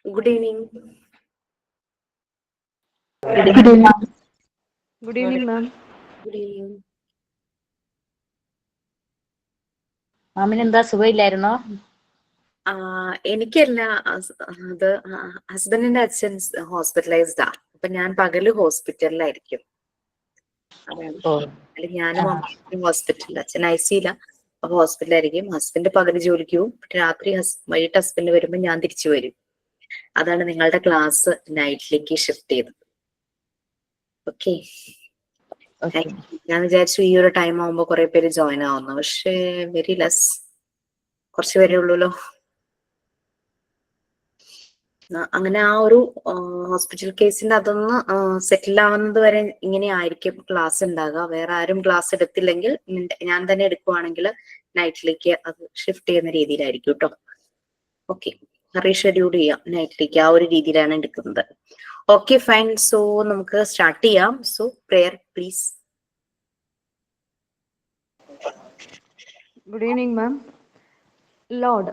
Good evening. Good evening. Good evening, ma'am. Good evening. മാമിനെന്താ സുഖമില്ലായിരുന്നോ? എനിക്കല്ല, അത് ഹസ്ബൻഡിന്റെ അച്ഛൻ ഹോസ്പിറ്റലൈസ്ഡാ. അപ്പൊ ഞാൻ പകല് ഹോസ്പിറ്റലിലായിരിക്കും. അല്ല, ഞാനും അമ്മയും ഹോസ്പിറ്റലിൽ, അച്ഛൻ ഐസിയില്ല. അപ്പൊ ഹോസ്പിറ്റലായിരിക്കും. ഹസ്ബൻഡ് പകല് ജോലിക്ക് പോകും. രാത്രി വൈകിട്ട് ഹസ്ബൻഡ് വരുമ്പോ ഞാൻ തിരിച്ചു വരും. അതാണ് നിങ്ങളുടെ ക്ലാസ് നൈറ്റിലേക്ക് ഷിഫ്റ്റ് ചെയ്തത്. ഓക്കെ. ഞാൻ വിചാരിച്ചു ഈ ഒരു ടൈം ആവുമ്പോ കുറെ പേര് ജോയിൻ ആവുന്നു, പക്ഷെ വെരി ലെസ്, കുറച്ച് പേരേ ഉള്ളൂല്ലോ. അങ്ങനെ ആ ഒരു ഹോസ്പിറ്റൽ കേസിന്റെ അതൊന്ന് സെറ്റിൽ ആവുന്നത് വരെ ഇങ്ങനെ ആയിരിക്കും ക്ലാസ് ഉണ്ടാകുക. വേറെ ആരും ക്ലാസ് എടുത്തില്ലെങ്കിൽ ഞാൻ തന്നെ എടുക്കുവാണെങ്കിൽ നൈറ്റിലേക്ക് അത് ഷിഫ്റ്റ് ചെയ്യുന്ന രീതിയിലായിരിക്കും കേട്ടോ. ഓക്കെ, റീഷെഡ്യൂൾ ചെയ്യാം നൈറ്റിലേക്ക്, ആ ഒരു രീതിയിലാണ് എടുക്കുന്നത്. Okay, fine. സോ നമുക്ക് സ്റ്റാർട്ട് ചെയ്യാം. So prayer please. Good evening, ma'am. Lord,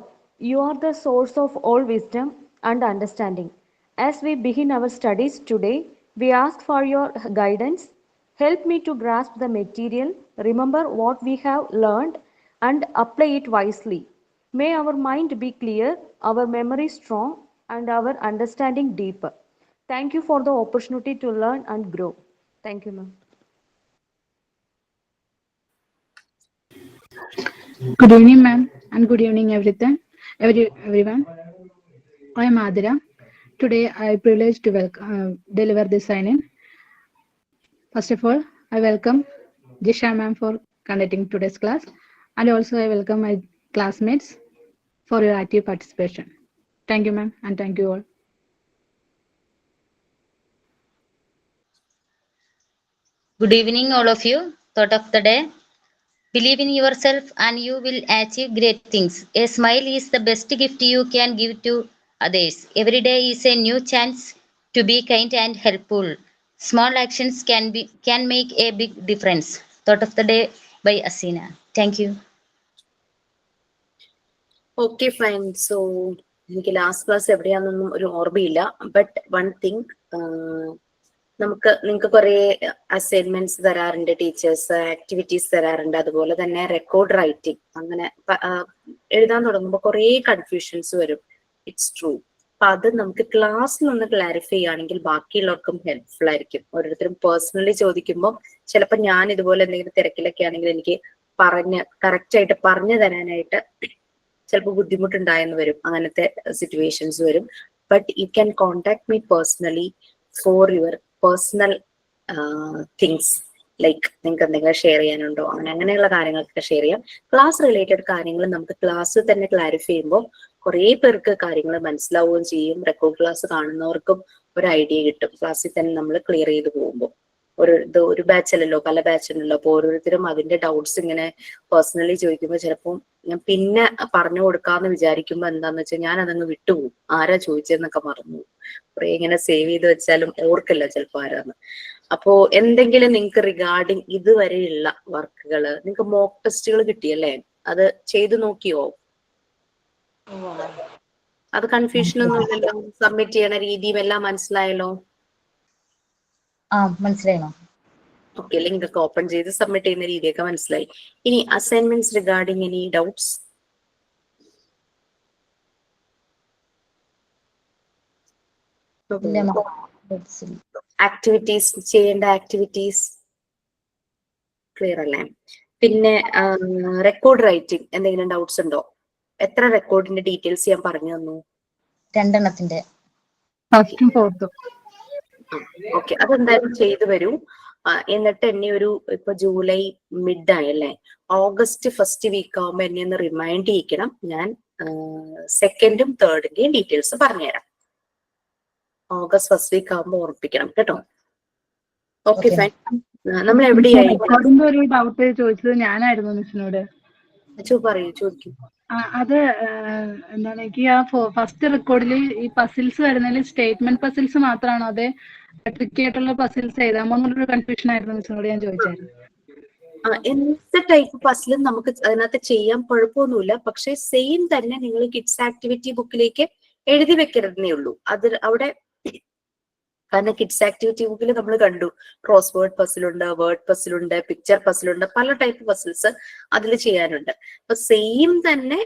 you are the source of all wisdom and understanding. As we begin our studies today, we ask for your guidance. Help me to grasp the material, remember what we have learned, and apply it wisely. May our mind be clear, our memory strong, and our understanding deeper. Thank you for the opportunity to learn and grow. Thank you, ma'am. Good evening, ma'am, and good evening, everyone. I am Adira. Today, I am privileged to deliver this sign-in. First of all, I welcome Jisha ma'am for conducting today's class, and also I welcome my classmates for your active participation. Thank you, ma'am, and thank you all. Good evening, all of you. Thought of the day. Believe in yourself and you will achieve great things. A smile is the best gift you can give to others. Every day is a new chance to be kind and helpful. Small actions can make a big difference. Thought of the day by Asina. Thank you. Okay, fine. So എനിക്ക് last class എവിടെയാണെന്നൊന്നും ഒരു ഓർമ്മയില്ല. But one thing, നിങ്ങൾക്ക് കുറെ assignments തരാറുണ്ട് teachers, activities തരാറുണ്ട്. അതുപോലെ തന്നെ record writing, അങ്ങനെ എഴുതാൻ തുടങ്ങുമ്പോൾ കുറെ കൺഫ്യൂഷൻസ് വരും. It's true. അപ്പൊ അത് നമുക്ക് ക്ലാസ്സിൽ ഒന്ന് ക്ലാരിഫൈ ചെയ്യുകയാണെങ്കിൽ ബാക്കിയുള്ളവർക്കും ഹെൽപ്ഫുൾ ആയിരിക്കും. ഓരോരുത്തരും പേഴ്സണലി ചോദിക്കുമ്പോൾ ചിലപ്പോൾ ഞാൻ ഇതുപോലെ എന്തെങ്കിലും തിരക്കിലൊക്കെ ആണെങ്കിൽ എനിക്ക് കറക്റ്റ് ആയിട്ട് പറഞ്ഞു തരാനായിട്ട് ചിലപ്പോൾ ബുദ്ധിമുട്ടുണ്ടായെന്ന് വരും. അങ്ങനത്തെ സിറ്റുവേഷൻസ് വരും. But you can contact me personally for your personal things. Like നിങ്ങൾക്ക് എന്തെങ്കിലും ഷെയർ ചെയ്യാനുണ്ടോ, അങ്ങനെയുള്ള കാര്യങ്ങളൊക്കെ ഷെയർ ചെയ്യാം. ക്ലാസ് റിലേറ്റഡ് കാര്യങ്ങൾ നമുക്ക് ക്ലാസ്സിൽ തന്നെ ക്ലാരിഫൈ ചെയ്യുമ്പോൾ കുറെ പേർക്ക് കാര്യങ്ങൾ മനസ്സിലാവുകയും ചെയ്യും. റെക്കോർഡ് ക്ലാസ് കാണുന്നവർക്കും ഒരു ഐഡിയ കിട്ടും ക്ലാസ്സിൽ തന്നെ നമ്മൾ ക്ലിയർ ചെയ്ത് പോകുമ്പോൾ. ഒരു ബാച്ചല്ലല്ലോ, പല ബാച്ചല്ലല്ലോ. അപ്പൊ ഓരോരുത്തരും അതിന്റെ ഡൗട്ട്സ് ഇങ്ങനെ പേഴ്സണലി ചോദിക്കുമ്പോൾ ചിലപ്പോൾ ഞാൻ പിന്നെ പറഞ്ഞു കൊടുക്കാന്ന് വിചാരിക്കുമ്പോ എന്താന്ന് വെച്ചാൽ ഞാൻ അതങ്ങ് വിട്ടുപോകും, ആരാ ചോദിച്ചതെന്നൊക്കെ മറന്നു. കുറെ ഇങ്ങനെ സേവ് ചെയ്ത് വെച്ചാലും ഓർക്കില്ല ചിലപ്പോ ആരാന്ന്. അപ്പോ എന്തെങ്കിലും നിങ്ങൾക്ക് റിഗാർഡിങ് ഇതുവരെയുള്ള വർക്കുകള്, നിങ്ങൾക്ക് മോക്ക് ടെസ്റ്റുകൾ കിട്ടിയല്ലേ, അത് ചെയ്തു നോക്കിയോ? അത് കൺഫ്യൂഷൻ ഒന്നും ഇല്ലല്ലോ? സബ്മിറ്റ് ചെയ്യണ രീതിയും എല്ലാം മനസ്സിലായല്ലോ? മനസ്സിലായോ? ഓക്കെ, ലിങ്ക് ഒക്കെ ഓപ്പൺ ചെയ്ത് സബ്മിറ്റ് ചെയ്യുന്ന രീതിയൊക്കെ മനസ്സിലായി. ഇനി assignments regarding any doubts? Activities, ചെയ്യേണ്ട ആക്ടിവിറ്റീസ് ക്ലിയർ അല്ലേ? പിന്നെ റെക്കോർഡ് റൈറ്റിംഗ് എന്തെങ്കിലും ഡൗട്ട്സ് ഉണ്ടോ? എത്ര റെക്കോർഡിന്റെ ഡീറ്റെയിൽസ് ഞാൻ പറഞ്ഞു തന്നു? 2 എണ്ണത്തിന്റെ. ഫസ്റ്റും ഫോർത്തും. ഓക്കെ, അതെന്തായാലും ചെയ്തു വരൂ. എന്നിട്ട് എന്നെ ഇപ്പൊ ജൂലൈ മിഡ് ആയല്ലേ, ഓഗസ്റ്റ് ഫസ്റ്റ് വീക്ക് ആവുമ്പോ എന്നെ ഒന്ന് റിമൈൻഡ് ചെയ്യിക്കണം. ഞാൻ സെക്കൻഡും തേർഡിന്റെയും ഡീറ്റെയിൽസ് പറഞ്ഞുതരാം. ഓഗസ്റ്റ് ഫസ്റ്റ് വീക്ക് ആവുമ്പോ ഓർപ്പിക്കണം കേട്ടോ. Okay, fine. നമ്മൾ എവിടെയായി? ഒരു ഡൗട്ട് ചോദിച്ചത് ഞാനായിരുന്നു മിസ്സിനോട്. ചോദിക്കും. അത് എന്താണ്, എനിക്ക് ആ ഫസ്റ്റ് റെക്കോർഡിൽ ഈ പസിൽസ് വരുന്നതിൽ സ്റ്റേറ്റ്മെന്റ് പസിൽസ് മാത്രമാണോ അതെ ട്രിക്കി ആയിട്ടുള്ള പസിൽസ് എഴുതാമോ എന്നുള്ളൊരു കൺഫ്യൂഷൻ ആയിരുന്നു മിസ്സിനോട് ഞാൻ ചോദിച്ചായിരുന്നു. എന്ത് ടൈപ്പ് പസിലും നമുക്ക് അതിനകത്ത് ചെയ്യാൻ കുഴപ്പമൊന്നുമില്ല. പക്ഷെ സെയിം തന്നെ നിങ്ങൾ കിഡ്സ് ആക്ടിവിറ്റി ബുക്കിലേക്ക് എഴുതി വെക്കരുതെന്നേ ഉള്ളൂ. അത് അവിടെ കാരണം കിഡ്സ് ആക്ടിവിറ്റി ബുക്കിൽ നമ്മൾ കണ്ടു ക്രോസ് വേർഡ് പസിലുണ്ട്, വേർഡ് പസിലുണ്ട്, പിക്ചർ പസിലുണ്ട്, പല ടൈപ്പ് പസിൽസ് അതിൽ ചെയ്യാനുണ്ട്. അപ്പൊ സെയിം തന്നെ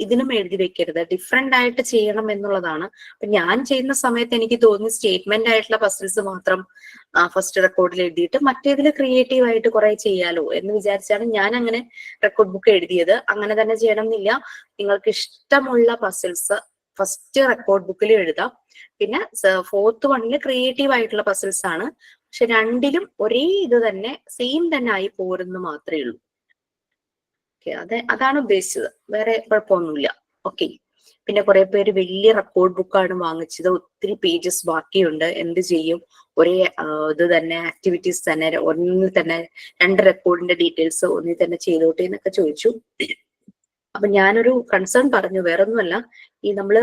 ഇതിനും എഴുതി വെക്കരുത്, ഡിഫറെന്റ് ആയിട്ട് ചെയ്യണം എന്നുള്ളതാണ്. അപ്പൊ ഞാൻ ചെയ്യുന്ന സമയത്ത് എനിക്ക് തോന്നി സ്റ്റേറ്റ്മെന്റ് ആയിട്ടുള്ള പസിൽസ് മാത്രം ഫസ്റ്റ് റെക്കോർഡിൽ എഴുതിയിട്ട് മറ്റേതിൽ ക്രിയേറ്റീവ് ആയിട്ട് കുറെ ചെയ്യാലോ എന്ന് വിചാരിച്ചാണ് ഞാൻ അങ്ങനെ റെക്കോർഡ് ബുക്ക് എഴുതിയത്. അങ്ങനെ തന്നെ ചെയ്യണം എന്നില്ല. നിങ്ങൾക്ക് ഇഷ്ടമുള്ള പസിൽസ് ഫസ്റ്റ് റെക്കോർഡ് ബുക്കിൽ എഴുതാം. പിന്നെ 4th വണ്ണില് ക്രിയേറ്റീവ് ആയിട്ടുള്ള പസിൽസ് ആണ്. പക്ഷെ രണ്ടിലും ഒരേ ഇത് തന്നെ സെയിം തന്നെ ആയി പോരുന്നു മാത്രമേ ഉള്ളൂ. അതാണ് ഉദ്ദേശിച്ചത്, വേറെ കുഴപ്പമൊന്നുമില്ല. ഓക്കെ. പിന്നെ കുറെ പേര് വലിയ റെക്കോർഡ് ബുക്കാണ് വാങ്ങിച്ചത്, ഒത്തിരി പേജസ് ബാക്കിയുണ്ട്, എന്ത് ചെയ്യും? ഒരേ ഇത് തന്നെ ആക്ടിവിറ്റീസ് തന്നെ ഒന്നിൽ തന്നെ 2 റെക്കോർഡിന്റെ ഡീറ്റെയിൽസ് ഒന്നിൽ തന്നെ ചെയ്തോട്ടെ എന്നൊക്കെ ചോദിച്ചു. അപ്പൊ ഞാനൊരു കൺസേൺ പറഞ്ഞു, വേറൊന്നുമല്ല, ഈ നമ്മള്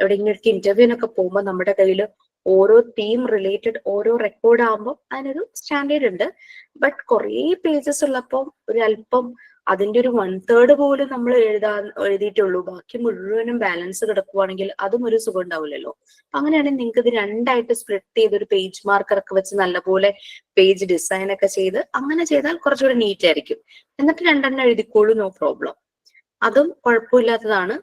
എവിടെയെങ്കിലും ഇന്റർവ്യൂവിനൊക്കെ പോകുമ്പോൾ നമ്മുടെ കയ്യിൽ ഓരോ തീം റിലേറ്റഡ് ഓരോ റെക്കോർഡ് ആകുമ്പോൾ അതിനൊരു സ്റ്റാൻഡേർഡ് ഉണ്ട്. ബട്ട് കുറെ പേജസ് ഉള്ളപ്പോൾ ഒരു അല്പം അതിന്റെ ഒരു 1/3 പോലും നമ്മൾ എഴുതിയിട്ടുള്ളൂ, ബാക്കി മുഴുവനും ബാലൻസ് കിടക്കുവാണെങ്കിൽ അതും ഒരു സുഖം ഉണ്ടാവില്ലല്ലോ. അങ്ങനെയാണെങ്കിൽ നിങ്ങൾക്ക് ഇത് 2ആയിട്ട് സ്പ്ലിറ്റ് ചെയ്ത് ഒരു പേജ് മാർക്കർ ഒക്കെ വെച്ച് നല്ലപോലെ പേജ് ഡിസൈൻ ഒക്കെ ചെയ്ത് അങ്ങനെ ചെയ്താൽ കുറച്ചുകൂടി നീറ്റ് ആയിരിക്കും. എന്നിട്ട് 2 എഴുതിക്കോളൂ, നോ പ്രോബ്ലം. അതും കുഴപ്പമില്ലാത്തതാണ്.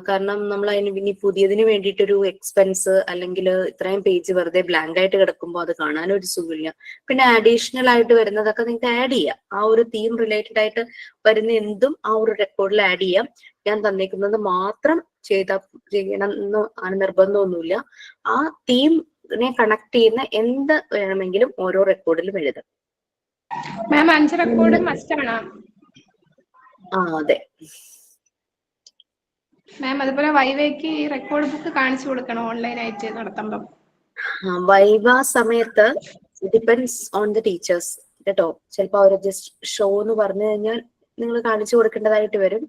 കാരണം നമ്മൾ അതിന് ഇനി പുതിയതിന് വേണ്ടിയിട്ടൊരു എക്സ്പെൻസ് അല്ലെങ്കിൽ ഇത്രയും പേജ് വെറുതെ ബ്ലാങ്ക് ആയിട്ട് കിടക്കുമ്പോൾ അത് കാണാനും ഒരു സുഖമില്ല. പിന്നെ അഡീഷണൽ ആയിട്ട് വരുന്നതൊക്കെ നിങ്ങൾക്ക് ആഡ് ചെയ്യാം. ആ ഒരു തീം റിലേറ്റഡ് ആയിട്ട് വരുന്ന എന്തും ആ ഒരു റെക്കോർഡിൽ ആഡ് ചെയ്യാം. ഞാൻ തന്നേക്കുന്നത് മാത്രം ചെയ്യണം എന്ന് ആണ് നിർബന്ധമൊന്നുമില്ല. ആ തീമിനെ കണക്ട് ചെയ്യുന്ന എന്ത് വേണമെങ്കിലും ഓരോ റെക്കോർഡിലും എഴുതാം. മാം 5 റെക്കോർഡ് മസ്റ്റ് ആണോ? അതെ മാം. അതുപോലെ വൈവയ്ക്ക് ഈ റെക്കോർഡ് ബുക്ക് കാണിച്ചു കൊടുക്കണം ഓൺലൈൻ ആയിട്ട് നടത്തുമ്പം. വൈവ സമയത്ത് ഡിപ്പെൻഡ്സ് ഓൺ ദ ടീച്ചേഴ്സ് കേട്ടോ. ചിലപ്പോൾ അവർ ജസ്റ്റ് ഷോ എന്ന് പറഞ്ഞു കഴിഞ്ഞാൽ നിങ്ങൾ കാണിച്ചു കൊടുക്കേണ്ടതായിട്ട് വരും.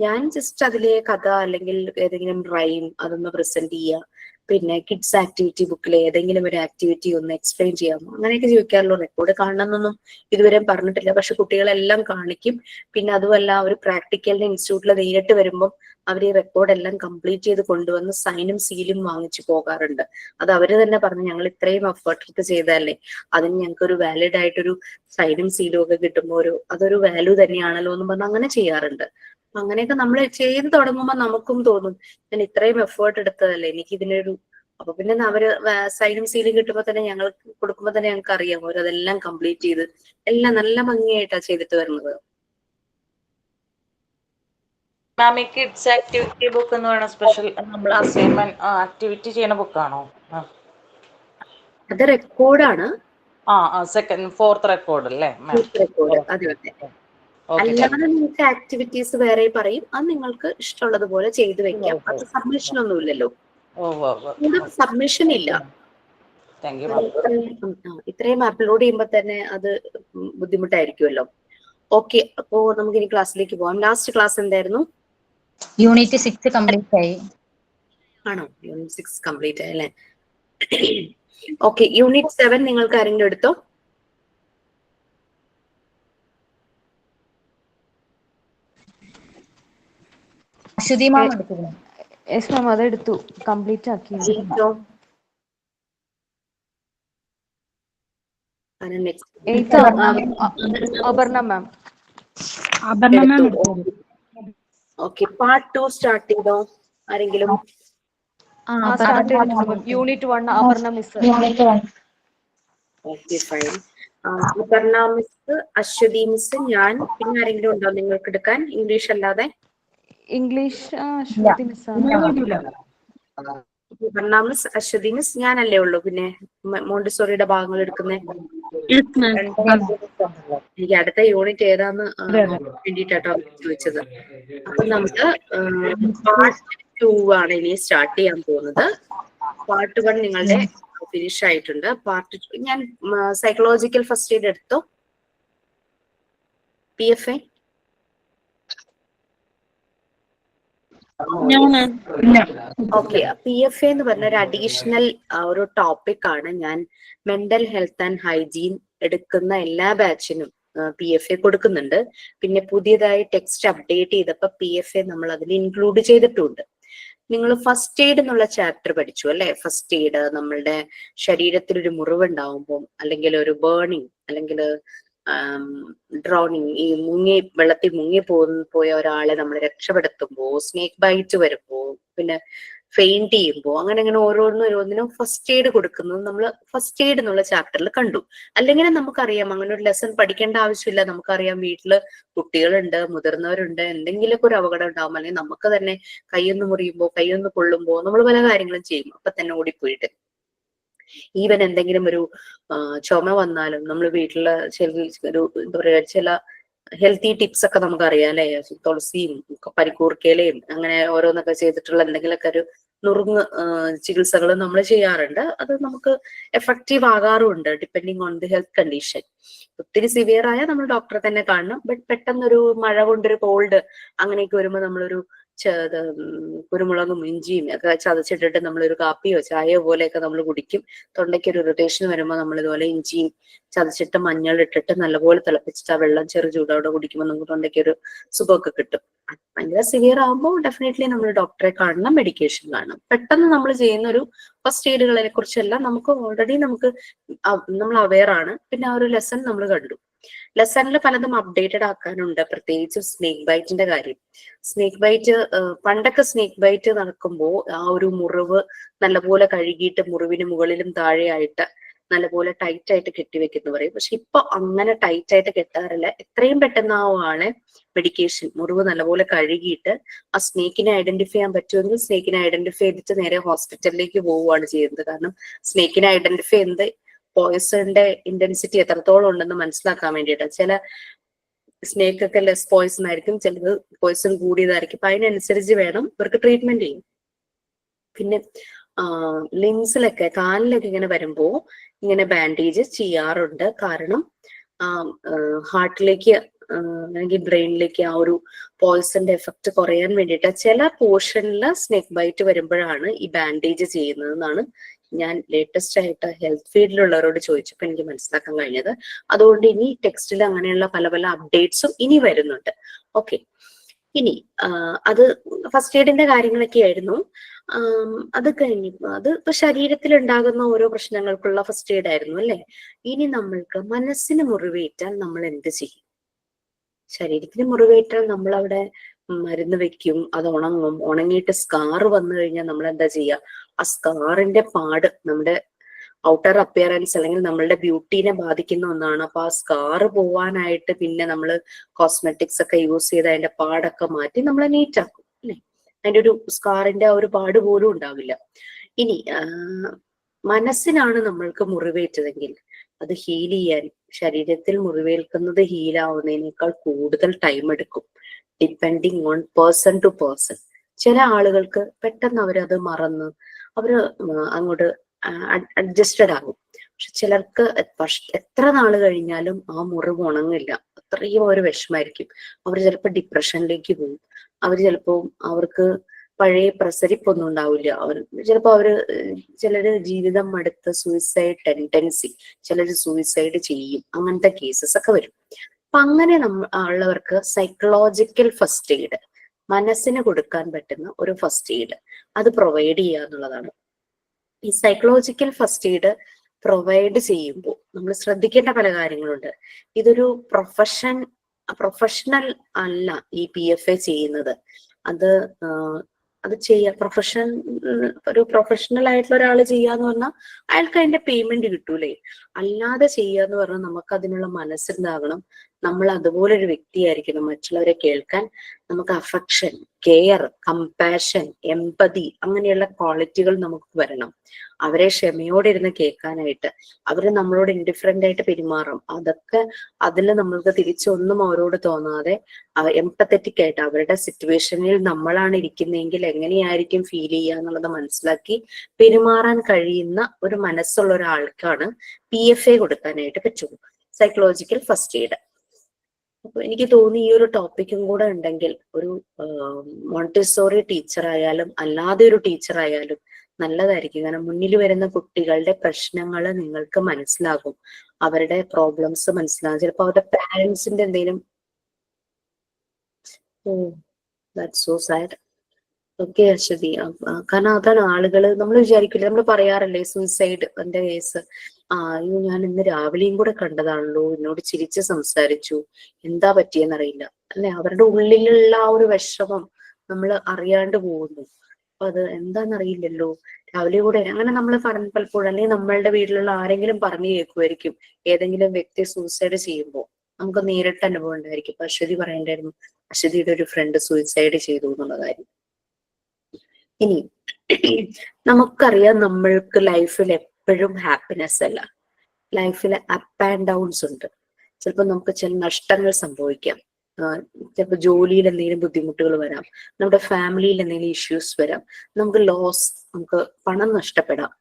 ഞാൻ ജസ്റ്റ് അതിലെ കഥ അല്ലെങ്കിൽ ഏതെങ്കിലും റൈം അതൊന്ന് പ്രസന്റ് ചെയ്യുക. പിന്നെ കിഡ്സ് ആക്ടിവിറ്റി ബുക്കിലെ ഏതെങ്കിലും ഒരു ആക്ടിവിറ്റി ഒന്ന് എക്സ്പ്ലെയിൻ ചെയ്യാമോ, അങ്ങനെയൊക്കെ ചോദിക്കാറുള്ളൂ. റെക്കോർഡ് കാണണമെന്നൊന്നും ഇതുവരെ പറഞ്ഞിട്ടില്ല, പക്ഷെ കുട്ടികളെല്ലാം കാണിക്കും. പിന്നെ അതുമല്ല, ഒരു പ്രാക്ടിക്കലിന് ഇൻസ്റ്റിറ്റ്യൂട്ടിൽ നേരിട്ട് വരുമ്പോൾ അവർ ഈ റെക്കോർഡ് എല്ലാം കംപ്ലീറ്റ് ചെയ്ത് കൊണ്ടുവന്ന് സൈനും സീലും വാങ്ങിച്ചു പോകാറുണ്ട്. അത് അവര് തന്നെ പറഞ്ഞു, ഞങ്ങൾ ഇത്രയും എഫേർട്ട് എടുത്ത് ചെയ്തതല്ലേ, അതിന് ഞങ്ങൾക്ക് ഒരു വാലിഡ് ആയിട്ടൊരു സൈനും സീലും ഒക്കെ കിട്ടുമ്പോൾ അതൊരു വാല്യൂ തന്നെയാണല്ലോ എന്ന് പറഞ്ഞ് അങ്ങനെ ചെയ്യാറുണ്ട്. അങ്ങനെയൊക്കെ നമ്മൾ ചെയ്ത് തുടങ്ങുമ്പോൾ നമുക്കും തോന്നും, ഞാൻ ഇത്രയും എഫേർട്ട് എടുത്തതല്ലേ, എനിക്ക് ഇതിനൊരു. അപ്പൊ പിന്നെ അവര് സൈനും സീലും കിട്ടുമ്പോൾ തന്നെ ഞങ്ങൾക്ക് കൊടുക്കുമ്പോൾ തന്നെ ഞങ്ങൾക്ക് അറിയാം അവരതെല്ലാം കംപ്ലീറ്റ് ചെയ്ത് എല്ലാം നല്ല ഭംഗിയായിട്ടാണ് ചെയ്തിട്ട് വരുന്നത്. മാം, ഈ കിഡ്സ് ആക്ടിവിറ്റി ബുക്ക് എന്ന് പറയുന്ന സ്പെഷ്യൽ നമ്മൾ അസൈൻമെന്റ് ആക്ടിവിറ്റി ചെയ്യുന്ന ബുക്കാണോ? അത് റെക്കോർഡാണ്. സെക്കൻഡ് 4th റെക്കോർഡ് അല്ലേ? റെക്കോർഡ്. അതെ അതെ. അല്ലാതെ നിങ്ങൾക്ക് ആക്ടിവിറ്റീസ് വേറെ പറയും, അത് നിങ്ങൾക്ക് ഇഷ്ടമുള്ളതുപോലെ ചെയ്തു വെക്കാം. അത് സബ്മിഷൻ ഒന്നും ഇല്ലല്ലോ, സബ്മിഷൻ ഇല്ല. ഇത്രയും അപ്ലോഡ് ചെയ്യുമ്പോൾ തന്നെ അത് ബുദ്ധിമുട്ടായിരിക്കുമല്ലോ. ഓക്കെ, അപ്പോ നമുക്ക് ഇനി ക്ലാസ്സിലേക്ക് പോവാം. ലാസ്റ്റ് ക്ലാസ് എന്തായിരുന്നു? യൂണിറ്റ് 6 കംപ്ലീറ്റ് ആയി. ആണോ? യൂണിറ്റ് 6 കംപ്ലീറ്റ് ആയി അല്ലേ? ഓക്കെ, യൂണിറ്റ് 7 നിങ്ങൾക്ക് ആരെങ്കിലും എടുത്തോ? അശ്വതി മാം എടുത്തു. യെസ് മാം, അതെടുത്തു, കംപ്ലീറ്റ് ആക്കി. Aparna ma'am. Okay, part 2 start ചെയ്തോ ആരെങ്കിലും? Unit 1 Aparna miss. Okay, fine. Aparna miss, Aswathy miss, ഞാൻ, പിന്നെ ആരെങ്കിലും ഉണ്ടോ നിങ്ങൾക്ക് എടുക്കാൻ? ഇംഗ്ലീഷ് അല്ലാതെ ഇംഗ്ലീഷ് അശ്വതി മിസ് ആണ്. അപർണ മിസ്, അശ്വതി മിസ്, ഞാനല്ലേ ഉള്ളൂ. പിന്നെ മോണ്ടിസോറിയുടെ ഭാഗങ്ങൾ എടുക്കുന്നേ. എനിക്ക് അടുത്ത യൂണിറ്റ് ഏതാന്ന് വേണ്ടിട്ടാട്ടോ ചോദിച്ചത്. അപ്പൊ നമുക്ക് പാർട്ട് 2 ആണ് ഇനി സ്റ്റാർട്ട് ചെയ്യാൻ പോകുന്നത്. പാർട്ട് 1 നിങ്ങളുടെ ഫിനിഷ് ആയിട്ടുണ്ട്. പാർട്ട് 2 ഞാൻ സൈക്കോളജിക്കൽ ഫസ്റ്റ് എയ്ഡ് എടുത്തോ? PFA okay. PFA എന്ന് പറഞ്ഞ ഒരു അഡീഷണൽ ഒരു ടോപ്പിക് ആണ്. ഞാൻ മെന്റൽ ഹെൽത്ത് ആൻഡ് ഹൈജീൻ എടുക്കുന്ന എല്ലാ ബാച്ചിനും PFA കൊടുക്കുന്നുണ്ട്. പിന്നെ പുതിയതായി ടെക്സ്റ്റ് അപ്ഡേറ്റ് ചെയ്തപ്പോ PFA നമ്മൾ അതിൽ ഇൻക്ലൂഡ് ചെയ്തിട്ടുണ്ട്. നിങ്ങൾ ഫസ്റ്റ് എയ്ഡ് എന്നുള്ള ചാപ്റ്റർ പഠിച്ചു അല്ലെ? ഫസ്റ്റ് എയ്ഡ് നമ്മളുടെ ശരീരത്തിൽ ഒരു മുറിവ് ഉണ്ടാവുമ്പോൾ, അല്ലെങ്കിൽ ഒരു ബേണിങ്, അല്ലെങ്കിൽ ഡ്രോണിങ്, ഈ വെള്ളത്തിൽ പോയ ഒരാളെ നമ്മൾ രക്ഷപ്പെടുത്തുമ്പോ, സ്നേക്ക് ബൈറ്റ് വരുമ്പോ, പിന്നെ ഫെയിന്റ് ചെയ്യുമ്പോ, അങ്ങനെ ഓരോന്നിനും ഫസ്റ്റ് എയ്ഡ് കൊടുക്കുന്നത് നമ്മൾ ഫസ്റ്റ് എയ്ഡ് എന്നുള്ള ചാപ്റ്ററിൽ കണ്ടു. അല്ലെങ്കിൽ നമുക്കറിയാം അങ്ങനെ ഒരു ലെസൺ പഠിക്കേണ്ട ആവശ്യമില്ല. നമുക്കറിയാം വീട്ടില് കുട്ടികളുണ്ട്, മുതിർന്നവരുണ്ട്, എന്തെങ്കിലുമൊക്കെ ഒരു അപകടം ഉണ്ടാവും, അല്ലെങ്കിൽ നമുക്ക് തന്നെ കൈയൊന്ന് മുറിയുമ്പോ, കൈയൊന്ന് കൊള്ളുമ്പോ നമ്മൾ പല കാര്യങ്ങളും ചെയ്യും, അപ്പൊ തന്നെ ഓടിപ്പോയിട്ട്. ഈവൻ എന്തെങ്കിലും ഒരു ചുമ വന്നാലും നമ്മൾ വീട്ടില് ഒരു എന്താ പറയാ, ചില ഹെൽത്തി ടിപ്സ് ഒക്കെ നമുക്കറിയാം അല്ലെ? തുളസിയും പനിക്കൂർക്കയിലയും അങ്ങനെ ഓരോന്നൊക്കെ ചെയ്തിട്ടുള്ള എന്തെങ്കിലുമൊക്കെ ഒരു നുറുങ്ങ് ചികിത്സകൾ നമ്മൾ ചെയ്യാറുണ്ട്. അത് നമുക്ക് എഫക്റ്റീവ് ആകാറുമുണ്ട് depending on the health condition. ഒത്തിരി സിവിയർ ആയാൽ നമ്മൾ ഡോക്ടറെ തന്നെ കാണണം. ബട്ട് പെട്ടെന്നൊരു മഴ കൊണ്ടൊരു കോൾഡ് അങ്ങനെയൊക്കെ വരുമ്പോൾ നമ്മളൊരു കുരുമുളകും ഇഞ്ചിയും ഒക്കെ ചതച്ചിട്ടിട്ട് നമ്മളൊരു കാപ്പിയോ ചായയോ പോലെയൊക്കെ നമ്മൾ കുടിക്കും. തൊണ്ടയ്ക്ക് ഒരു ഇറിറ്റേഷൻ വരുമ്പോൾ നമ്മൾ ഇതുപോലെ ഇഞ്ചിയും ചതച്ചിട്ട് മഞ്ഞൾ ഇട്ടിട്ട് നല്ലപോലെ തിളപ്പിച്ചിട്ട് ആ വെള്ളം ചെറു ചൂടോടെ കുടിക്കുമ്പോൾ നമുക്ക് തൊണ്ടയ്ക്ക് ഒരു സുഖമൊക്കെ കിട്ടും. ഭയങ്കര സിവിയർ ആകുമ്പോൾ ഡെഫിനറ്റ്ലി നമ്മൾ ഡോക്ടറെ കാണണം, മെഡിക്കേഷൻ കാണണം. പെട്ടെന്ന് നമ്മൾ ചെയ്യുന്ന ഒരു ഫസ്റ്റ് എയ്ഡുകളെ കുറിച്ചെല്ലാം നമുക്ക് ഓൾറെഡി നമ്മൾ അവെയർ ആണ്. പിന്നെ ആ ഒരു ലെസൺ നമ്മൾ കണ്ടു. ലെസണിൽ പലതും അപ്ഡേറ്റഡ് ആക്കാനുണ്ട്, പ്രത്യേകിച്ച് സ്നേക്ക് ബൈറ്റിന്റെ കാര്യം. സ്നേക്ക് ബൈറ്റ്, പണ്ടൊക്കെ സ്നേക്ക് ബൈറ്റ് നടക്കുമ്പോൾ ആ ഒരു മുറിവ് നല്ലപോലെ കഴുകിയിട്ട് മുറിവിന് മുകളിലും താഴെയായിട്ട് നല്ലപോലെ ടൈറ്റ് ആയിട്ട് കെട്ടിവെക്കുന്നു പറയും. പക്ഷെ ഇപ്പൊ അങ്ങനെ ടൈറ്റ് ആയിട്ട് കെട്ടാറില്ല. എത്രയും പെട്ടെന്ന് ആ ആളെ മെഡിക്കേഷൻ, മുറിവ് നല്ലപോലെ കഴുകിയിട്ട് ആ സ്നേക്കിനെ ഐഡന്റിഫൈ ചെയ്യാൻ പറ്റുമെങ്കിൽ സ്നേക്കിനെ ഐഡന്റിഫൈ ചെയ്തിട്ട് നേരെ ഹോസ്പിറ്റലിലേക്ക് പോവുകയാണ് ചെയ്യുന്നത്. കാരണം സ്നേക്കിനെ ഐഡന്റിഫൈ ചെയ്യുന്നത് പോയിസണിന്റെ ഇന്റൻസിറ്റി എത്രത്തോളം ഉണ്ടെന്ന് മനസ്സിലാക്കാൻ വേണ്ടിയിട്ട്. ചില സ്നേക്ക് ഒക്കെ ലെസ് പോയിസൺ ആയിരിക്കും, ചിലത് പോയിസൺ കൂടിയതായിരിക്കും. അപ്പൊ അതിനനുസരിച്ച് വേണം ഇവർക്ക് ട്രീറ്റ്മെന്റ് ചെയ്യും. പിന്നെ ലിംസിലൊക്കെ, കാലിലൊക്കെ ഇങ്ങനെ വരുമ്പോ ഇങ്ങനെ ബാൻഡേജ് ചെയ്യാറുണ്ട്. കാരണം ഹാർട്ടിലേക്ക് അല്ലെങ്കിൽ ബ്രെയിനിലേക്ക് ആ ഒരു പോയിസന്റെ എഫക്ട് കുറയാൻ വേണ്ടിയിട്ട് ചില പോർഷനിൽ സ്നേക്ക് ബൈറ്റ് വരുമ്പോഴാണ് ഈ ബാൻഡേജ് ചെയ്യുന്നത് എന്നാണ് ഞാൻ ലേറ്റസ്റ്റ് ആയിട്ട് ഹെൽത്ത് ഫീൽഡിലുള്ളവരോട് ചോദിച്ചപ്പോൾ എനിക്ക് മനസ്സിലാക്കാൻ കഴിഞ്ഞത്. അതുകൊണ്ട് ഇനി ടെക്സ്റ്റിൽ അങ്ങനെയുള്ള പല പല അപ്ഡേറ്റ്സും ഇനി വരുന്നുണ്ട്. ഓക്കെ, ഇനി അത് ഫസ്റ്റ് എയ്ഡിന്റെ കാര്യങ്ങളൊക്കെ ആയിരുന്നു. അത് കഴിഞ്ഞു, അത് ഇപ്പൊ ശരീരത്തിൽ ഉണ്ടാകുന്ന ഓരോ പ്രശ്നങ്ങൾക്കുള്ള ഫസ്റ്റ് എയ്ഡ് ആയിരുന്നു അല്ലെ? ഇനി നമ്മൾക്ക് മനസ്സിന് മുറിവേറ്റാൽ നമ്മൾ എന്ത് ചെയ്യും? ശരീരത്തിന് മുറിവേറ്റാൽ നമ്മൾ അവിടെ മരുന്ന് വെക്കും, അത് ഉണങ്ങും. ഉണങ്ങിയിട്ട് സ്കാർ വന്നു കഴിഞ്ഞാൽ നമ്മൾ എന്താ ചെയ്യുക? ആ സ്കാറിന്റെ പാട് നമ്മുടെ ഔട്ടർ അപ്പിയറൻസ് അല്ലെങ്കിൽ നമ്മളുടെ ബ്യൂട്ടീനെ ബാധിക്കുന്ന ഒന്നാണ്. അപ്പൊ ആ സ്കാർ പോവാനായിട്ട് പിന്നെ നമ്മൾ കോസ്മെറ്റിക്സ് ഒക്കെ യൂസ് ചെയ്ത് അതിന്റെ പാടൊക്കെ മാറ്റി നമ്മൾ നീറ്റ് ആക്കും അല്ലെ? അതിന്റെ ഒരു സ്കാറിന്റെ ആ ഒരു പാട് പോലും ഉണ്ടാവില്ല. ഇനി മനസ്സിനാണ് നമ്മൾക്ക് മുറിവേറ്റതെങ്കിൽ അത് ഹീൽ ചെയ്യാൻ, ശരീരത്തിൽ മുറിവേൽക്കുന്നത് ഹീലാവുന്നതിനേക്കാൾ കൂടുതൽ ടൈം എടുക്കും, depending on person to person. ചില ആളുകൾക്ക് പെട്ടെന്ന് അവരത് മറന്ന് അവര് അങ്ങോട്ട് അഡ്ജസ്റ്റഡ് ആകും. പക്ഷെ ചിലർക്ക് എത്ര നാള് കഴിഞ്ഞാലും ആ മുറിവ് ഉണങ്ങില്ല, അത്രയും ഒരു വിഷമായിരിക്കും. അവർ ചിലപ്പോൾ ഡിപ്രഷനിലേക്ക് പോകും. അവർ ചിലപ്പോൾ അവർക്ക് പഴയ പ്രസരിപ്പൊന്നും ഉണ്ടാവില്ല. ചിലര് ജീവിതം അടുത്ത് സൂയിസൈഡ് ടെൻഡൻസി, ചിലര് സൂയിസൈഡ് ചെയ്യും. അങ്ങനത്തെ കേസസ് ഒക്കെ വരും. അപ്പൊ അങ്ങനെ ഉള്ളവർക്ക് സൈക്കോളജിക്കൽ ഫസ്റ്റ് എയ്ഡ്, മനസ്സിന് കൊടുക്കാൻ പറ്റുന്ന ഒരു ഫസ്റ്റ് എയ്ഡ് അത് പ്രൊവൈഡ് ചെയ്യുക എന്നുള്ളതാണ്. ഈ സൈക്കോളജിക്കൽ ഫസ്റ്റ് എയ്ഡ് പ്രൊവൈഡ് ചെയ്യുമ്പോൾ നമ്മൾ ശ്രദ്ധിക്കേണ്ട പല കാര്യങ്ങളുണ്ട്. ഇതൊരു പ്രൊഫഷണൽ അല്ല ഈ PFA ചെയ്യുന്നത്. അത് ഒരു പ്രൊഫഷണൽ ആയിട്ടുള്ള ഒരാൾ ചെയ്യാന്ന് പറഞ്ഞാൽ അയാൾക്ക് അതിന്റെ പേയ്മെന്റ് കിട്ടൂലേ? അല്ലാതെ ചെയ്യാന്ന് പറഞ്ഞാൽ നമുക്ക് അതിനുള്ള മനസ്സുണ്ടാകണം. നമ്മൾ അതുപോലെ ഒരു വ്യക്തിയായിരിക്കണം മറ്റുള്ളവരെ കേൾക്കാൻ. നമുക്ക് അഫെക്ഷൻ, കെയർ, കമ്പാഷൻ, എംപതി അങ്ങനെയുള്ള ക്വാളിറ്റികൾ നമുക്ക് വരണം. അവരെ ക്ഷമയോടെ ഇരുന്ന് കേൾക്കാനായിട്ട്, അവര് നമ്മളോട് ഇൻഡിഫറൻ്റ് ആയിട്ട് പെരുമാറും. അതിൽ നമ്മൾക്ക് തിരിച്ചൊന്നും അവരോട് തോന്നാതെ എംപത്തറ്റിക് ആയിട്ട് അവരുടെ സിറ്റുവേഷനിൽ നമ്മളാണ് ഇരിക്കുന്നതെങ്കിൽ എങ്ങനെയായിരിക്കും ഫീൽ ചെയ്യുക എന്നുള്ളത് മനസ്സിലാക്കി പെരുമാറാൻ കഴിയുന്ന ഒരു മനസ്സുള്ള ഒരാൾക്കാണ് PFA കൊടുക്കാനായിട്ട് പറ്റുള്ളൂ, സൈക്കോളജിക്കൽ ഫസ്റ്റ് എയ്ഡ്. അപ്പൊ എനിക്ക് തോന്നി ഈ ഒരു ടോപ്പിക്കും കൂടെ ഉണ്ടെങ്കിൽ ഒരു മോണ്ടിസോറി ടീച്ചർ ആയാലും അല്ലാതെ ഒരു ടീച്ചർ ആയാലും നല്ലതായിരിക്കും. കാരണം മുന്നിൽ വരുന്ന കുട്ടികളുടെ പ്രശ്നങ്ങൾ നിങ്ങൾക്ക് മനസ്സിലാകും, അവരുടെ പ്രോബ്ലംസ് മനസ്സിലാകും. ചിലപ്പോൾ അവരുടെ പാരന്റ്സിന്റെ എന്തെങ്കിലും, that's so sad. Okay Aswathy, കാരണം അതാണ് ആളുകൾ നമ്മൾ വിചാരിക്കില്ല, നമ്മൾ പറയാറില്ലേ സൂയിസൈഡ് എന്റെ കേസ്, അയ്യോ ഞാൻ ഇന്ന് രാവിലെയും കൂടെ കണ്ടതാണല്ലോ, എന്നോട് ചിരിച്ച് സംസാരിച്ചു, എന്താ പറ്റിയെന്നറിയില്ല അല്ലെ. അവരുടെ ഉള്ളിലുള്ള ആ ഒരു വിഷമം നമ്മൾ അറിയാണ്ട് പോകുന്നു. അപ്പൊ അത് എന്താണെന്നറിയില്ലല്ലോ, രാവിലെ കൂടെ അങ്ങനെ നമ്മൾ പറഞ്ഞ പലപ്പോഴും, അല്ലെങ്കിൽ നമ്മളുടെ വീട്ടിലുള്ള ആരെങ്കിലും പറഞ്ഞു കേൾക്കുമായിരിക്കും ഏതെങ്കിലും വ്യക്തി സൂയിസൈഡ് ചെയ്യുമ്പോൾ നമുക്ക് നേരിട്ട് അനുഭവം ഉണ്ടായിരിക്കും. അപ്പൊ അശ്വതി പറയണ്ടായിരുന്നു അശ്വതിയുടെ ഒരു ഫ്രണ്ട് സൂയിസൈഡ് ചെയ്തു എന്നുള്ള കാര്യം. ഇനി നമുക്കറിയാം നമ്മൾക്ക് ലൈഫിൽ എപ്പോഴും ഹാപ്പിനെസ് അല്ല, ലൈഫിൽ അപ്പ് ആൻഡ് ഡൗൺസ് ഉണ്ട്. ചിലപ്പോൾ നമുക്ക് ചില നഷ്ടങ്ങൾ സംഭവിക്കാം, ചിലപ്പോൾ ജോലിയിൽ എന്തെങ്കിലും ബുദ്ധിമുട്ടുകൾ വരാം, നമ്മുടെ ഫാമിലിയിൽ എന്തെങ്കിലും ഇഷ്യൂസ് വരാം, നമുക്ക് ലോസ്, നമുക്ക് പണം നഷ്ടപ്പെടാം,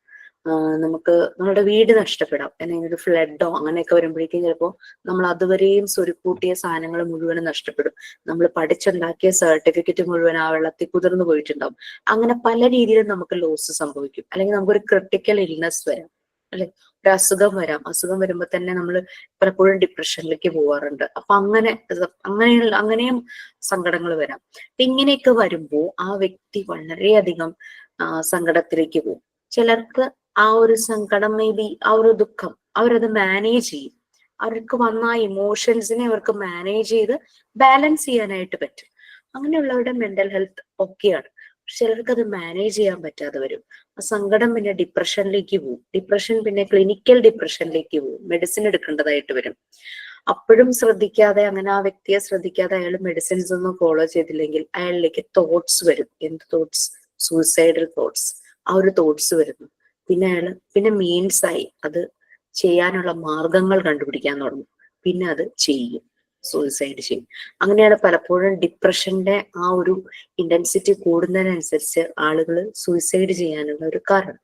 നമുക്ക് നമ്മുടെ വീട് നഷ്ടപ്പെടാം, എന്തെങ്കിലും ഫ്ലഡോ അങ്ങനെയൊക്കെ വരുമ്പോഴേക്കും ചിലപ്പോൾ നമ്മൾ അതുവരെയും സ്വരുക്കൂട്ടിയ സാധനങ്ങൾ മുഴുവനും നഷ്ടപ്പെടും. നമ്മൾ പഠിച്ചുണ്ടാക്കിയ സർട്ടിഫിക്കറ്റ് മുഴുവൻ ആ വെള്ളത്തിൽ കുതിർന്നു പോയിട്ടുണ്ടാവും. അങ്ങനെ പല രീതിയിലും നമുക്ക് ലോസ് സംഭവിക്കും. അല്ലെങ്കിൽ നമുക്കൊരു ക്രിട്ടിക്കൽ ഇൽനെസ് വരാം, അല്ലെ, ഒരു അസുഖം വരാം. അസുഖം വരുമ്പോൾ തന്നെ നമ്മൾ പലപ്പോഴും ഡിപ്രഷനിലേക്ക് പോവാറുണ്ട്. അപ്പൊ അങ്ങനെയും സങ്കടങ്ങൾ വരാം. ഇങ്ങനെയൊക്കെ വരുമ്പോൾ ആ വ്യക്തി വളരെയധികം സങ്കടത്തിലേക്ക് പോകും. ചിലർക്ക് ആ ഒരു സങ്കടം, മേ ബി ആ ഒരു ദുഃഖം അവരത് മാനേജ് ചെയ്യും. അവർക്ക് വന്ന ആ ഇമോഷൻസിനെ അവർക്ക് മാനേജ് ചെയ്ത് ബാലൻസ് ചെയ്യാനായിട്ട് പറ്റും. അങ്ങനെയുള്ളവരുടെ മെന്റൽ ഹെൽത്ത് ഒക്കെയാണ്. ചിലർക്ക് അത് മാനേജ് ചെയ്യാൻ പറ്റാതെ വരും. ആ സങ്കടം പിന്നെ ഡിപ്രഷനിലേക്ക് പോകും. ഡിപ്രഷൻ പിന്നെ ക്ലിനിക്കൽ ഡിപ്രഷനിലേക്ക് പോകും, മെഡിസിൻ എടുക്കേണ്ടതായിട്ട് വരും. അപ്പോഴും ശ്രദ്ധിക്കാതെ, അങ്ങനെ ആ വ്യക്തിയെ ശ്രദ്ധിക്കാതെ അയാൾ മെഡിസിൻസ് ഒന്നും ഫോളോ ചെയ്തില്ലെങ്കിൽ അയാളിലേക്ക് തോട്ട്സ് വരും. എന്ത് തോട്ട്സ്? Suicidal thoughts. ആ ഒരു തോട്ട്സ് വരുന്നു. പിന്നെ പിന്നെ മീൻസ് ആയി അത് ചെയ്യാനുള്ള മാർഗങ്ങൾ കണ്ടുപിടിക്കാൻ തുടങ്ങും. പിന്നെ അത് ചെയ്യും, സൂയിസൈഡ് ചെയ്യും. അങ്ങനെയാണ് പലപ്പോഴും ഡിപ്രഷന്റെ ആ ഒരു ഇന്റൻസിറ്റി കൂടുന്നതിനനുസരിച്ച് ആളുകൾ സൂയിസൈഡ് ചെയ്യാനുള്ള ഒരു കാരണം.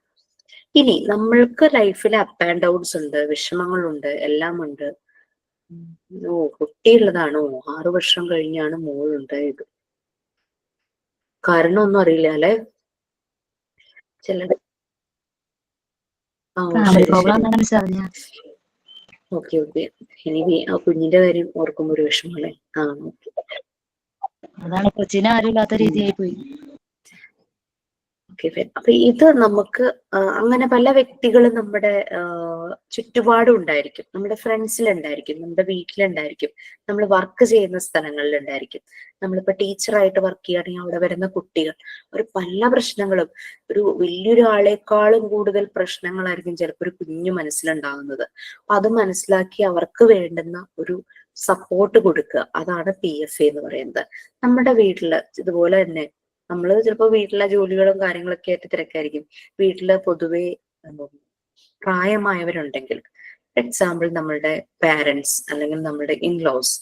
ഇനി നമ്മൾക്ക് ലൈഫിൽ അപ്പ് ആൻഡ് ഡൗൺസ് ഉണ്ട്, വിഷമങ്ങളുണ്ട്, എല്ലാം ഉണ്ട്. കുട്ടിയുള്ളതാണോ? 6 വർഷം കഴിഞ്ഞാണ് മോളുണ്ടായത്. കാരണം ഒന്നും അറിയില്ല അല്ലെ ചിലത്. Okay okay. ഇനി ആ കുഞ്ഞിന്റെ കാര്യം ഓർക്കുമ്പോ ഒരു വിഷമല്ലേ. അതാണ് കൊച്ചിനെ ആരുമില്ലാത്ത രീതിയായി പോയി. അപ്പൊ ഇത് നമുക്ക് അങ്ങനെ പല വ്യക്തികളും നമ്മുടെ ചുറ്റുപാടും ഉണ്ടായിരിക്കും. നമ്മുടെ ഫ്രണ്ട്സിലുണ്ടായിരിക്കും, നമ്മുടെ വീട്ടിലുണ്ടായിരിക്കും, നമ്മൾ വർക്ക് ചെയ്യുന്ന സ്ഥലങ്ങളിലുണ്ടായിരിക്കും. നമ്മളിപ്പോ ടീച്ചറായിട്ട് വർക്ക് ചെയ്യുകയാണെങ്കിൽ അവിടെ വരുന്ന കുട്ടികൾ, ഒരു പല പ്രശ്നങ്ങളും, ഒരു വലിയൊരാളെക്കാളും കൂടുതൽ പ്രശ്നങ്ങളായിരിക്കും ചിലപ്പോൾ ഒരു കുഞ്ഞു മനസ്സിലുണ്ടാകുന്നത്. അപ്പൊ അത് മനസ്സിലാക്കി അവർക്ക് വേണ്ടുന്ന ഒരു സപ്പോർട്ട് കൊടുക്കുക. അതാണ് PFA എന്ന് പറയുന്നത്. നമ്മുടെ വീട്ടില് ഇതുപോലെ തന്നെ നമ്മള് ചിലപ്പോൾ വീട്ടിലെ ജോലികളും കാര്യങ്ങളൊക്കെ ആയിട്ട് തിരക്കായിരിക്കും. വീട്ടില് പൊതുവെ പ്രായമായവരുണ്ടെങ്കിൽ, എക്സാമ്പിൾ നമ്മളുടെ പാരന്റ്സ് അല്ലെങ്കിൽ നമ്മളുടെ ഇൻലോസ്,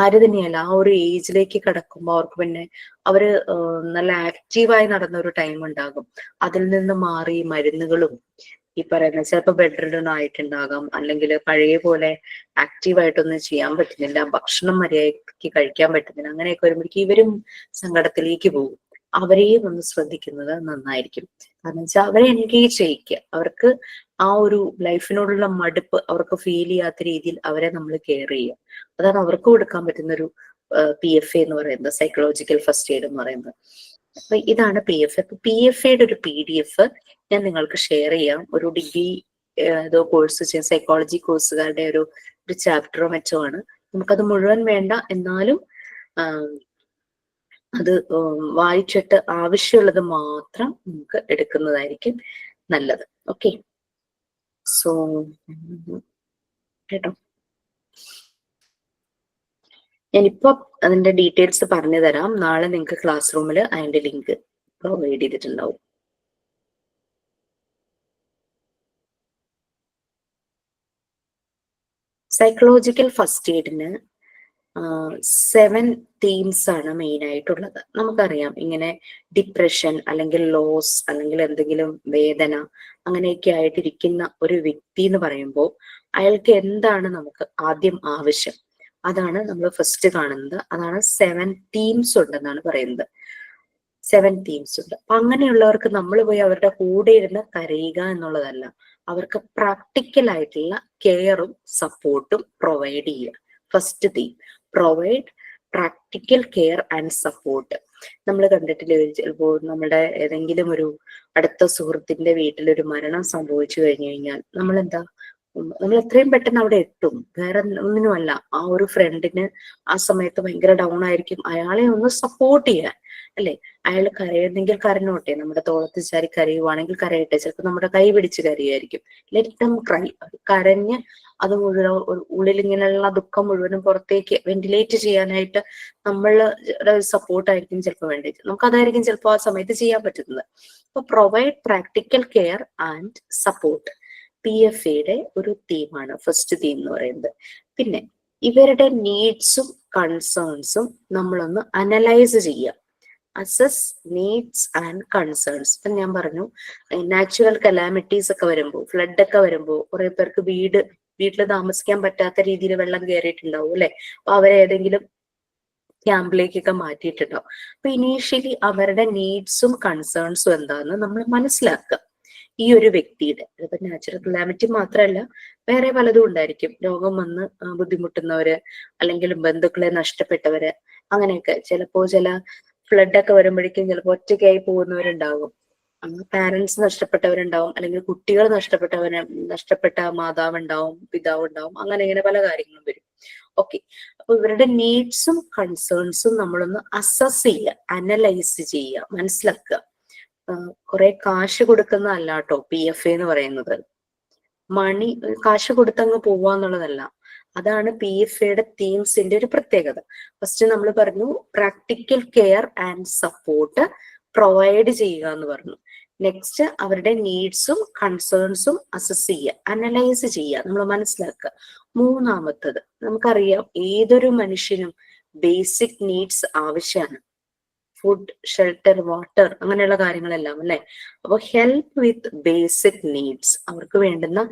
ആര് തന്നെയല്ല, ആ ഒരു ഏജിലേക്ക് കടക്കുമ്പോൾ അവർക്ക് പിന്നെ അവര് നല്ല ആക്റ്റീവായി നടന്ന ഒരു ടൈം ഉണ്ടാകും. അതിൽ നിന്ന് മാറി മരുന്നുകളും ഈ പറയുന്ന ചിലപ്പോൾ ബെഡ് റിഡൺ ആയിട്ടുണ്ടാകാം, അല്ലെങ്കിൽ പഴയ പോലെ ആക്റ്റീവായിട്ടൊന്നും ചെയ്യാൻ പറ്റുന്നില്ല, ഭക്ഷണം മര്യാദയ്ക്ക് കഴിക്കാൻ പറ്റുന്നില്ല. അങ്ങനെയൊക്കെ വരുമ്പോഴേക്കും ഇവരും സങ്കടത്തിലേക്ക് പോകും. അവരെയും ഒന്ന് ശ്രദ്ധിക്കുന്നത് നന്നായിരിക്കും. കാരണം വെച്ചാൽ അവരെ എൻഗേജ് ചെയ്യിക്കുക. അവർക്ക് ആ ഒരു ലൈഫിനോടുള്ള മടുപ്പ് അവർക്ക് ഫീൽ ചെയ്യാത്ത രീതിയിൽ അവരെ നമ്മൾ കെയർ ചെയ്യുക. അതാണ് അവർക്ക് കൊടുക്കാൻ പറ്റുന്ന ഒരു PFA എന്ന് പറയുന്നത്, സൈക്കോളജിക്കൽ ഫസ്റ്റ് എയ്ഡ് എന്ന് പറയുന്നത്. അപ്പൊ ഇതാണ് PFA. അപ്പൊ PFAയുടെ ഒരു PDF ഞാൻ നിങ്ങൾക്ക് ഷെയർ ചെയ്യാം. ഒരു ഡിഗ്രി ഏതോ കോഴ്സ് ചെയ്യാൻ സൈക്കോളജി കോഴ്സുകാരുടെ ഒരു ചാപ്റ്ററോ മറ്റോ ആണ്. നമുക്കത് മുഴുവൻ വേണ്ട, എന്നാലും അത് വായിച്ചിട്ട് ആവശ്യമുള്ളത് മാത്രം നമുക്ക് എടുക്കുന്നതായിരിക്കും നല്ലത്. ഓക്കെ, സോ കേട്ടോ, ഞാനിപ്പോ അതിന്റെ ഡീറ്റെയിൽസ് പറഞ്ഞു തരാം. നാളെ നിങ്ങൾക്ക് ക്ലാസ് റൂമിൽ അതിന്റെ ലിങ്ക് പ്രൊവൈഡ് ചെയ്തിട്ടുണ്ടാവും. സൈക്കോളജിക്കൽ ഫസ്റ്റ് എയ്ഡിന് 7 തീംസ് ആണ് മെയിൻ ആയിട്ടുള്ളത്. നമുക്കറിയാം, ഇങ്ങനെ ഡിപ്രഷൻ അല്ലെങ്കിൽ ലോസ് അല്ലെങ്കിൽ എന്തെങ്കിലും വേദന അങ്ങനെയൊക്കെ ആയിട്ടിരിക്കുന്ന ഒരു വ്യക്തി എന്ന് പറയുമ്പോൾ അയാൾക്ക് എന്താണ് നമുക്ക് ആദ്യം ആവശ്യം, അതാണ് നമ്മൾ ഫസ്റ്റ് കാണുന്നത്. അതാണ് 7 തീംസ് ഉണ്ടെന്നാണ് പറയുന്നത്. 7 തീംസ് ഉണ്ട്. അപ്പൊ അങ്ങനെയുള്ളവർക്ക് നമ്മൾ പോയി അവരുടെ കൂടെ ഇരുന്ന് കരയുക എന്നുള്ളതല്ല, അവർക്ക് പ്രാക്ടിക്കൽ ആയിട്ടുള്ള കെയറും സപ്പോർട്ടും പ്രൊവൈഡ് ചെയ്യുക. First theme, provide practical care and support. നമ്മൾ കണ്ടിട്ടില്ലേ, ചിലപ്പോൾ നമ്മുടെ ഏതെങ്കിലും ഒരു അടുത്ത സുഹൃത്തിന്റെ വീട്ടിലൊരു മരണം സംഭവിച്ചു കഴിഞ്ഞു കഴിഞ്ഞാൽ നമ്മൾ എന്താ, നമ്മൾ എത്രയും പെട്ടെന്ന് അവിടെ എത്തും. വേറെ ഒന്നിനുമല്ല, ആ ഒരു ഫ്രണ്ടിന് ആ സമയത്ത് ഭയങ്കര ഡൗൺ ആയിരിക്കും, അയാളെ ഒന്ന് സപ്പോർട്ട് ചെയ്യാൻ അല്ലെ. അയാൾ കരയുന്നെങ്കിൽ കരഞ്ഞോട്ടെ, നമ്മുടെ തോളത്ത് ചാരി കരയുവാണെങ്കിൽ കരയട്ടെ, ചിലപ്പോൾ നമ്മുടെ കൈ പിടിച്ച് കരയുമായിരിക്കും. Let them cry. കരഞ്ഞ് അത് മുഴുവൻ ഉള്ളിൽ ഇങ്ങനെയുള്ള ദുഃഖം മുഴുവനും പുറത്തേക്ക് വെന്റിലേറ്റ് ചെയ്യാനായിട്ട് നമ്മൾ സപ്പോർട്ടായിരിക്കും ചിലപ്പോൾ വേണ്ടത്. നമുക്ക് അതായിരിക്കും ചിലപ്പോൾ ആ സമയത്ത് ചെയ്യാൻ പറ്റുന്നത്. അപ്പൊ provide practical care and support PFAയുടെ ഒരു തീമാണ്, ഫസ്റ്റ് തീം എന്ന് പറയുന്നത്. പിന്നെ ഇവരുടെ നീഡ്സും കൺസേൺസും നമ്മളൊന്ന് അനലൈസ് ചെയ്യുക. Assess needs and concerns. ഇപ്പൊ ഞാൻ പറഞ്ഞു, നാച്ചുറൽ കലാമിറ്റീസ് ഒക്കെ വരുമ്പോൾ, ഫ്ലഡ് ഒക്കെ വരുമ്പോൾ കുറെ പേർക്ക് വീട്ടിൽ താമസിക്കാൻ പറ്റാത്ത രീതിയിൽ വെള്ളം കയറിയിട്ടുണ്ടാവും അല്ലെ. അപ്പൊ അവരേതെങ്കിലും ക്യാമ്പിലേക്കൊക്കെ മാറ്റിയിട്ടുണ്ടാവും. അപ്പൊ ഇനീഷ്യലി അവരുടെ നീഡ്സും കൺസേൺസും എന്താണെന്ന് നമ്മൾ മനസ്സിലാക്കുക. ഈ ഒരു വ്യക്തിയുടെ, ഇപ്പൊ നാച്ചുറൽ കലാമിറ്റി മാത്രമല്ല, വേറെ പലതും ഉണ്ടായിരിക്കും. രോഗം വന്ന് ബുദ്ധിമുട്ടുന്നവര്, അല്ലെങ്കിൽ ബന്ധുക്കളെ നഷ്ടപ്പെട്ടവര്, അങ്ങനെയൊക്കെ. ചിലപ്പോ ചില ഫ്ലഡ് ഒക്കെ വരുമ്പോഴേക്കും ചിലപ്പോൾ ഒറ്റയ്ക്കായി പോകുന്നവരുണ്ടാകും, പാരന്റ്സ് നഷ്ടപ്പെട്ടവരുണ്ടാവും, അല്ലെങ്കിൽ കുട്ടികൾ നഷ്ടപ്പെട്ട മാതാവ് ഉണ്ടാവും, പിതാവ് ഉണ്ടാവും, അങ്ങനെ ഇങ്ങനെ പല കാര്യങ്ങളും വരും. ഓക്കെ, അപ്പൊ ഇവരുടെ നീഡ്സും കൺസേൺസും നമ്മളൊന്ന് അസസ് ചെയ്യുക, അനലൈസ് ചെയ്യുക, മനസ്സിലാക്കുക. കുറെ കാശ് കൊടുക്കുന്നതല്ല കേട്ടോ PFA എന്ന് പറയുന്നത്. കാശ് കൊടുത്തങ്ങ് പോവാന്നുള്ളതല്ല. അതാണ് PFAയുടെ തീംസിന്റെ ഒരു പ്രത്യേകത. ഫസ്റ്റ് നമ്മൾ പറഞ്ഞു practical care and support provide ചെയ്യുക എന്ന് പറഞ്ഞു. നെക്സ്റ്റ് അവരുടെ നീഡ്സും കൺസേൺസും അസസ് ചെയ്യുക, അനലൈസ് ചെയ്യുക, നമ്മൾ മനസ്സിലാക്കുക. മൂന്നാമത്തത്, നമുക്കറിയാം ഏതൊരു മനുഷ്യനും ബേസിക് നീഡ്സ് ആവശ്യമാണ്. ഫുഡ്, ഷെൽട്ടർ, വാട്ടർ, അങ്ങനെയുള്ള കാര്യങ്ങളെല്ലാം അല്ലെ. അപ്പൊ ഹെൽപ്പ് വിത്ത് ബേസിക് നീഡ്സ്, അവർക്ക് വേണ്ടുന്ന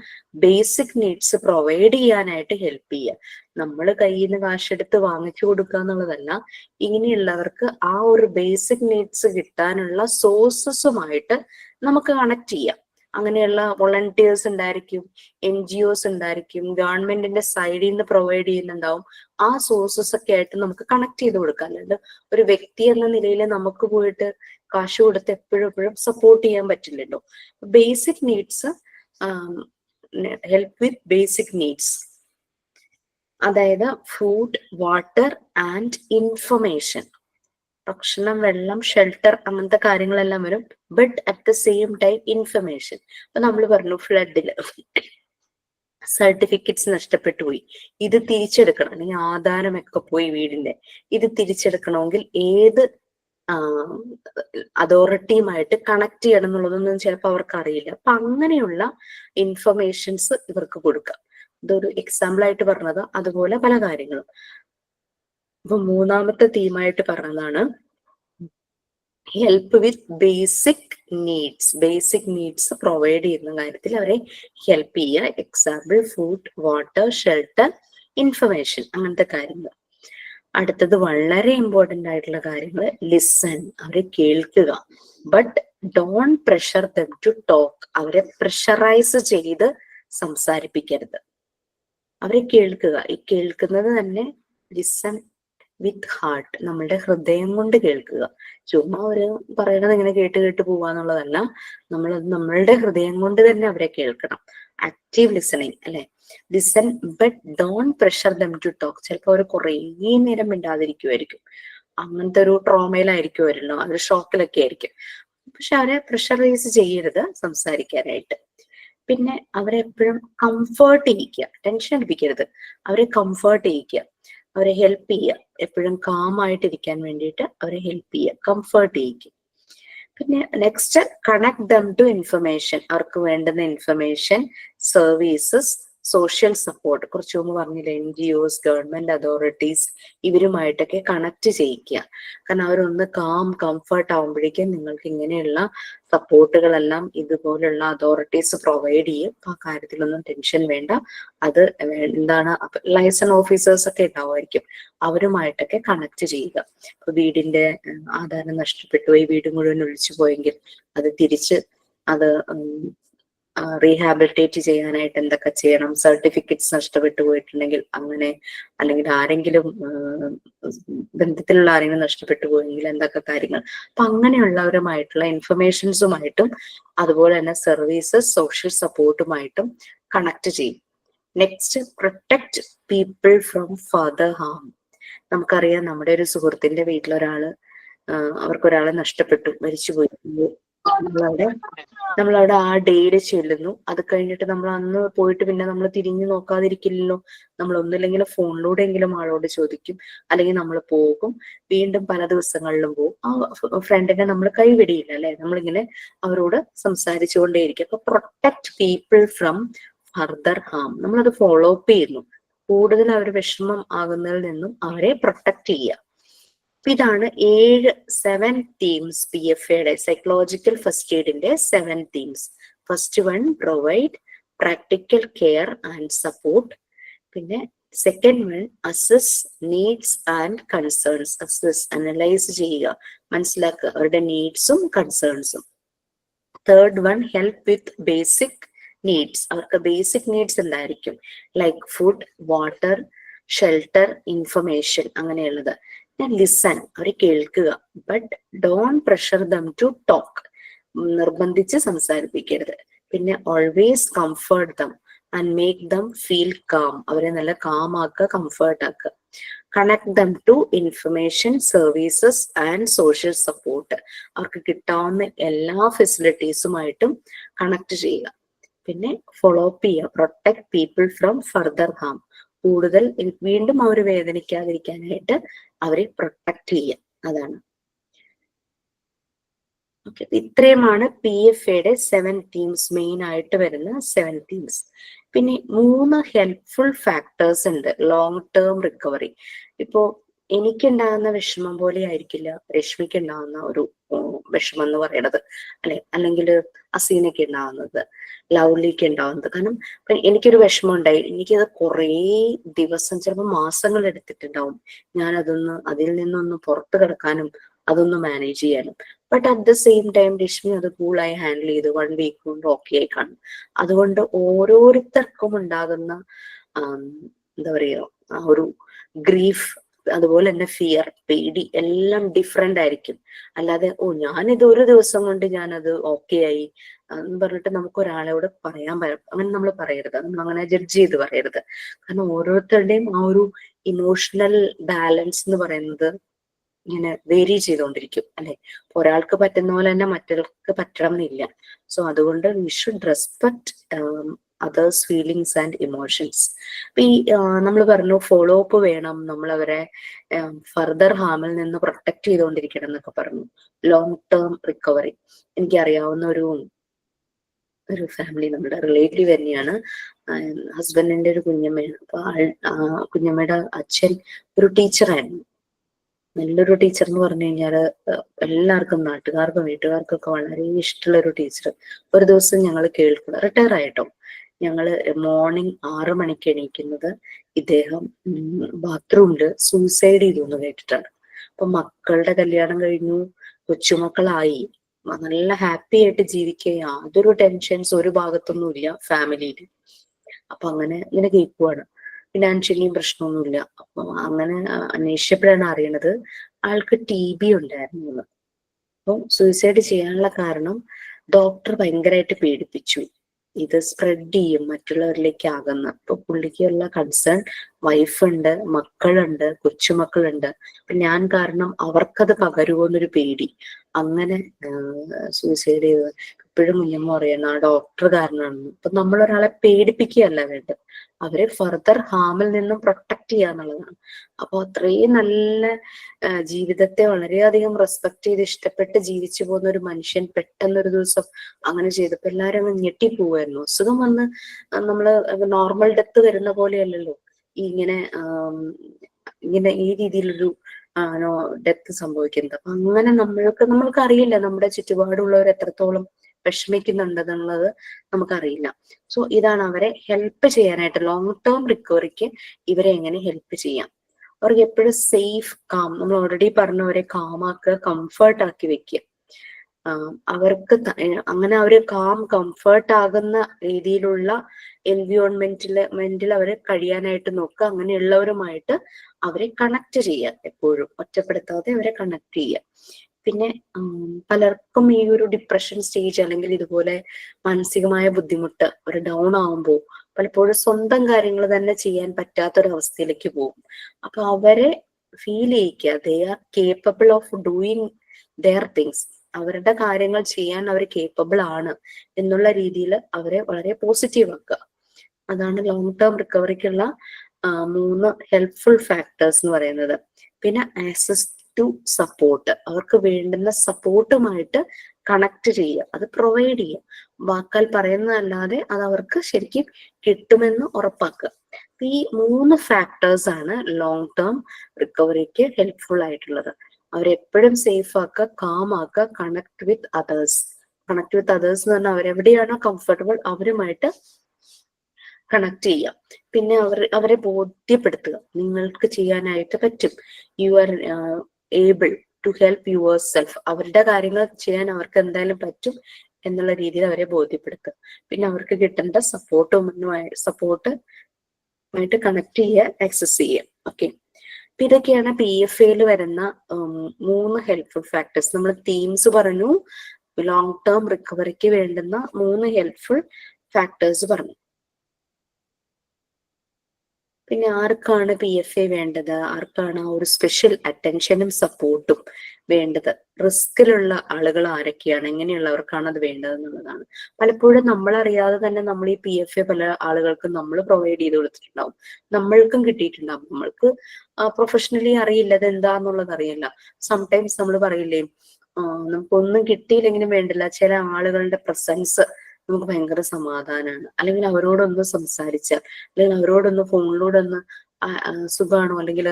ബേസിക് നീഡ്സ് പ്രൊവൈഡ് ചെയ്യാനായിട്ട് ഹെൽപ്പ് ചെയ്യുക. നമ്മൾ കയ്യിൽ നിന്ന് കാശെടുത്ത് വാങ്ങിച്ചു കൊടുക്കുക എന്നുള്ളതല്ല, ഇങ്ങനെയുള്ളവർക്ക് ആ ഒരു ബേസിക് നീഡ്സ് കിട്ടാനുള്ള സോഴ്സസുമായിട്ട് നമുക്ക് കണക്ട് ചെയ്യാം. അങ്ങനെയുള്ള വോളണ്ടിയേഴ്സ് ഉണ്ടായിരിക്കും, NGOs ഉണ്ടായിരിക്കും, ഗവൺമെന്റിന്റെ സൈഡിൽ നിന്ന് പ്രൊവൈഡ് ചെയ്യുന്നുണ്ടാവും. ആ സോഴ്സസ് ഒക്കെ ആയിട്ട് നമുക്ക് കണക്ട് ചെയ്ത് കൊടുക്കാം. അല്ലാണ്ട് ഒരു വ്യക്തി എന്ന നിലയിൽ നമുക്ക് പോയിട്ട് കാശ് കൊടുത്ത് എപ്പോഴും സപ്പോർട്ട് ചെയ്യാൻ പറ്റില്ലല്ലോ. Basic needs, help with basic needs, അതായത് ഫുഡ്, വാട്ടർ ആൻഡ് ഇൻഫർമേഷൻ. ഭക്ഷണം, വെള്ളം, ഷെൽട്ടർ, അങ്ങനത്തെ കാര്യങ്ങളെല്ലാം വരും. But at the same time information. അപ്പൊ നമ്മൾ പറഞ്ഞു ഫ്ലഡില് സർട്ടിഫിക്കറ്റ്സ് നഷ്ടപ്പെട്ടു പോയി, ഇത് തിരിച്ചെടുക്കണം, അല്ലെങ്കിൽ ആധാരമൊക്കെ പോയി വീടിന്റെ, ഇത് തിരിച്ചെടുക്കണമെങ്കിൽ ഏത് അതോറിറ്റിയുമായിട്ട് കണക്ട് ചെയ്യണം എന്നുള്ളതൊന്നും ചിലപ്പോൾ അവർക്ക് അറിയില്ല. അപ്പൊ അങ്ങനെയുള്ള ഇൻഫർമേഷൻസ് ഇവർക്ക് കൊടുക്കാം. ഇതൊരു എക്സാമ്പിൾ ആയിട്ട് പറഞ്ഞത്. അതുപോലെ പല കാര്യങ്ങളും. അപ്പൊ മൂന്നാമത്തെ തീമായിട്ട് പറഞ്ഞതാണ് help with basic needs. Basic needs provide ചെയ്യുന്ന കാര്യത്തിൽ അവരെ ഹെൽപ്പ് ചെയ്യുക. Example food, water, shelter, information, അങ്ങനത്തെ കാര്യങ്ങൾ. അടുത്തത് വളരെ ഇമ്പോർട്ടന്റ് ആയിട്ടുള്ള കാര്യങ്ങൾ, ലിസൺ, അവരെ കേൾക്കുക. But don't pressure them to talk. അവരെ പ്രഷറൈസ് ചെയ്ത് സംസാരിപ്പിക്കരുത്. അവരെ കേൾക്കുക. ഈ കേൾക്കുന്നത് തന്നെ ലിസൺ വിത്ത് ഹാർട്ട്, നമ്മളുടെ ഹൃദയം കൊണ്ട് കേൾക്കുക. ചുമ്മാ ഒരു പറയണത് ഇങ്ങനെ കേട്ട് പോവാന്നുള്ളതല്ല, നമ്മളുടെ ഹൃദയം കൊണ്ട് തന്നെ അവരെ കേൾക്കണം. ആക്റ്റീവ് ലിസണിങ് അല്ലെ. Listen but don't pressure them to talk. ചിലപ്പോൾ അവർ കുറേ നേരം മിണ്ടാതിരിക്കുമായിരിക്കും, അങ്ങനത്തെ ഒരു ട്രോമയിലായിരിക്കുമല്ലോ, അത് ഷോക്കിലൊക്കെ ആയിരിക്കും. പക്ഷെ അവരെ പ്രഷറൈസ് ചെയ്യരുത് സംസാരിക്കാനായിട്ട്. പിന്നെ അവരെ എപ്പോഴും കംഫേർട്ട് ചെയ്യിക്കുക, ടെൻഷൻ അടിപ്പിക്കരുത്. അവരെ കംഫേർട്ട് ചെയ്യിക്കുക, അവരെ ഹെൽപ്പ് ചെയ്യുക. എപ്പോഴും കാമായിട്ടിരിക്കാൻ വേണ്ടിയിട്ട് അവരെ ഹെൽപ്പ് ചെയ്യുക, കംഫേർട്ട് ചെയ്യിക്കുക. പിന്നെ next, connect them to information. അവർക്ക് വേണ്ടുന്ന ഇൻഫർമേഷൻ, സർവീസസ്, സോഷ്യൽ സപ്പോർട്ട്, കുറച്ചു മുമ്പ് പറഞ്ഞില്ല, NGOs, ഗവൺമെന്റ് അതോറിറ്റീസ്, ഇവരുമായിട്ടൊക്കെ കണക്ട് ചെയ്യിക്കുക. കാരണം അവരൊന്ന് കംഫർട്ട് ആവുമ്പോഴേക്കും നിങ്ങൾക്ക് ഇങ്ങനെയുള്ള സപ്പോർട്ടുകളെല്ലാം ഇതുപോലുള്ള അതോറിറ്റീസ് പ്രൊവൈഡ് ചെയ്യും. ആ കാര്യത്തിലൊന്നും ടെൻഷൻ വേണ്ട. അത് എന്താണ്, ലൈസൺ ഓഫീസേഴ്സ് ഒക്കെ ഉണ്ടാവുമായിരിക്കും, അവരുമായിട്ടൊക്കെ കണക്ട് ചെയ്യുക. ഇപ്പൊ വീടിന്റെ ആധാരം നഷ്ടപ്പെട്ടു പോയി, വീട് മുഴുവൻ ഒഴിച്ചു പോയെങ്കിൽ അത് തിരിച്ച് റീഹാബിലിറ്റേറ്റ് ചെയ്യാനായിട്ട് എന്തൊക്കെ ചെയ്യണം, സർട്ടിഫിക്കറ്റ്സ് നഷ്ടപ്പെട്ടു പോയിട്ടുണ്ടെങ്കിൽ അങ്ങനെ, അല്ലെങ്കിൽ ആരെങ്കിലും ബന്ധത്തിലുള്ള ആരെങ്കിലും നഷ്ടപ്പെട്ടു പോയെങ്കിൽ എന്തൊക്കെ കാര്യങ്ങൾ. അപ്പൊ അങ്ങനെയുള്ളവരുമായിട്ടുള്ള ഇൻഫർമേഷൻസുമായിട്ടും അതുപോലെ തന്നെ സർവീസസ്, സോഷ്യൽ സപ്പോർട്ടുമായിട്ടും കണക്ട് ചെയ്യും. Next, protect people from further harm. നമുക്കറിയാം, നമ്മുടെ ഒരു സുഹൃത്തിന്റെ വീട്ടിലൊരാള് അവർക്കൊരാളെ നഷ്ടപ്പെട്ടു, മരിച്ചുപോയി. നമ്മളവിടെ ആ ഡേയില് ചെല്ലുന്നു. അത് കഴിഞ്ഞിട്ട് നമ്മൾ അന്ന് പോയിട്ട് പിന്നെ നമ്മൾ തിരിഞ്ഞു നോക്കാതിരിക്കില്ലല്ലോ. നമ്മൾ ഒന്നില്ലെങ്കിൽ ഫോണിലൂടെ എങ്കിലും ആളോട് ചോദിക്കും, അല്ലെങ്കിൽ നമ്മൾ പോകും, വീണ്ടും പല ദിവസങ്ങളിലും പോകും. ആ ഫ്രണ്ടിനെ നമ്മൾ കൈവിടിയില്ല അല്ലെ, നമ്മളിങ്ങനെ അവരോട് സംസാരിച്ചുകൊണ്ടേയിരിക്കും. അപ്പൊ protect people from further harm, നമ്മളത് ഫോളോ അപ്പ് ചെയ്യുന്നു. കൂടുതൽ അവർ വിഷമം ആകുന്നതിൽ നിന്നും അവരെ പ്രൊട്ടക്ട് ചെയ്യുക. ഇതാണ് 7 തീംസ് PFAയുടെ സൈക്കോളജിക്കൽ ഫസ്റ്റ് എയ്ഡിന്റെ 7 themes. First one, provide practical care and support. പിന്നെ second one, assess needs and concerns. Assess, analyse ചെയ്യുക, മനസ്സിലാക്കുക അവരുടെ നീഡ്സും കൺസേൺസും. Third one, help with basic needs. അവർക്ക് ബേസിക് നീഡ്സ് എന്തായിരിക്കും? Like food, water, shelter, information, അങ്ങനെയുള്ളത്. ലിസൺ, അവരെ കേൾക്കുക. But don't pressure them to talk, നിർബന്ധിച്ച് സംസാരിപ്പിക്കരുത്. പിന്നെ always comfort them and make them feel calm, അവരെ നല്ല കാം ആക്കുക, കംഫർട്ട് ആക്കുക. Connect them to information, services and social support, അവർക്ക് കിട്ടാവുന്ന എല്ലാ ഫെസിലിറ്റീസുമായിട്ടും കണക്ട് ചെയ്യുക. പിന്നെ ഫോളോ അപ്പ് ചെയ്യുക, protect people from further harm, കൂടുതൽ വീണ്ടും അവർ വേദനിക്കാതിരിക്കാനായിട്ട് അവരെ പ്രൊട്ടക്ട് ചെയ്യുക. അതാണ്. ഓക്കെ, ഇത്രയുമാണ് PFAയുടെ 7 തീംസ്, മെയിൻ ആയിട്ട് വരുന്ന 7 തീംസ്. പിന്നെ 3 ഹെൽപ്ഫുൾ ഫാക്ടേഴ്സ് ഉണ്ട് ലോങ് ടേം റിക്കവറി. ഇപ്പോ എനിക്കുണ്ടാകുന്ന വിഷമം പോലെ ആയിരിക്കില്ല രശ്മിക്ക് ഉണ്ടാകുന്ന ഒരു വിഷമം എന്ന് പറയുന്നത്, അല്ലെങ്കിൽ അസീനയ്ക്ക് ഉണ്ടാകുന്നത്, ലവ്ലിക്ക് ഉണ്ടാവുന്നത്. കാരണം എനിക്കൊരു വിഷമം ഉണ്ടായി, എനിക്കത് കുറേ ദിവസം, ചിലപ്പോൾ മാസങ്ങൾ എടുത്തിട്ടുണ്ടാവും ഞാൻ അതിൽ നിന്നൊന്ന് പുറത്തു കിടക്കാനും അതൊന്ന് മാനേജ് ചെയ്യാനും. But at the same time Reshmi അത് കൂളായി ഹാൻഡിൽ ചെയ്ത് 1 വീക്ക് കൊണ്ട് ഓക്കെ ആയി കാണും. അതുകൊണ്ട് ഓരോരുത്തർക്കും ഉണ്ടാകുന്ന എന്താ പറയുക, ആ ഒരു ഗ്രീഫ്, അതുപോലെ തന്നെ ഫിയർ, പേടി എല്ലാം ഡിഫറെന്റ് ആയിരിക്കും. അല്ലാതെ ഞാനിത് ഒരു ദിവസം കൊണ്ട് ഞാനത് ഓക്കെ ആയി എന്ന് പറഞ്ഞിട്ട് നമുക്ക് ഒരാളോട് അങ്ങനെ നമ്മൾ പറയരുത്, നമ്മൾ അങ്ങനെ ജഡ്ജ് ചെയ്ത് പറയരുത്. കാരണം ഓരോരുത്തരുടെയും ആ ഒരു ഇമോഷണൽ ബാലൻസ് എന്ന് പറയുന്നത് ഇങ്ങനെ വേരി ചെയ്തുകൊണ്ടിരിക്കും അല്ലെ. ഒരാൾക്ക് പറ്റുന്ന പോലെ തന്നെ മറ്റൊരാൾക്ക് പറ്റണം എന്നില്ല. സോ അതുകൊണ്ട് we should respect others feelings and emotions. അപ്പൊ ഈ നമ്മൾ പറഞ്ഞു ഫോളോ അപ്പ് വേണം, നമ്മൾ അവരെ ഫർദർ ഹാമിൽ നിന്ന് പ്രൊട്ടക്ട് ചെയ്തുകൊണ്ടിരിക്കണം എന്നൊക്കെ പറഞ്ഞു. ലോങ് ടേം റിക്കവറി, എനിക്കറിയാവുന്ന ഒരു ഫാമിലി, നമ്മുടെ റിലേറ്റീവ് തന്നെയാണ്, ഹസ്ബൻഡിന്റെ ഒരു കുഞ്ഞമ്മയാണ്. അപ്പൊ കുഞ്ഞമ്മയുടെ അച്ഛൻ ഒരു ടീച്ചറായിരുന്നു, നല്ലൊരു ടീച്ചർ എന്ന് പറഞ്ഞു കഴിഞ്ഞാല് എല്ലാവർക്കും, നാട്ടുകാർക്കും വീട്ടുകാർക്കും ഒക്കെ വളരെ ഇഷ്ടമുള്ള ഒരു ടീച്ചർ. ഒരു ദിവസം ഞങ്ങൾ കേൾക്കുന്നത്, റിട്ടയർ ആയിട്ടോ, ഞങ്ങള് മോർണിംഗ് 6 മണിക്ക് എണീക്കുന്നത് ഇദ്ദേഹം ബാത്റൂമില് സൂസൈഡ് ചെയ്തു എന്ന് കേട്ടിട്ടാണ്. അപ്പൊ മക്കളുടെ കല്യാണം കഴിഞ്ഞു, കൊച്ചുമക്കളായി, നല്ല ഹാപ്പി ആയിട്ട് ജീവിക്കുക, യാതൊരു ടെൻഷൻസ് ഒരു ഭാഗത്തൊന്നും ഇല്ല ഫാമിലിയിൽ. അപ്പൊ ഇങ്ങനെ കേൾക്കുവാണ്, ഫിനാൻഷ്യലിയും പ്രശ്നമൊന്നുമില്ല. അപ്പൊ അങ്ങനെ അന്വേഷിച്ചപ്പോഴാണ് അറിയണത് ആൾക്ക് TB ഉണ്ടായിരുന്നു എന്ന്. അപ്പം സൂയിസൈഡ് ചെയ്യാനുള്ള കാരണം ഡോക്ടർ ഭയങ്കരമായിട്ട് പേടിപ്പിച്ചു, ഇത് സ്പ്രെഡ് ചെയ്യും, മറ്റുള്ളവരിലേക്ക് ആകുന്ന. അപ്പൊ പുള്ളിക്കുള്ള കൺസേൺ വൈഫുണ്ട്, മക്കളുണ്ട്, കൊച്ചുമക്കളുണ്ട്. അപ്പൊ ഞാൻ കാരണം അവർക്കത് പകരുമോന്നൊരു പേടി, അങ്ങനെ സൂയിസൈഡ് ചെയ്തത്. ഇപ്പോഴും കുഞ്ഞമ്മ പറയുന്ന ആ ഡോക്ടർ കാരണമാണ്. അപ്പൊ നമ്മളൊരാളെ പേടിപ്പിക്കുകയല്ല വേണ്ടത്, അവരെ ഫർദർ ഹാമിൽ നിന്നും പ്രൊട്ടക്ട് ചെയ്യുക എന്നുള്ളതാണ്. അപ്പൊ അത്രയും നല്ല ജീവിതത്തെ വളരെയധികം റെസ്പെക്ട് ചെയ്ത് ഇഷ്ടപ്പെട്ട് ജീവിച്ചു പോകുന്ന ഒരു മനുഷ്യൻ പെട്ടെന്നൊരു ദിവസം അങ്ങനെ ചെയ്തപ്പോ എല്ലാരും അങ്ങ് ഞെട്ടിപ്പോവായിരുന്നു. അസുഖം വന്ന് നമ്മള് നോർമൽ ഡെത്ത് വരുന്ന പോലെയല്ലല്ലോ ഇങ്ങനെ ഈ രീതിയിലൊരു ഡെത്ത് സംഭവിക്കുന്നത്. അപ്പൊ അങ്ങനെ നമ്മൾക്ക് അറിയില്ല നമ്മുടെ ചുറ്റുപാടുള്ളവർ എത്രത്തോളം വിഷമിക്കുന്നുണ്ടെന്നുള്ളത് നമുക്കറിയില്ല. സോ ഇതാണ് അവരെ ഹെൽപ്പ് ചെയ്യാനായിട്ട്, ലോങ് ടേം റിക്കവറിക്ക് ഇവരെ എങ്ങനെ ഹെൽപ്പ് ചെയ്യാം. അവർക്ക് എപ്പോഴും സേഫ്, കാം, നമ്മൾ ഓൾറെഡി പറഞ്ഞവരെ കാമാക്കുക, കംഫർട്ട് ആക്കി വെക്കുക. അവർക്ക് അങ്ങനെ അവര് കംഫർട്ട് ആകുന്ന രീതിയിലുള്ള എൻവിയോൺമെന്റിൽ അവരെ കഴിയാനായിട്ട് നോക്കുക. അങ്ങനെയുള്ളവരുമായിട്ട് അവരെ കണക്ട് ചെയ്യുക, എപ്പോഴും ഒറ്റപ്പെടുത്താതെ അവരെ കണക്ട് ചെയ്യുക. പിന്നെ പലർക്കും ഈ ഒരു ഡിപ്രഷൻ സ്റ്റേജ് അല്ലെങ്കിൽ ഇതുപോലെ മാനസികമായ ബുദ്ധിമുട്ട്, ഒരു ഡൗൺ ആവുമ്പോൾ പലപ്പോഴും സ്വന്തം കാര്യങ്ങൾ തന്നെ ചെയ്യാൻ പറ്റാത്തൊരവസ്ഥയിലേക്ക് പോകും. അപ്പൊ അവരെ ഫീൽ ചെയ്യിക്കുക, they are capable of doing their things, അവരുടെ കാര്യങ്ങൾ ചെയ്യാൻ അവർ കേപ്പബിൾ ആണ് എന്നുള്ള രീതിയിൽ അവരെ വളരെ പോസിറ്റീവ് ആക്കുക. അതാണ് ലോങ് ടേം റിക്കവറിക്കുള്ള 3 ഹെൽപ്ഫുൾ ഫാക്ടേഴ്സ് എന്ന് പറയുന്നത്. പിന്നെ ആക്സസ് ടു സപ്പോർട്ട്, അവർക്ക് വേണ്ടുന്ന സപ്പോർട്ടുമായിട്ട് കണക്ട് ചെയ്യുക, അത് പ്രൊവൈഡ് ചെയ്യുക. വാക്കാൽ പറയുന്നതല്ലാതെ അത് അവർക്ക് ശരിക്കും കിട്ടുമെന്ന് ഉറപ്പാക്കുക. ഈ 3 ഫാക്ടേഴ്സ് ആണ് ലോങ് ടേം റിക്കവറിക്ക് ഹെൽപ്ഫുൾ ആയിട്ടുള്ളത്. അവരെപ്പോഴും സേഫ് ആക്കുക, കാം ആക്കുക, connect with others. Connect with others എന്ന് പറഞ്ഞാൽ അവരെവിടെയാണോ കംഫർട്ടബിൾ അവരുമായിട്ട് കണക്ട് ചെയ്യാം. പിന്നെ അവരെ ബോധ്യപ്പെടുത്തുക, നിങ്ങൾക്ക് ചെയ്യാനായിട്ട് പറ്റും, you are able to help yourself, അവരുടെ കാര്യങ്ങൾ ചെയ്യാൻ അവർക്ക് എന്തായാലും പറ്റും എന്നുള്ള രീതിയിൽ അവരെ ബോധ്യപ്പെടുത്തുക. പിന്നെ അവർക്ക് കിട്ടേണ്ട സപ്പോർട്ടുമായിട്ട് കണക്ട് ചെയ്യുക, ആക്സസ് ചെയ്യുക. ഓക്കെ, അപ്പൊ ഇതൊക്കെയാണ് PFA വരുന്ന 3 ഹെൽപ്ഫുൾ ഫാക്ടേഴ്സ്. നമ്മൾ തീംസ് പറഞ്ഞു, ലോങ് ടേം റിക്കവറിക്ക് വേണ്ടുന്ന 3 ഹെൽപ്ഫുൾ ഫാക്ടേഴ്സ് പറഞ്ഞു. പിന്നെ ആർക്കാണ് PFA വേണ്ടത്, ആർക്കാണ് ഒരു സ്പെഷ്യൽ അറ്റൻഷനും സപ്പോർട്ടും വേണ്ടത്, റിസ്കിലുള്ള ആളുകൾ ആരൊക്കെയാണ്, എങ്ങനെയുള്ളവർക്കാണ് അത് വേണ്ടത് എന്നുള്ളതാണ്. പലപ്പോഴും നമ്മളറിയാതെ തന്നെ നമ്മൾ ഈ PFA പല ആളുകൾക്കും നമ്മൾ പ്രൊവൈഡ് ചെയ്ത് കൊടുത്തിട്ടുണ്ടാവും, നമ്മൾക്കും കിട്ടിയിട്ടുണ്ടാവും. നമ്മൾക്ക് പ്രൊഫഷണലി അറിയില്ല അത് എന്താന്നുള്ളത് അറിയില്ല. സംടൈംസ് നമ്മൾ പറയില്ലേ, നമുക്കൊന്നും കിട്ടിയില്ലെങ്കിലും വേണ്ടില്ല, ചില ആളുകളുടെ പ്രസൻസ് നമുക്ക് ഭയങ്കര സമാധാനമാണ്, അല്ലെങ്കിൽ അവരോടൊന്ന് സംസാരിച്ചാൽ, അല്ലെങ്കിൽ അവരോടൊന്ന് ഫോണിലൂടെ ഒന്ന് സുഖമാണോ, അല്ലെങ്കിൽ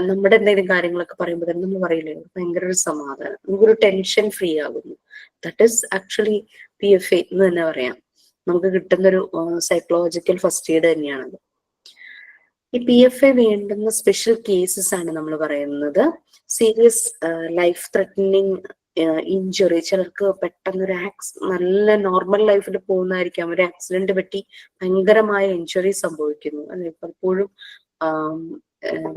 നമ്മുടെ എന്തെങ്കിലും കാര്യങ്ങളൊക്കെ പറയുമ്പോൾ തന്നെ നമ്മൾ പറയില്ലേ, ഭയങ്കര ഒരു സമാധാനം, നമുക്കൊരു ടെൻഷൻ ഫ്രീ ആകുന്നു. ദാറ്റ് ഈസ് ആക്ച്വലി PFA എന്ന് തന്നെ പറയാം. നമുക്ക് കിട്ടുന്നൊരു സൈക്കോളജിക്കൽ ഫസ്റ്റ് എയ്ഡ് തന്നെയാണത്. ഈ PFA വേണ്ടുന്ന സ്പെഷ്യൽ കേസസ് ആണ് നമ്മൾ പറയുന്നത്. സീരിയസ് ലൈഫ് ത്രെറ്റനിങ് ഇഞ്ചുറി, ചിലർക്ക് പെട്ടെന്നൊരു നല്ല നോർമൽ ലൈഫിൽ പോകുന്നതായിരിക്കാം, ഒരു ആക്സിഡന്റ് പറ്റി ഭയങ്കരമായ ഇഞ്ചുറി സംഭവിക്കുന്നു അല്ലെ. പലപ്പോഴും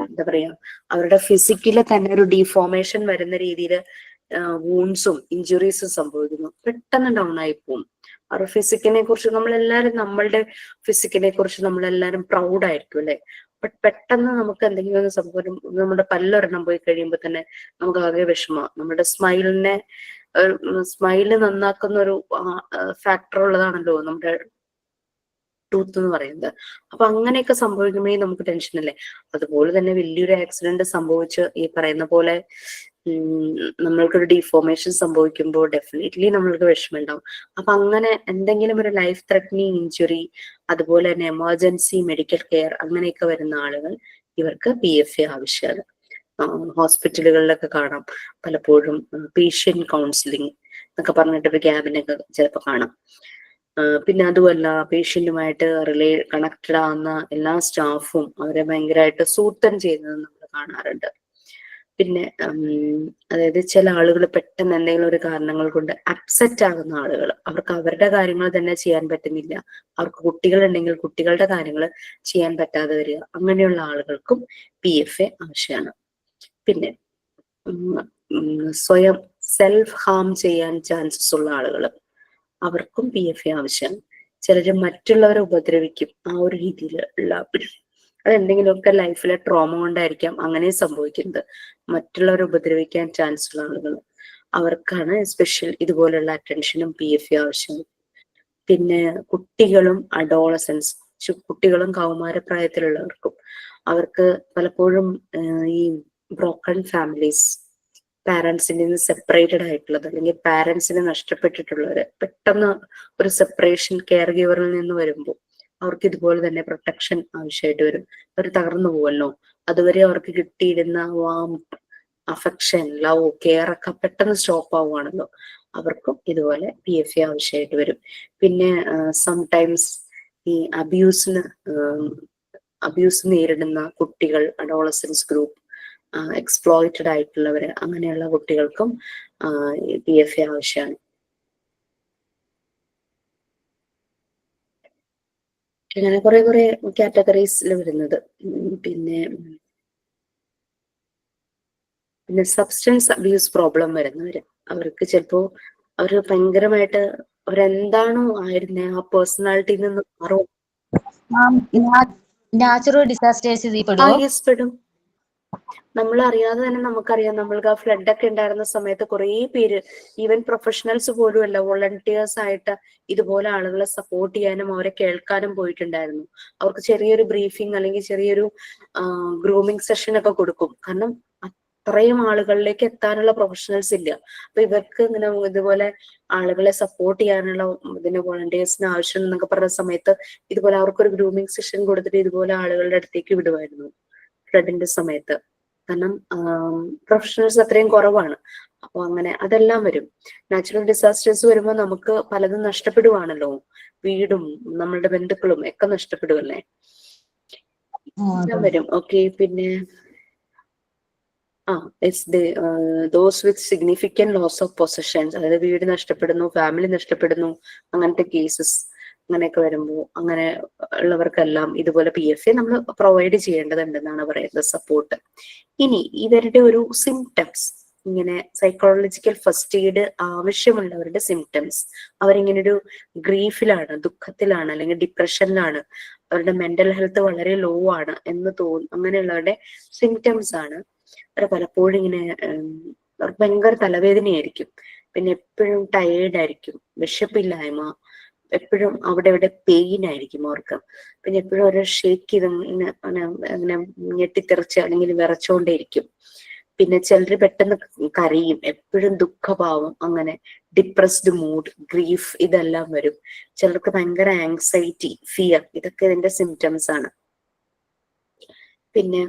എന്താ പറയാ, അവരുടെ ഫിസിക്കല് തന്നെ ഒരു ഡിഫോർമേഷൻ വരുന്ന രീതിയിൽ വൂൺസും ഇഞ്ചുറീസും സംഭവിക്കുന്നു, പെട്ടെന്ന് ഡൗൺ ആയി പോകും. അവരുടെ ഫിസിക്കിനെ കുറിച്ച് നമ്മളുടെ ഫിസിക്കിനെ കുറിച്ച് നമ്മളെല്ലാരും പ്രൗഡ് ആയിരിക്കും അല്ലെ. ബട്ട് പെട്ടെന്ന് നമുക്ക് എന്തെങ്കിലും ഒന്ന് സംഭവം, നമ്മുടെ പല്ലൊരെണ്ണം പോയി കഴിയുമ്പോൾ തന്നെ നമുക്ക് ആകെ വിഷമം. നമ്മുടെ സ്മൈല് നന്നാക്കുന്ന ഒരു ഫാക്ടർ ഉള്ളതാണല്ലോ നമ്മുടെ ടൂത്ത് എന്ന് പറയുന്നത്. അപ്പൊ അങ്ങനെയൊക്കെ സംഭവിക്കുമ്പോഴേ നമുക്ക് ടെൻഷൻ അല്ലേ. അതുപോലെ തന്നെ വലിയൊരു ആക്സിഡന്റ് സംഭവിച്ച് ഈ പറയുന്ന പോലെ നമ്മൾക്കൊരു ഡിഫോർമേഷൻ സംഭവിക്കുമ്പോൾ ഡെഫിനറ്റ്ലി നമ്മൾക്ക് വിഷമം ഉണ്ടാവും. അപ്പൊ അങ്ങനെ എന്തെങ്കിലും ഒരു ലൈഫ് ത്രെറ്റനിങ് ഇഞ്ചുറി, അതുപോലെ തന്നെ എമർജൻസി മെഡിക്കൽ കെയർ അങ്ങനെയൊക്കെ വരുന്ന ആളുകൾ, ഇവർക്ക് PFA ആവശ്യമാണ്. ഹോസ്പിറ്റലുകളിലൊക്കെ കാണാം പലപ്പോഴും പേഷ്യന്റ് കൗൺസിലിംഗ് എന്നൊക്കെ പറഞ്ഞിട്ട് ഒരു ക്യാബിനൊക്കെ ചിലപ്പോൾ കാണാം. പിന്നെ അതുമല്ല, പേഷ്യന്റുമായിട്ട് കണക്റ്റഡ് ആവുന്ന എല്ലാ സ്റ്റാഫും അവരെ ഭയങ്കരമായിട്ട് സൂത്തൻ ചെയ്യുന്നത് നമ്മൾ കാണാറുണ്ട്. പിന്നെ അതായത് ചില ആളുകൾ പെട്ടെന്ന് എന്തെങ്കിലും ഒരു കാരണങ്ങൾ കൊണ്ട് അപ്സെറ്റ് ആകുന്ന ആളുകൾ, അവർക്ക് അവരുടെ കാര്യങ്ങൾ തന്നെ ചെയ്യാൻ പറ്റുന്നില്ല, അവർക്ക് കുട്ടികളുണ്ടെങ്കിൽ കുട്ടികളുടെ കാര്യങ്ങൾ ചെയ്യാൻ പറ്റാതെ വരിക, അങ്ങനെയുള്ള ആളുകൾക്കും PFA ആവശ്യമാണ്. പിന്നെ സ്വയം സെൽഫ് ഹാം ചെയ്യാൻ ചാൻസസ് ഉള്ള ആളുകൾ, അവർക്കും PFA ആവശ്യമാണ്. ചിലര് മറ്റുള്ളവരെ ഉപദ്രവിക്കും, ആ ഒരു രീതിയിലുള്ള അതെന്തെങ്കിലുമൊക്കെ ലൈഫിലെ ട്രോമ കൊണ്ടായിരിക്കാം അങ്ങനെ സംഭവിക്കുന്നത്. മറ്റുള്ളവരെ ഉപദ്രവിക്കാൻ ചാൻസ് ഉള്ള ആളുകൾ, അവർക്കാണ് സ്പെഷ്യൽ ഇതുപോലുള്ള അറ്റൻഷനും PFA ആവശ്യം. പിന്നെ കുട്ടികളും അഡോളസൻസ്, കുട്ടികളും കൗമാരപ്രായത്തിലുള്ളവർക്കും, അവർക്ക് പലപ്പോഴും ഈ ബ്രോക്കൺ ഫാമിലീസ്, പാരന്റ്സിൽ നിന്ന് സെപ്പറേറ്റഡ് ആയിട്ടുള്ളത്, അല്ലെങ്കിൽ പാരന്റ്സിനെ നഷ്ടപ്പെട്ടിട്ടുള്ളവര് പെട്ടെന്ന് ഒരു സെപ്പറേഷൻ കെയർ ഗിവറിൽ നിന്ന് വരുമ്പോൾ അവർക്ക് ഇതുപോലെ തന്നെ പ്രൊട്ടക്ഷൻ ആവശ്യമായിട്ട് വരും. അവർ തകർന്നു പോവല്ലോ, അതുവരെ അവർക്ക് കിട്ടിയിരുന്ന വാംത്ത്, അഫെക്ഷൻ, ലവ്, കെയർ ഒക്കെ പെട്ടെന്ന് സ്റ്റോപ്പ് ആവുകയാണല്ലോ, അവർക്കും ഇതുപോലെ PFA ആവശ്യമായിട്ട് വരും. പിന്നെ സംടൈംസ് ഈ അബ്യൂസ് നേരിടുന്ന കുട്ടികൾ, അഡോളസൻസ് ഗ്രൂപ്പ്, എക്സ്പ്ലോയിറ്റഡ് ആയിട്ടുള്ളവര്, അങ്ങനെയുള്ള കുട്ടികൾക്കും PFA ആവശ്യമാണ്. അങ്ങനെ കുറെ കാറ്റഗറീസിൽ വരുന്നത്. പിന്നെ സബ്സ്റ്റൻസ് അബ്യൂസ് പ്രോബ്ലം വരുന്നവര്, അവർക്ക് ചിലപ്പോ അവര് ഭയങ്കരമായിട്ട് അവരെന്താണോ ആയിരുന്നേ ആ പേഴ്സണാലിറ്റിയിൽ നിന്ന് മാറും. നാച്ചുറൽ ഡിസാസ്റ്റേഴ്സ് ഇതിൽ പെടുവോ? യെസ്, പെടും. നമ്മൾ അറിയാതെ തന്നെ നമുക്കറിയാം, നമ്മൾക്ക് ആ ഫ്ലഡ് ഒക്കെ ഉണ്ടായിരുന്ന സമയത്ത് കുറെ പേര്, ഈവൻ പ്രൊഫഷണൽസ് പോലും അല്ല, വോളണ്ടിയേഴ്സ് ആയിട്ട് ഇതുപോലെ ആളുകളെ സപ്പോർട്ട് ചെയ്യാനും അവരെ കേൾക്കാനും പോയിട്ടുണ്ടായിരുന്നു. അവർക്ക് ചെറിയൊരു ബ്രീഫിംഗ് അല്ലെങ്കിൽ ചെറിയൊരു ഗ്രൂമിംഗ് സെഷൻ ഒക്കെ കൊടുക്കും. കാരണം അത്രയും ആളുകളിലേക്ക് എത്താനുള്ള പ്രൊഫഷണൽസ് ഇല്ല. അപ്പൊ ഇവർക്ക് ഇങ്ങനെ ഇതുപോലെ ആളുകളെ സപ്പോർട്ട് ചെയ്യാനുള്ള ഇതിന് വോളണ്ടിയേഴ്സിന് ആവശ്യം എന്നൊക്കെ പറഞ്ഞ സമയത്ത് ഇതുപോലെ അവർക്കൊരു ഗ്രൂമിംഗ് സെഷൻ കൊടുത്തിട്ട് ഇതുപോലെ ആളുകളുടെ അടുത്തേക്ക് വിടുമായിരുന്നു ഫ്ലഡിന്റെ സമയത്ത്. കാരണം പ്രൊഫഷണൽസ് അത്രയും കുറവാണ്. അപ്പൊ അങ്ങനെ അതെല്ലാം വരും. നാച്ചുറൽ ഡിസാസ്റ്റേഴ്സ് വരുമ്പോൾ നമുക്ക് പലതും നഷ്ടപ്പെടുവാണല്ലോ, വീടും നമ്മളുടെ ബന്ധുക്കളും ഒക്കെ നഷ്ടപ്പെടുവല്ലേ, വരും. ഓക്കെ, പിന്നെ those with significant loss of possessions, അതായത് വീട് നഷ്ടപ്പെടുന്നു, ഫാമിലി നഷ്ടപ്പെടുന്നു, അങ്ങനത്തെ കേസസ് അങ്ങനെയൊക്കെ വരുമ്പോൾ അങ്ങനെ ഉള്ളവർക്കെല്ലാം ഇതുപോലെ PFA നമ്മൾ പ്രൊവൈഡ് ചെയ്യേണ്ടതുണ്ടെന്നാണ് പറയുന്നത്, സപ്പോർട്ട്. ഇനി ഇവരുടെ ഒരു സിംറ്റംസ്, ഇങ്ങനെ സൈക്കോളജിക്കൽ ഫസ്റ്റ് എയ്ഡ് ആവശ്യമുള്ളവരുടെ സിംറ്റംസ്, അവരിങ്ങനെ ഒരു ഗ്രീഫിലാണ്, ദുഃഖത്തിലാണ്, അല്ലെങ്കിൽ ഡിപ്രഷനിലാണ്, അവരുടെ മെന്റൽ ഹെൽത്ത് വളരെ ലോ ആണ് എന്ന് അങ്ങനെയുള്ളവരുടെ സിംറ്റംസ് ആണ്. അവർ പലപ്പോഴും ഇങ്ങനെ ഭയങ്കര തലവേദനയായിരിക്കും, പിന്നെ എപ്പോഴും ടയേർഡ് ആയിരിക്കും, വിശപ്പില്ലായ്മ, എപ്പോഴും അവിടെ പെയിൻ ആയിരിക്കും അവർക്ക്, പിന്നെ എപ്പോഴും ഒരു ഷേക്ക് ചെയ്ത് അങ്ങനെ ഞെട്ടിത്തെറിച്ച് അല്ലെങ്കിൽ വിറച്ചോണ്ടേയിരിക്കും. പിന്നെ ചിലർ പെട്ടെന്ന് കരയും, എപ്പോഴും ദുഃഖഭാവം, അങ്ങനെ ഡിപ്രസ്ഡ് മൂഡ്, ഗ്രീഫ്, ഇതെല്ലാം വരും. ചിലർക്ക് ഭയങ്കര ആങ്സൈറ്റി, ഫിയർ, ഇതൊക്കെ ഇതിന്റെ സിംറ്റംസ് ആണ്. പിന്നെ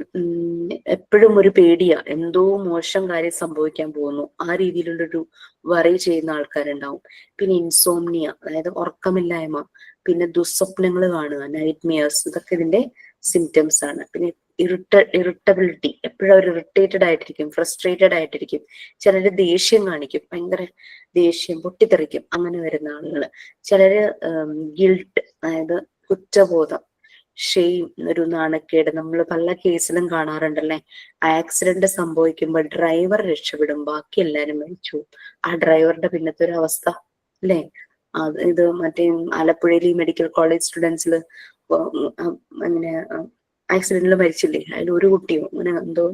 എപ്പോഴും ഒരു പേടിയാ, എന്തോ മോശം കാര്യം സംഭവിക്കാൻ പോകുന്നു, ആ രീതിയിലുള്ളൊരു വറി ചെയ്യുന്ന ആൾക്കാരുണ്ടാവും. പിന്നെ ഇൻസോംനിയ, അതായത് ഉറക്കമില്ലായ്മ, പിന്നെ ദുസ്വപ്നങ്ങൾ കാണുക, നൈറ്റ് മിയേഴ്സ്, ഇതൊക്കെ ഇതിന്റെ സിംറ്റംസ് ആണ്. പിന്നെ ഇറിറ്റബിലിറ്റി, എപ്പോഴും അവർ ഇറിറ്റേറ്റഡ് ആയിട്ടിരിക്കും, ഫ്രസ്ട്രേറ്റഡ് ആയിട്ടിരിക്കും. ചിലര് ദേഷ്യം കാണിക്കും, ഭയങ്കര ദേഷ്യം, പൊട്ടിത്തെറിക്കും, അങ്ങനെ വരുന്ന ആളുകള്. ചിലര് ഗിൽട്ട്, അതായത് കുറ്റബോധം, ഷെയിം, ഒരു നാണക്കേട്. നമ്മൾ പല കേസിലും കാണാറുണ്ടല്ലേ, ആക്സിഡന്റ് സംഭവിക്കുമ്പോൾ ഡ്രൈവർ രക്ഷപ്പെടും, ബാക്കി എല്ലാരും മരിച്ചു. ആ ഡ്രൈവറുടെ പിന്നത്തെ ഒരു അവസ്ഥ അല്ലേ. ഇത് മറ്റേ ആലപ്പുഴയിൽ മെഡിക്കൽ കോളേജ് സ്റ്റുഡൻസില് അങ്ങനെ ആക്സിഡന്റിൽ മരിച്ചില്ലേ, അതിൽ ഒരു കുട്ടിയോ അങ്ങനെ എന്തോ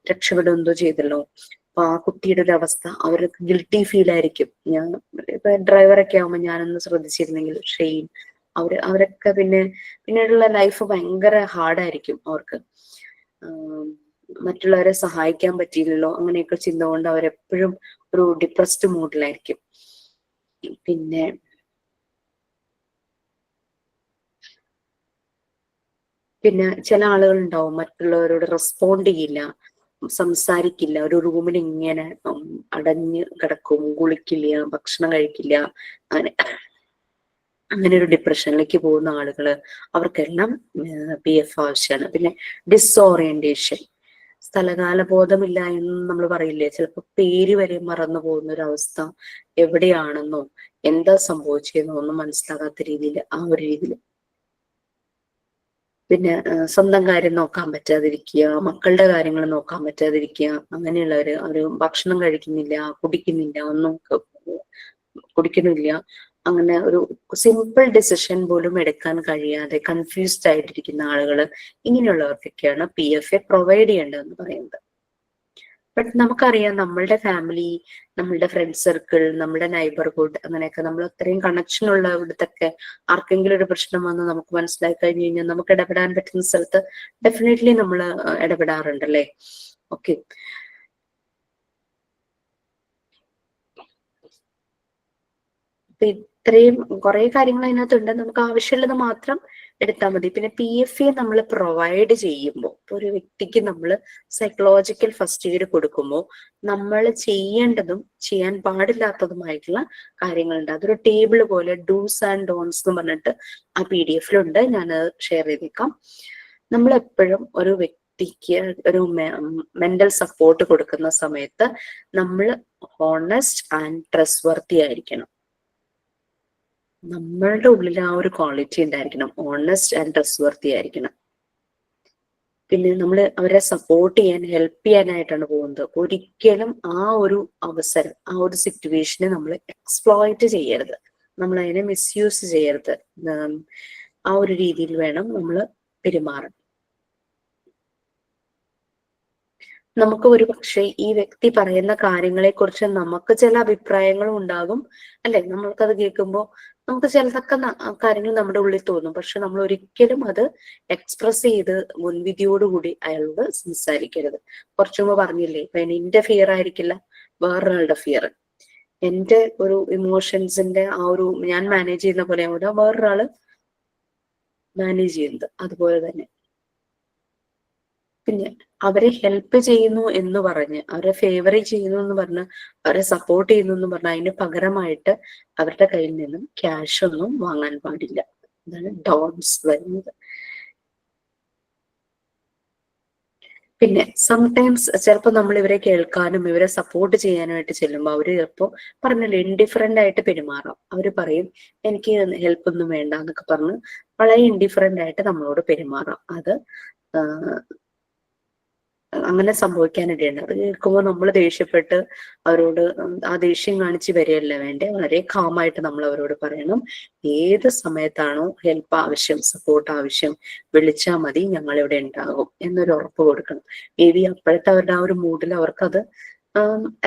രക്ഷപ്പെടും എന്തോ ചെയ്തല്ലോ. അപ്പൊ ആ കുട്ടിയുടെ ഒരു അവസ്ഥ, അവർക്ക് ഗിൽറ്റി ഫീൽ ആയിരിക്കും. ഞാൻ ഇപ്പൊ ഡ്രൈവറൊക്കെ ആവുമ്പോ ഞാനൊന്ന് ശ്രദ്ധിച്ചിരുന്നെങ്കിൽ, ഷെയിം, അവരൊക്കെ പിന്നീടുള്ള ലൈഫ് ഭയങ്കര ഹാർഡായിരിക്കും അവർക്ക്. മറ്റുള്ളവരെ സഹായിക്കാൻ പറ്റിയില്ലല്ലോ, അങ്ങനെയൊക്കെ ചിന്ത കൊണ്ട് അവരെപ്പോഴും ഒരു ഡിപ്രസ്ഡ് മൂഡിലായിരിക്കും. പിന്നെ ചില ആളുകൾ ഉണ്ടാവും, മറ്റുള്ളവരോട് റെസ്പോണ്ട് ചെയ്യില്ല, സംസാരിക്കില്ല, ഒരു റൂമിൽ ഇങ്ങനെ അടഞ്ഞ് കിടക്കും, കുളിക്കില്ല, ഭക്ഷണം കഴിക്കില്ല, അങ്ങനെ ഒരു ഡിപ്രഷനിലേക്ക് പോകുന്ന ആളുകള്, അവർക്കെല്ലാം PF ആവശ്യമാണ്. പിന്നെ ഡിസോറിയന്റേഷൻ, സ്ഥലകാല ബോധമില്ല എന്ന് നമ്മൾ പറയില്ലേ, ചിലപ്പോൾ പേര് വരെ മറന്നു പോകുന്ന ഒരു അവസ്ഥ, എവിടെയാണെന്നോ എന്താ സംഭവിച്ചതെന്നോ ഒന്നും മനസ്സിലാകാത്ത രീതിയിൽ, ആ ഒരു രീതിയിൽ. പിന്നെ സ്വന്തം കാര്യം നോക്കാൻ പറ്റാതിരിക്കുക, മക്കളുടെ കാര്യങ്ങൾ നോക്കാൻ പറ്റാതിരിക്കുക, അങ്ങനെയുള്ളവര്, അവര് ഭക്ഷണം കഴിക്കുന്നില്ല, കുടിക്കുന്നില്ല, ഒന്നും കുടിക്കുന്നില്ല, അങ്ങനെ ഒരു സിമ്പിൾ ഡിസിഷൻ പോലും എടുക്കാൻ കഴിയാതെ കൺഫ്യൂസ്ഡ് ആയിട്ടിരിക്കുന്ന ആളുകള്, ഇങ്ങനെയുള്ളവർക്കൊക്കെയാണ് PFA പ്രൊവൈഡ് ചെയ്യേണ്ടതെന്ന് പറയുന്നത്. ബട്ട് നമുക്കറിയാം, നമ്മളുടെ ഫാമിലി, നമ്മളുടെ ഫ്രണ്ട് സർക്കിൾ, നമ്മുടെ നൈബർഹുഡ്, അങ്ങനെയൊക്കെ നമ്മൾ അത്രയും കണക്ഷൻ ഉള്ള ഇവിടത്തൊക്കെ ആർക്കെങ്കിലും ഒരു പ്രശ്നം വന്ന് നമുക്ക് മനസ്സിലാക്കി കഴിഞ്ഞു കഴിഞ്ഞാൽ നമുക്ക് ഇടപെടാൻ പറ്റുന്ന സ്ഥലത്ത് ഡെഫിനറ്റ്ലി നമ്മൾ ഇടപെടാറുണ്ടല്ലേ. ഓക്കെ, ഇത്രയും കുറെ കാര്യങ്ങൾ അതിനകത്തുണ്ട്, നമുക്ക് ആവശ്യമുള്ളത് മാത്രം എടുത്താൽ മതി. പിന്നെ PFA നമ്മൾ പ്രൊവൈഡ് ചെയ്യുമ്പോൾ, ഒരു വ്യക്തിക്ക് നമ്മൾ സൈക്കോളജിക്കൽ ഫസ്റ്റ് എയ്ഡ് കൊടുക്കുമ്പോൾ നമ്മൾ ചെയ്യേണ്ടതും ചെയ്യാൻ പാടില്ലാത്തതുമായിട്ടുള്ള കാര്യങ്ങളുണ്ട്. അതൊരു ടേബിൾ പോലെ, ഡൂസ് ആൻഡ് ഡോൺസ് എന്ന് പറഞ്ഞിട്ട് ആ PDF-ലുണ്ട്, ഞാൻ ഷെയർ ചെയ്തേക്കാം. നമ്മൾ എപ്പോഴും ഒരു വ്യക്തിക്ക് ഒരു മെന്റൽ സപ്പോർട്ട് കൊടുക്കുന്ന സമയത്ത് നമ്മൾ ഹോണസ്റ്റ് ആൻഡ് ട്രസ്റ്റ് വർത്തി ആയിരിക്കണം. നമ്മളുടെ ഉള്ളിൽ ആ ഒരു ക്വാളിറ്റി ഉണ്ടായിരിക്കണം, ഓണസ്റ്റ് ആൻഡ് ട്രസ്റ്റ് വർത്തി ആയിരിക്കണം. പിന്നെ നമ്മൾ അവരെ സപ്പോർട്ട് ചെയ്യാൻ, ഹെൽപ്പ് ചെയ്യാനായിട്ടാണ് പോകുന്നത്. ഒരിക്കലും ആ ഒരു അവസരം, ആ ഒരു സിറ്റുവേഷനെ നമ്മൾ എക്സ്പ്ലോയിറ്റ് ചെയ്യരുത്, നമ്മൾ അതിനെ മിസ്യൂസ് ചെയ്യരുത്. ആ ഒരു രീതിയിൽ വേണം നമ്മൾ പെരുമാറാൻ. നമുക്ക് ഒരു പക്ഷേ ഈ വ്യക്തി പറയുന്ന കാര്യങ്ങളെ കുറിച്ച് നമുക്ക് ചില അഭിപ്രായങ്ങളും ഉണ്ടാകും, അല്ലെ? നമ്മൾക്കത് കേൾക്കുമ്പോൾ നമുക്ക് ചിലതൊക്കെ കാര്യങ്ങൾ നമ്മുടെ ഉള്ളിൽ തോന്നും. പക്ഷെ നമ്മൾ ഒരിക്കലും അത് എക്സ്പ്രസ് ചെയ്ത് മുൻവിധിയോടുകൂടി അയാളോട് സംസാരിക്കരുത്. കുറച്ചു മുമ്പ് പറഞ്ഞില്ലേ, ഇപ്പൊ എന്റെ ഫിയർ ആയിരിക്കില്ല വേറൊരാളുടെ ഫിയർ. എന്റെ ഒരു ഇമോഷൻസിന്റെ ആ ഒരു ഞാൻ മാനേജ് ചെയ്യുന്ന പോലെ വേറൊരാള് മാനേജ് ചെയ്യുന്നത്. അതുപോലെ തന്നെ പിന്നെ അവരെ ഹെൽപ്പ് ചെയ്യുന്നു എന്ന് പറഞ്ഞ്, അവരെ ഫേവർ ചെയ്യുന്നു എന്ന് പറഞ്ഞ്, അവരെ സപ്പോർട്ട് ചെയ്യുന്നു എന്ന് പറഞ്ഞ് അതിന് പകരമായിട്ട് അവരുടെ കയ്യിൽ നിന്നും ക്യാഷ് ഒന്നും വാങ്ങാൻ പാടില്ല. അതാണ് ഡോൺസ് വരുന്നത്. പിന്നെ സംടൈംസ് ചിലപ്പോൾ നമ്മൾ ഇവരെ കേൾക്കാനും ഇവരെ സപ്പോർട്ട് ചെയ്യാനായിട്ട് ചെല്ലുമ്പോൾ അവര് ചിലപ്പോൾ പറഞ്ഞല്ലോ ഇൻഡിഫറൻ്റ് ആയിട്ട് പെരുമാറാം. അവര് പറയും എനിക്ക് ഹെൽപ്പ് ഒന്നും വേണ്ട എന്നൊക്കെ പറഞ്ഞ് വളരെ ഇൻഡിഫറൻ്റ് ആയിട്ട് നമ്മളോട് പെരുമാറാം. അത് അങ്ങനെ സംഭവിക്കാനിടയുണ്ട്. അത് കേൾക്കുമ്പോൾ നമ്മൾ ദേഷ്യപ്പെട്ട് അവരോട് ആ ദേഷ്യം കാണിച്ച് വരികയല്ല വേണ്ടേ, വളരെ കാമായിട്ട് നമ്മൾ അവരോട് പറയണം, ഏത് സമയത്താണോ ഹെൽപ്പ് ആവശ്യം, സപ്പോർട്ട് ആവശ്യം, വിളിച്ചാൽ മതി, ഞങ്ങൾ ഇവിടെ ഉണ്ടാകും എന്നൊരു ഉറപ്പ് കൊടുക്കണം. മേ ബി അപ്പോഴത്തെ അവരുടെ ആ ഒരു മൂഡിൽ അവർക്കത്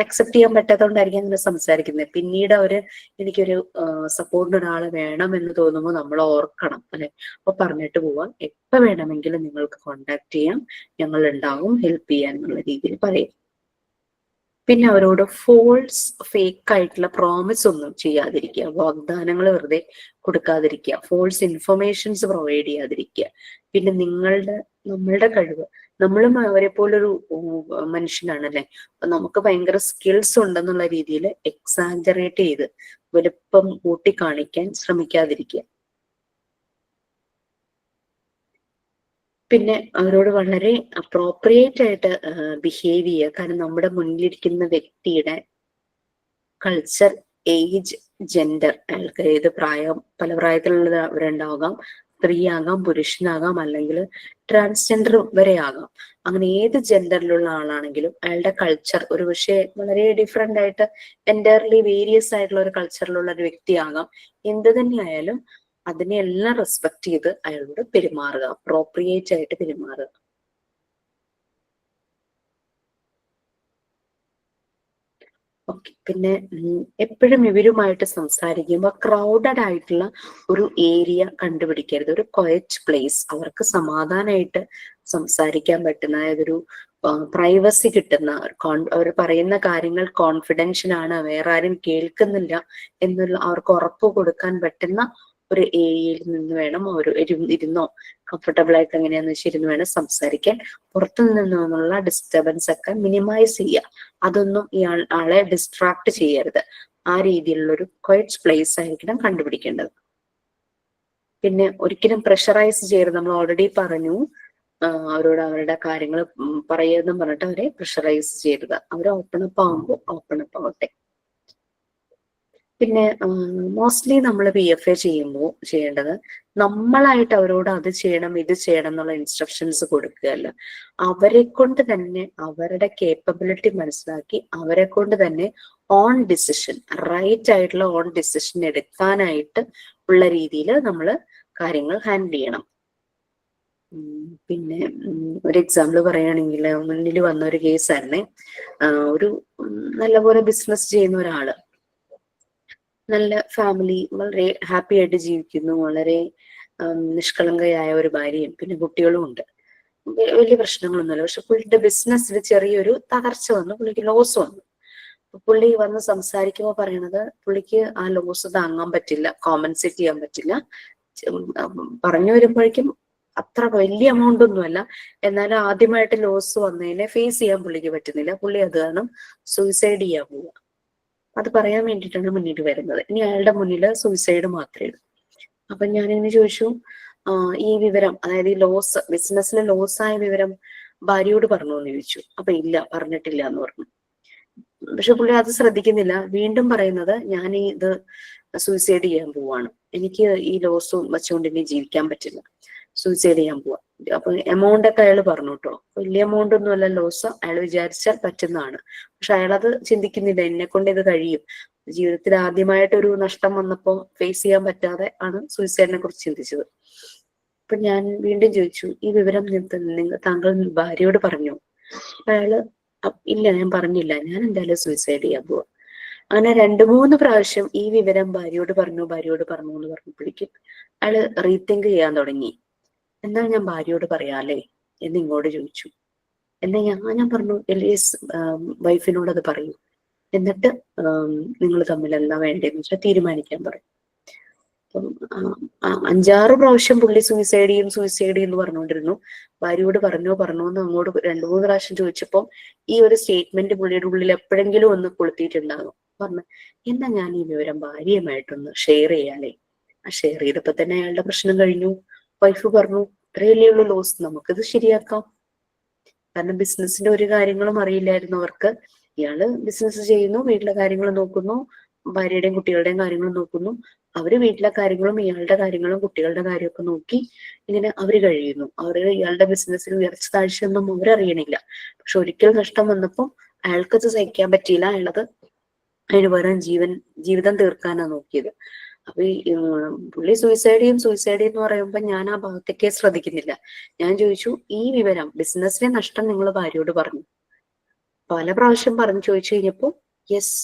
അക്സെപ്റ്റ് ചെയ്യാൻ പറ്റാത്തതുകൊണ്ടായിരിക്കും അങ്ങനെ സംസാരിക്കുന്നത്. പിന്നീട് അവര് എനിക്കൊരു സപ്പോർട്ടിന് ഒരാൾ വേണം എന്ന് തോന്നുമ്പോൾ നമ്മൾ ഓർക്കണം, അല്ലെ? അപ്പൊ പറഞ്ഞിട്ട് പോവാം, എപ്പോ വേണമെങ്കിലും നിങ്ങൾക്ക് കോണ്ടാക്ട് ചെയ്യാം, ഞങ്ങൾ ഉണ്ടാവും ഹെൽപ്പ് ചെയ്യാൻ എന്നുള്ള രീതിയിൽ പറയും. പിന്നെ അവരോട് ഫോൾസ്, ഫേക്ക് ആയിട്ടുള്ള പ്രോമിസ് ഒന്നും ചെയ്യാതിരിക്കുക, വാഗ്ദാനങ്ങൾ വെറുതെ കൊടുക്കാതിരിക്കുക, ഫോൾസ് ഇൻഫർമേഷൻസ് പ്രൊവൈഡ് ചെയ്യാതിരിക്കുക. പിന്നെ നമ്മളുടെ കഴിവ്, നമ്മളും അവരെ പോലൊരു മനുഷ്യനാണല്ലേ, അപ്പൊ നമുക്ക് ഭയങ്കര സ്കിൽസ് ഉണ്ടെന്നുള്ള രീതിയിൽ എക്സാജറേറ്റ് ചെയ്ത് വലുപ്പം കൂട്ടി കാണിക്കാൻ ശ്രമിക്കാതിരിക്കുക. പിന്നെ അവരോട് വളരെ അപ്രോപ്രിയേറ്റ് ആയിട്ട് ബിഹേവ് ചെയ്യുക. കാരണം നമ്മുടെ മുന്നിലിരിക്കുന്ന വ്യക്തിയുടെ കൾച്ചർ, ഏജ്, ജെൻഡർ, അയാൾക്ക് ഏത് പ്രായം, പല പ്രായത്തിലുള്ളവരുണ്ടാകാം, സ്ത്രീയാകാം, പുരുഷനാകാം, അല്ലെങ്കിൽ ട്രാൻസ്ജെൻഡർ വരെ ആകാം. അങ്ങനെ ഏത് ജെൻഡറിലുള്ള ആളാണെങ്കിലും അയാളുടെ കൾച്ചർ ഒരു പക്ഷേ വളരെ ഡിഫറെന്റ് ആയിട്ട് എൻറ്റയർലി വേരിയസ് ആയിട്ടുള്ള ഒരു കൾച്ചറിലുള്ള ഒരു വ്യക്തിയാകാം. എന്ത് തന്നെയായാലും അതിനെല്ലാം റെസ്പെക്ട് ചെയ്ത് അയാളോട് പെരുമാറുക, അപ്രോപ്രിയേറ്റ് ആയിട്ട് പെരുമാറുക. ഓക്കെ. പിന്നെ എപ്പോഴും ഇവരുമായിട്ട് സംസാരിക്കുമ്പോൾ ക്രൗഡഡ് ആയിട്ടുള്ള ഒരു ഏരിയ കണ്ടുപിടിക്കരുത്, ഒരു ക്വയറ്റ് പ്ലേസ്, അവർക്ക് സമാധാനമായിട്ട് സംസാരിക്കാൻ പറ്റുന്ന, അതായത് ഒരു പ്രൈവസി കിട്ടുന്ന, അവർ പറയുന്ന കാര്യങ്ങൾ കോൺഫിഡൻഷ്യൽ ആണ്, വേറെ ആരും കേൾക്കുന്നില്ല എന്നുള്ള അവർക്ക് ഉറപ്പ് കൊടുക്കാൻ പറ്റുന്ന ഒരു ഏരിയയിൽ നിന്ന് വേണം അവർ ഇരുന്നോ, കംഫർട്ടബിൾ ആയിട്ട് എങ്ങനെയാന്ന് വെച്ചാൽ ഇരുന്ന് വേണം സംസാരിക്കാൻ. പുറത്തു നിന്നുള്ള ഡിസ്റ്റർബൻസ് ഒക്കെ മിനിമൈസ് ചെയ്യുക, അതൊന്നും ആളെ ഡിസ്ട്രാക്ട് ചെയ്യരുത്. ആ രീതിയിലുള്ള ഒരു ക്വയറ്റ് പ്ലേസ് ആയിരിക്കണം കണ്ടുപിടിക്കേണ്ടത്. പിന്നെ ഒരിക്കലും പ്രഷറൈസ് ചെയ്യരുത്. നമ്മൾ ഓൾറെഡി പറഞ്ഞു, അവരോട് അവരുടെ കാര്യങ്ങൾ പറയരുതെന്നും പറഞ്ഞിട്ട് അവരെ പ്രഷറൈസ് ചെയ്യരുത്. അവർ ഓപ്പൺ അപ്പ് ആവുമ്പോൾ ഓപ്പൺ അപ്പ് ആവട്ടെ. പിന്നെ മോസ്റ്റ്ലി നമ്മൾ PFA ചെയ്യുമ്പോൾ ചെയ്യേണ്ടത് നമ്മളായിട്ട് അവരോട് അത് ചെയ്യണം ഇത് ചെയ്യണം എന്നുള്ള ഇൻസ്ട്രക്ഷൻസ് കൊടുക്കുകയല്ല, അവരെ കൊണ്ട് തന്നെ അവരുടെ കേപ്പബിലിറ്റി മനസ്സിലാക്കി അവരെ കൊണ്ട് തന്നെ ഓൺ ഡിസിഷൻ, റൈറ്റ് ആയിട്ടുള്ള ഓൺ ഡിസിഷൻ എടുക്കാനായിട്ട് ഉള്ള രീതിയിൽ നമ്മൾ കാര്യങ്ങൾ ഹാൻഡിൽ ചെയ്യണം. പിന്നെ ഒരു എക്സാമ്പിൾ പറയുകയാണെങ്കിൽ മുന്നിൽ വന്ന ഒരു കേസായിരുന്നേ, ഒരു നല്ലപോലെ ബിസിനസ് ചെയ്യുന്ന ഒരാള്, നല്ല ഫാമിലി, വളരെ ഹാപ്പി ആയിട്ട് ജീവിക്കുന്നു, വളരെ നിഷ്കളങ്കയായ ഒരു ഭാര്യയും പിന്നെ കുട്ടികളും ഉണ്ട്, വലിയ പ്രശ്നങ്ങളൊന്നുമില്ല. പക്ഷെ പുള്ളിയുടെ ബിസിനസ്സിൽ ചെറിയൊരു തകർച്ച വന്നു, പുള്ളിക്ക് ലോസ് വന്നു. പുള്ളി വന്ന് സംസാരിക്കുമ്പോൾ പറയണത് പുള്ളിക്ക് ആ ലോസ് താങ്ങാൻ പറ്റില്ല, കോമ്പൻസേറ്റ് ചെയ്യാൻ പറ്റില്ല. പറഞ്ഞു വരുമ്പോഴേക്കും അത്ര വലിയ എമൗണ്ട് ഒന്നുമല്ല, എന്നാലും ആദ്യമായിട്ട് ലോസ് വന്നതിനെ ഫേസ് ചെയ്യാൻ പുള്ളിക്ക് പറ്റുന്നില്ല. പുള്ളി അത് കാരണം സൂയിസൈഡ് ചെയ്യാൻ പോവുക. അത് പറയാൻ വേണ്ടിയിട്ടാണ് മുന്നിട്ട് വരുന്നത്. ഇനി അയാളുടെ മുന്നിൽ സൂയിസൈഡ് മാത്രമേ ഉള്ളൂ. അപ്പൊ ഞാനിങ്ങനെ ചോദിച്ചു, ഈ വിവരം, അതായത് ഈ ലോസ്, ബിസിനസ്സിൽ ലോസ് ആയ വിവരം ഭാര്യയോട് പറഞ്ഞോ എന്ന് ചോദിച്ചു. അപ്പൊ ഇല്ല, പറഞ്ഞിട്ടില്ല എന്ന് പറഞ്ഞു. പക്ഷെ പുള്ളി അത് ശ്രദ്ധിക്കുന്നില്ല. വീണ്ടും പറയുന്നത് ഞാൻ ഇത് സൂയിസൈഡ് ചെയ്യാൻ പോവാണ്, എനിക്ക് ഈ ലോസും വെച്ചുകൊണ്ട് ഇനി ജീവിക്കാൻ പറ്റില്ല, സൂയിസൈഡ് ചെയ്യാൻ പോവാ. അപ്പൊ എമൗണ്ട് ഒക്കെ അയാൾ പറഞ്ഞു കേട്ടോ. വലിയ എമൗണ്ട് ഒന്നും അല്ല ലോസ്, അയാൾ വിചാരിച്ചാൽ പറ്റുന്നതാണ്. പക്ഷെ അയാളത് ചിന്തിക്കുന്നില്ല, എന്നെ കൊണ്ട് ഇത് കഴിയും. ജീവിതത്തിൽ ആദ്യമായിട്ടൊരു നഷ്ടം വന്നപ്പോൾ ഫേസ് ചെയ്യാൻ പറ്റാതെ ആണ് സൂയിസൈഡിനെ കുറിച്ച് ചിന്തിച്ചത്. അപ്പൊ ഞാൻ വീണ്ടും ചോദിച്ചു, ഈ വിവരം താങ്കൾ ഭാര്യയോട് പറഞ്ഞു? അയാള് ഇല്ല, ഞാൻ പറഞ്ഞില്ല, ഞാൻ എന്തായാലും സൂയിസൈഡ് ചെയ്യാൻ പോവാ. അങ്ങനെ 2-3 പ്രാവശ്യം ഈ വിവരം ഭാര്യയോട് പറഞ്ഞു എന്ന് പറഞ്ഞപ്പോഴേക്കും അയാള് റീതിങ്ക് ചെയ്യാൻ തുടങ്ങി. എന്നാ ഞാൻ ഭാര്യയോട് പറയാല്ലേ എന്ന് ഇങ്ങോട്ട് ചോദിച്ചു. എന്നാ ഞാൻ പറഞ്ഞു എലിയസ് വൈഫിനോട് അത് പറയൂ, എന്നിട്ട് നിങ്ങൾ തമ്മിൽ എന്താ വേണ്ടതെന്ന് വെച്ചാൽ തീരുമാനിക്കാൻ പറയും. അപ്പം 5-6 പ്രാവശ്യം പുള്ളി സൂയിസൈഡ് ചെയ്യും എന്ന് പറഞ്ഞുകൊണ്ടിരുന്നു. ഭാര്യയോട് പറഞ്ഞോ എന്ന് അങ്ങോട്ട് 2-3 പ്രാവശ്യം ചോദിച്ചപ്പോൾ ഈ ഒരു സ്റ്റേറ്റ്മെന്റ് പുള്ളിയുടെ ഉള്ളിൽ എപ്പോഴെങ്കിലും ഒന്ന് കൊളുത്തിയിട്ടുണ്ടാകും. പറഞ്ഞു, എന്നാ ഞാൻ ഈ വിവരം ഭാര്യയുമായിട്ടൊന്ന് ഷെയർ ചെയ്യാലേ. ഷെയർ ചെയ്തപ്പോ തന്നെ അയാളുടെ പ്രശ്നം കഴിഞ്ഞു. വൈഫ് പറഞ്ഞു, ഇത്രയല്ലേ ഉള്ളൂ ലോസ്, നമുക്കിത് ശരിയാക്കാം. കാരണം ബിസിനസിന്റെ ഒരു കാര്യങ്ങളും അറിയില്ലായിരുന്നു അവർക്ക്. ഇയാള് ബിസിനസ് ചെയ്യുന്നു, വീട്ടിലെ കാര്യങ്ങൾ നോക്കുന്നു, ഭാര്യയുടെയും കുട്ടികളുടെയും കാര്യങ്ങൾ നോക്കുന്നു. അവര് വീട്ടിലെ കാര്യങ്ങളും ഇയാളുടെ കാര്യങ്ങളും കുട്ടികളുടെ കാര്യമൊക്കെ നോക്കി ഇങ്ങനെ അവര് കഴിയുന്നു. ഇയാളുടെ ബിസിനസ്സിൽ ഉയർച്ച താഴ്ചയൊന്നും അവരറിയണില്ല. പക്ഷെ ഒരിക്കൽ നഷ്ടം വന്നപ്പോൾ അയാൾക്കത് സഹിക്കാൻ പറ്റിയില്ല. അയാളത് അതിന് പകരം ജീവിതം തീർക്കാനാണ് നോക്കിയത്. അപ്പൊ ഈ പുള്ളി സൂയിസൈഡ് എന്ന് പറയുമ്പോ ഞാൻ ആ ഭാഗത്തേക്കേ ശ്രദ്ധിക്കുന്നില്ല. ഞാൻ ചോദിച്ചു, ഈ വിവരം ബിസിനസ്സിലെ നഷ്ടം നിങ്ങൾ ഭാര്യയോട് പറഞ്ഞു? പല പ്രാവശ്യം ചോദിച്ചു കഴിഞ്ഞപ്പോ യെസ്,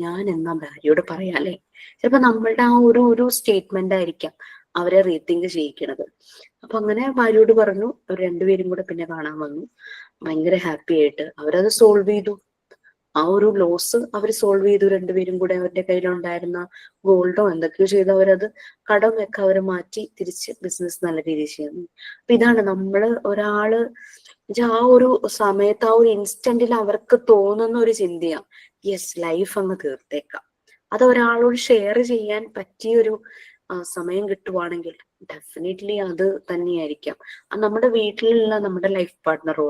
ഞാൻ എന്നാ ഭാര്യയോട് പറയാല്ലേ. ചിലപ്പോ നമ്മളുടെ ആ ഒരു സ്റ്റേറ്റ്മെന്റ് ആയിരിക്കാം അവരെ റീതിങ്ക് ചെയ്യിക്കണത്. അപ്പൊ അങ്ങനെ ഭാര്യയോട് പറഞ്ഞു. അവർ 2 പേരും കൂടെ പിന്നെ കാണാൻ വന്നു. ഭയങ്കര ഹാപ്പി ആയിട്ട് അവരത് സോൾവ് ചെയ്തു. ആ ഒരു ലോസ് അവർ സോൾവ് ചെയ്തു 2 പേരും കൂടെ. അവരുടെ കയ്യിലുണ്ടായിരുന്ന ഗോൾഡോ എന്തൊക്കെയോ ചെയ്ത് അവരത് കടമൊക്കെ അവർ മാറ്റി തിരിച്ച് ബിസിനസ് നല്ല രീതിയിൽ ചെയ്യുന്നു. അപ്പൊ ഇതാണ് നമ്മള് ഒരാള് ആ ഒരു സമയത്ത്, ആ ഒരു ഇൻസ്റ്റന്റിൽ അവർക്ക് തോന്നുന്ന ഒരു ചിന്തയാ, യെസ് ലൈഫ് അങ്ങ് തീർത്തേക്കാം. അത് ഒരാളോട് ഷെയർ ചെയ്യാൻ പറ്റിയൊരു സമയം കിട്ടുവാണെങ്കിൽ ഡെഫിനറ്റ്ലി അത് തന്നെയായിരിക്കാം. നമ്മുടെ വീട്ടിലുള്ള നമ്മുടെ ലൈഫ് പാർട്ട്ണറോ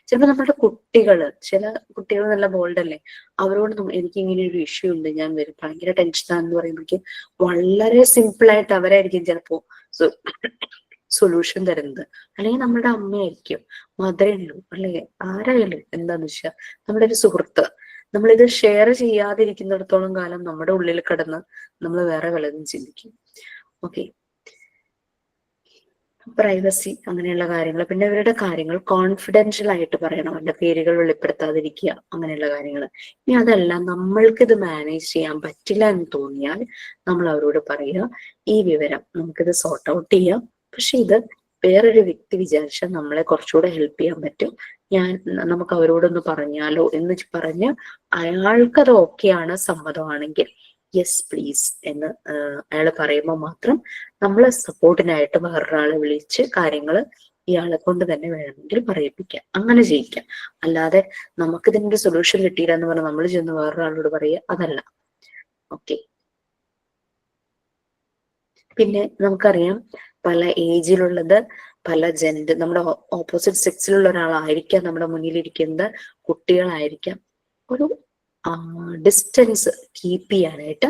ചിലപ്പോൾ നമ്മുടെ ചില കുട്ടികൾ നല്ല ബോൾഡല്ലേ, അവരോട് എനിക്ക് ഇങ്ങനെ ഒരു ഇഷ്യൂ ഉണ്ട്, ഞാൻ വരും, ഭയങ്കര ടെൻഷനാന്ന് പറയുമ്പോഴേക്കും വളരെ സിമ്പിൾ ആയിട്ട് അവരായിരിക്കും ചിലപ്പോ സൊല്യൂഷൻ തരുന്നത്. അല്ലെങ്കിൽ നമ്മുടെ അമ്മയായിരിക്കും, മദറിനോ അല്ലെ ആരായാലും എന്താന്ന് വെച്ചാൽ നമ്മുടെ ഒരു സുഹൃത്ത്. നമ്മളിത് ഷെയർ ചെയ്യാതിരിക്കുന്നിടത്തോളം കാലം നമ്മുടെ ഉള്ളിൽ കിടന്ന് നമ്മൾ വേറെ വല്ലതും ചിന്തിക്കും. ഓക്കെ, പ്രൈവസി അങ്ങനെയുള്ള കാര്യങ്ങൾ. പിന്നെ ഇവരുടെ കാര്യങ്ങൾ കോൺഫിഡൻഷ്യൽ ആയിട്ട് പറയണം, അവരുടെ പേരുകൾ വെളിപ്പെടുത്താതിരിക്കുക, അങ്ങനെയുള്ള കാര്യങ്ങൾ. ഇനി അതെല്ലാം നമ്മൾക്കിത് മാനേജ് ചെയ്യാൻ പറ്റില്ല എന്ന് തോന്നിയാൽ നമ്മൾ അവരോട് പറയുക, ഈ വിവരം നമുക്കിത് സോർട്ട് ഔട്ട് ചെയ്യാം, പക്ഷെ ഇത് വേറൊരു വ്യക്തി വിചാരിച്ചാൽ നമ്മളെ കുറച്ചുകൂടെ ഹെൽപ്പ് ചെയ്യാൻ പറ്റും, നമുക്ക് അവരോടൊന്ന് പറഞ്ഞാലോ എന്ന് പറഞ്ഞ് അയാൾക്കത് ഓക്കെയാണ്, സമ്മതമാണെങ്കിൽ യെസ് പ്ലീസ് എന്ന് അയാൾ പറയുമ്പോൾ മാത്രം നമ്മളെ സപ്പോർട്ടിനായിട്ട് വേറൊരാളെ വിളിച്ച് കാര്യങ്ങൾ ഇയാളെ കൊണ്ട് തന്നെ വേണമെങ്കിൽ പറയിപ്പിക്കാം, അങ്ങനെ ചെയ്യിക്കാം. അല്ലാതെ നമുക്കിതിന്റെ സൊല്യൂഷൻ കിട്ടിയില്ല എന്ന് പറഞ്ഞാൽ നമ്മൾ ചെന്ന് വേറൊരാളോട് പറയുക, അതല്ല. ഓക്കെ, പിന്നെ നമുക്കറിയാം പല ഏജിലുള്ളത്, പല ജെൻഡർ, നമ്മുടെ ഓപ്പോസിറ്റ് സെക്സിലുള്ള ഒരാളായിരിക്കാം നമ്മുടെ മുന്നിലിരിക്കുന്നത്, കുട്ടികളായിരിക്കാം. ഒരു ഡിസ്റ്റൻസ് കീപ്പ് ചെയ്യാനായിട്ട്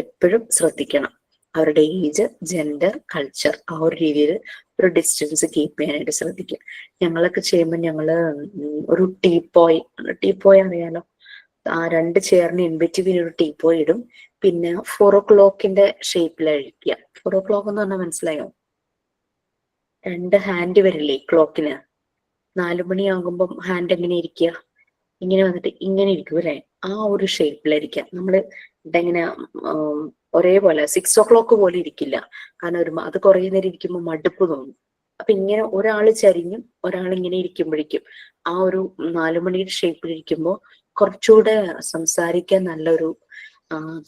എപ്പോഴും ശ്രദ്ധിക്കണം. അവരുടെ ഏജ്, ജെൻഡർ, കൾച്ചർ ആ ഒരു രീതിയിൽ ഒരു ഡിസ്റ്റൻസ് കീപ്പ് ചെയ്യാനായിട്ട് ശ്രദ്ധിക്കുക. ഞങ്ങളൊക്കെ ചെയ്യുമ്പോൾ ഞങ്ങള് ഒരു ടീപ്പോയ് അറിയാലോ, ആ 2 ചെയറിന് ഇൻബിറ്റ്വീൻ ഒരു ടീപ്പോയ് ഇടും. പിന്നെ 4 o'clock ഷേപ്പിലഴിക്കുക. 4 o'clock എന്ന് പറഞ്ഞാൽ മനസ്സിലായോ? 2 ഹാൻഡ് വരില്ലേ ക്ലോക്കിന്? 4 മണിയാകുമ്പം ഹാൻഡ് എങ്ങനെ ഇരിക്കുക? ഇങ്ങനെ വന്നിട്ട് ഇങ്ങനെ ഇരിക്കും അല്ലെ? ആ ഒരു ഷേപ്പിലായിരിക്കാം. നമ്മള് ഇതെങ്ങനെ ഒരേപോലെ 6 o'clock പോലെ ഇരിക്കില്ല. കാരണം അത് കുറേ നേരം ഇരിക്കുമ്പോൾ മടുപ്പ് തോന്നും. അപ്പൊ ഇങ്ങനെ ഒരാള് ചരിഞ്ഞും ഒരാൾ ഇങ്ങനെ ഇരിക്കുമ്പോഴേക്കും ആ ഒരു 4 മണിയുടെ ഷേപ്പിലിരിക്കുമ്പോൾ കുറച്ചുകൂടെ സംസാരിക്കാൻ നല്ലൊരു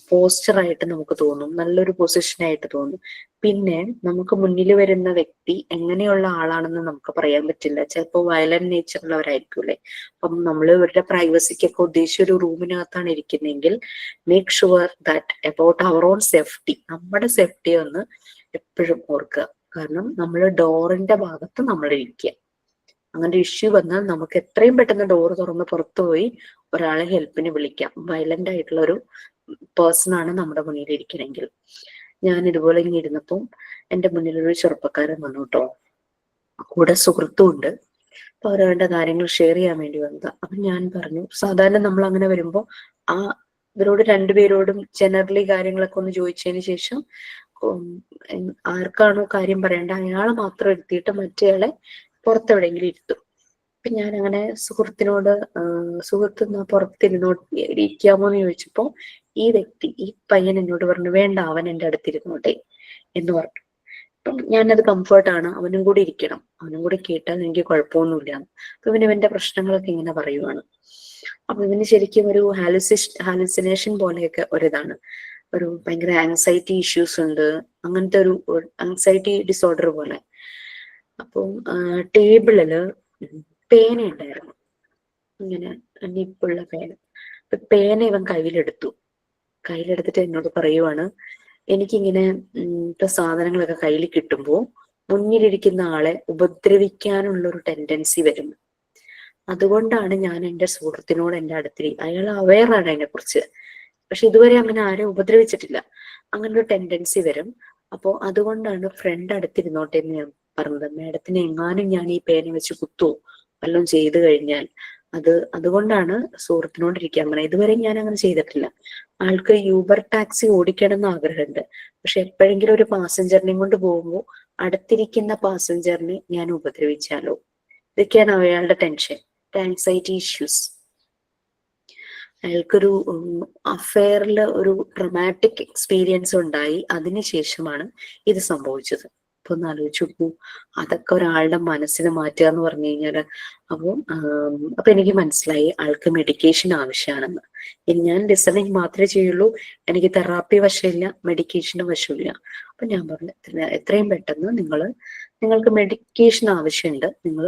പോസ്ചറായിട്ട് നമുക്ക് തോന്നും, നല്ലൊരു പൊസിഷനായിട്ട് തോന്നും. പിന്നെ നമുക്ക് മുന്നിൽ വരുന്ന വ്യക്തി എങ്ങനെയുള്ള ആളാണെന്ന് നമുക്ക് പറയാൻ പറ്റില്ല. ചിലപ്പോൾ വയലന്റ് നേച്ചറുള്ളവരായിരിക്കും. അപ്പം നമ്മൾ ഇവരുടെ പ്രൈവസിക്കൊക്കെ ഉദ്ദേശിച്ച ഒരു റൂമിനകത്താണ് ഇരിക്കുന്നതെങ്കിൽ make sure that about our own safety, നമ്മുടെ സേഫ്റ്റി ഒന്ന് എപ്പോഴും ഓർക്കുക. കാരണം നമ്മൾ ഡോറിന്റെ ഭാഗത്ത് നമ്മൾ ഇരിക്കുക. അങ്ങനെ ഇഷ്യൂ വന്നാൽ നമുക്ക് എത്രയും പെട്ടെന്ന് ഡോർ തുറന്ന് പുറത്തുപോയി ഒരാളെ ഹെൽപ്പിന് വിളിക്കാം. വയലന്റ് ആയിട്ടുള്ള ഒരു പേഴ്സൺ ആണ് നമ്മുടെ മുന്നിൽ ഇരിക്കണമെങ്കിൽ. ഞാൻ ഇതുപോലെ ഇങ്ങനെ ഇരുന്നപ്പം എന്റെ മുന്നിലൊരു ചെറുപ്പക്കാരൻ വന്നു കേട്ടോ. കൂടെ സുഹൃത്തും ഉണ്ട്. അപ്പൊ അവരവരുടെ കാര്യങ്ങൾ ഷെയർ ചെയ്യാൻ വേണ്ടി വന്നതാ. അപ്പൊ ഞാൻ പറഞ്ഞു, സാധാരണ നമ്മൾ അങ്ങനെ വരുമ്പോ ഇവരോട് രണ്ടുപേരോടും ജനറലി കാര്യങ്ങളൊക്കെ ഒന്ന് ചോദിച്ചതിന് ശേഷം ആർക്കാണോ കാര്യം പറയേണ്ട അയാളെ മാത്രം എടുത്തിട്ട് മറ്റേയാളെ പുറത്തെവിടെയെങ്കിലും ഇരുത്തും. അപ്പൊ ഞാൻ അങ്ങനെ സുഹൃത്തിനോട് സുഹൃത്ത് ഇരിക്കാമോ എന്ന് ചോദിച്ചപ്പോ ഈ പയ്യൻ എന്നോട് പറഞ്ഞു, വേണ്ട അവൻ എന്റെ അടുത്തിരുന്നോട്ടെ എന്ന് പറഞ്ഞു. അപ്പം ഞാനത് കംഫർട്ടാണ്, അവനും കൂടി ഇരിക്കണം, അവനും കൂടി കേട്ടാൽ എനിക്ക് കുഴപ്പമൊന്നുമില്ല. അപ്പൊ ഇവന്റെ പ്രശ്നങ്ങളൊക്കെ ഇങ്ങനെ പറയുവാണ്. അപ്പൊ ഇവന് ശരിക്കും ഒരു ഹാലുസിനേഷൻ പോലെയൊക്കെ ഒരിതാണ്, ഒരു ഭയങ്കര ആങ്സൈറ്റി ഇഷ്യൂസ് ഉണ്ട്, അങ്ങനത്തെ ഒരു ആങ്സൈറ്റി ഡിസോർഡർ പോലെ. അപ്പം ടേബിളില് പേന ഉണ്ടായിരുന്നു, ഇങ്ങനെ നിപ്പുള്ള പേന. അപ്പൊ പേന ഇവൻ കയ്യിലെടുത്തിട്ട് എന്നോട് പറയുവാണ്, എനിക്കിങ്ങനെ ഇപ്പൊ സാധനങ്ങളൊക്കെ കയ്യിൽ കിട്ടുമ്പോ മുന്നിലിരിക്കുന്ന ആളെ ഉപദ്രവിക്കാനുള്ള ഒരു ടെൻഡൻസി വരും. അതുകൊണ്ടാണ് ഞാൻ എൻ്റെ സുഹൃത്തിനോട് എൻ്റെ അയാൾ അവെയറാണ് അതിനെ കുറിച്ച്, പക്ഷെ ഇതുവരെ അങ്ങനെ ആരും ഉപദ്രവിച്ചിട്ടില്ല. അങ്ങനെ ഒരു ടെൻഡൻസി വരും. അപ്പോ അതുകൊണ്ടാണ് ഫ്രണ്ട് അടുത്തിരുന്നോട്ടെ എന്ന് ഞാൻ പറഞ്ഞത്. മാഡത്തിന് എങ്ങാനും ഞാൻ ഈ പേന വെച്ച് കുത്തുവോ വല്ലതും ചെയ്തു കഴിഞ്ഞാൽ അതുകൊണ്ടാണ് സുഹൃത്തിനോണ്ടിരിക്കാൻ പറഞ്ഞത്. ഇതുവരെ ഞാൻ അങ്ങനെ ചെയ്തിട്ടില്ല. ആൾക്ക് യൂബർ ടാക്സി ഓടിക്കണം എന്ന് ആഗ്രഹമുണ്ട്, പക്ഷെ എപ്പോഴെങ്കിലും ഒരു പാസഞ്ചറിനെയും കൊണ്ട് പോകുമ്പോൾ അടുത്തിരിക്കുന്ന പാസഞ്ചറിനെ ഞാൻ ഉപദ്രവിച്ചാലോ, ഇതൊക്കെയാണ് അയാളുടെ ടെൻഷൻ, ആങ്സൈറ്റി ഇഷ്യൂസ്. അയാൾക്കൊരു അഫെയറിൽ ഒരു ട്രോമാറ്റിക് എക്സ്പീരിയൻസ് ഉണ്ടായി, അതിനുശേഷമാണ് ഇത് സംഭവിച്ചത്. അപ്പൊ ഒന്ന് ആലോചിച്ച് നോക്കൂ, അതൊക്കെ ഒരാളുടെ മനസ്സിനെ മാറ്റുക എന്ന് പറഞ്ഞു കഴിഞ്ഞാല്. അപ്പൊ എനിക്ക് മനസ്സിലായി ആൾക്ക് മെഡിക്കേഷൻ ആവശ്യമാണെന്ന്. ഞാൻ ലിസണിങ് മാത്രമേ ചെയ്യുള്ളൂ, എനിക്ക് തെറാപ്പി വശമില്ല, മെഡിക്കേഷന് വശമില്ല. അപ്പൊ ഞാൻ പറഞ്ഞു, എത്രയും പെട്ടെന്ന് നിങ്ങൾക്ക് മെഡിക്കേഷൻ ആവശ്യമുണ്ട്, നിങ്ങൾ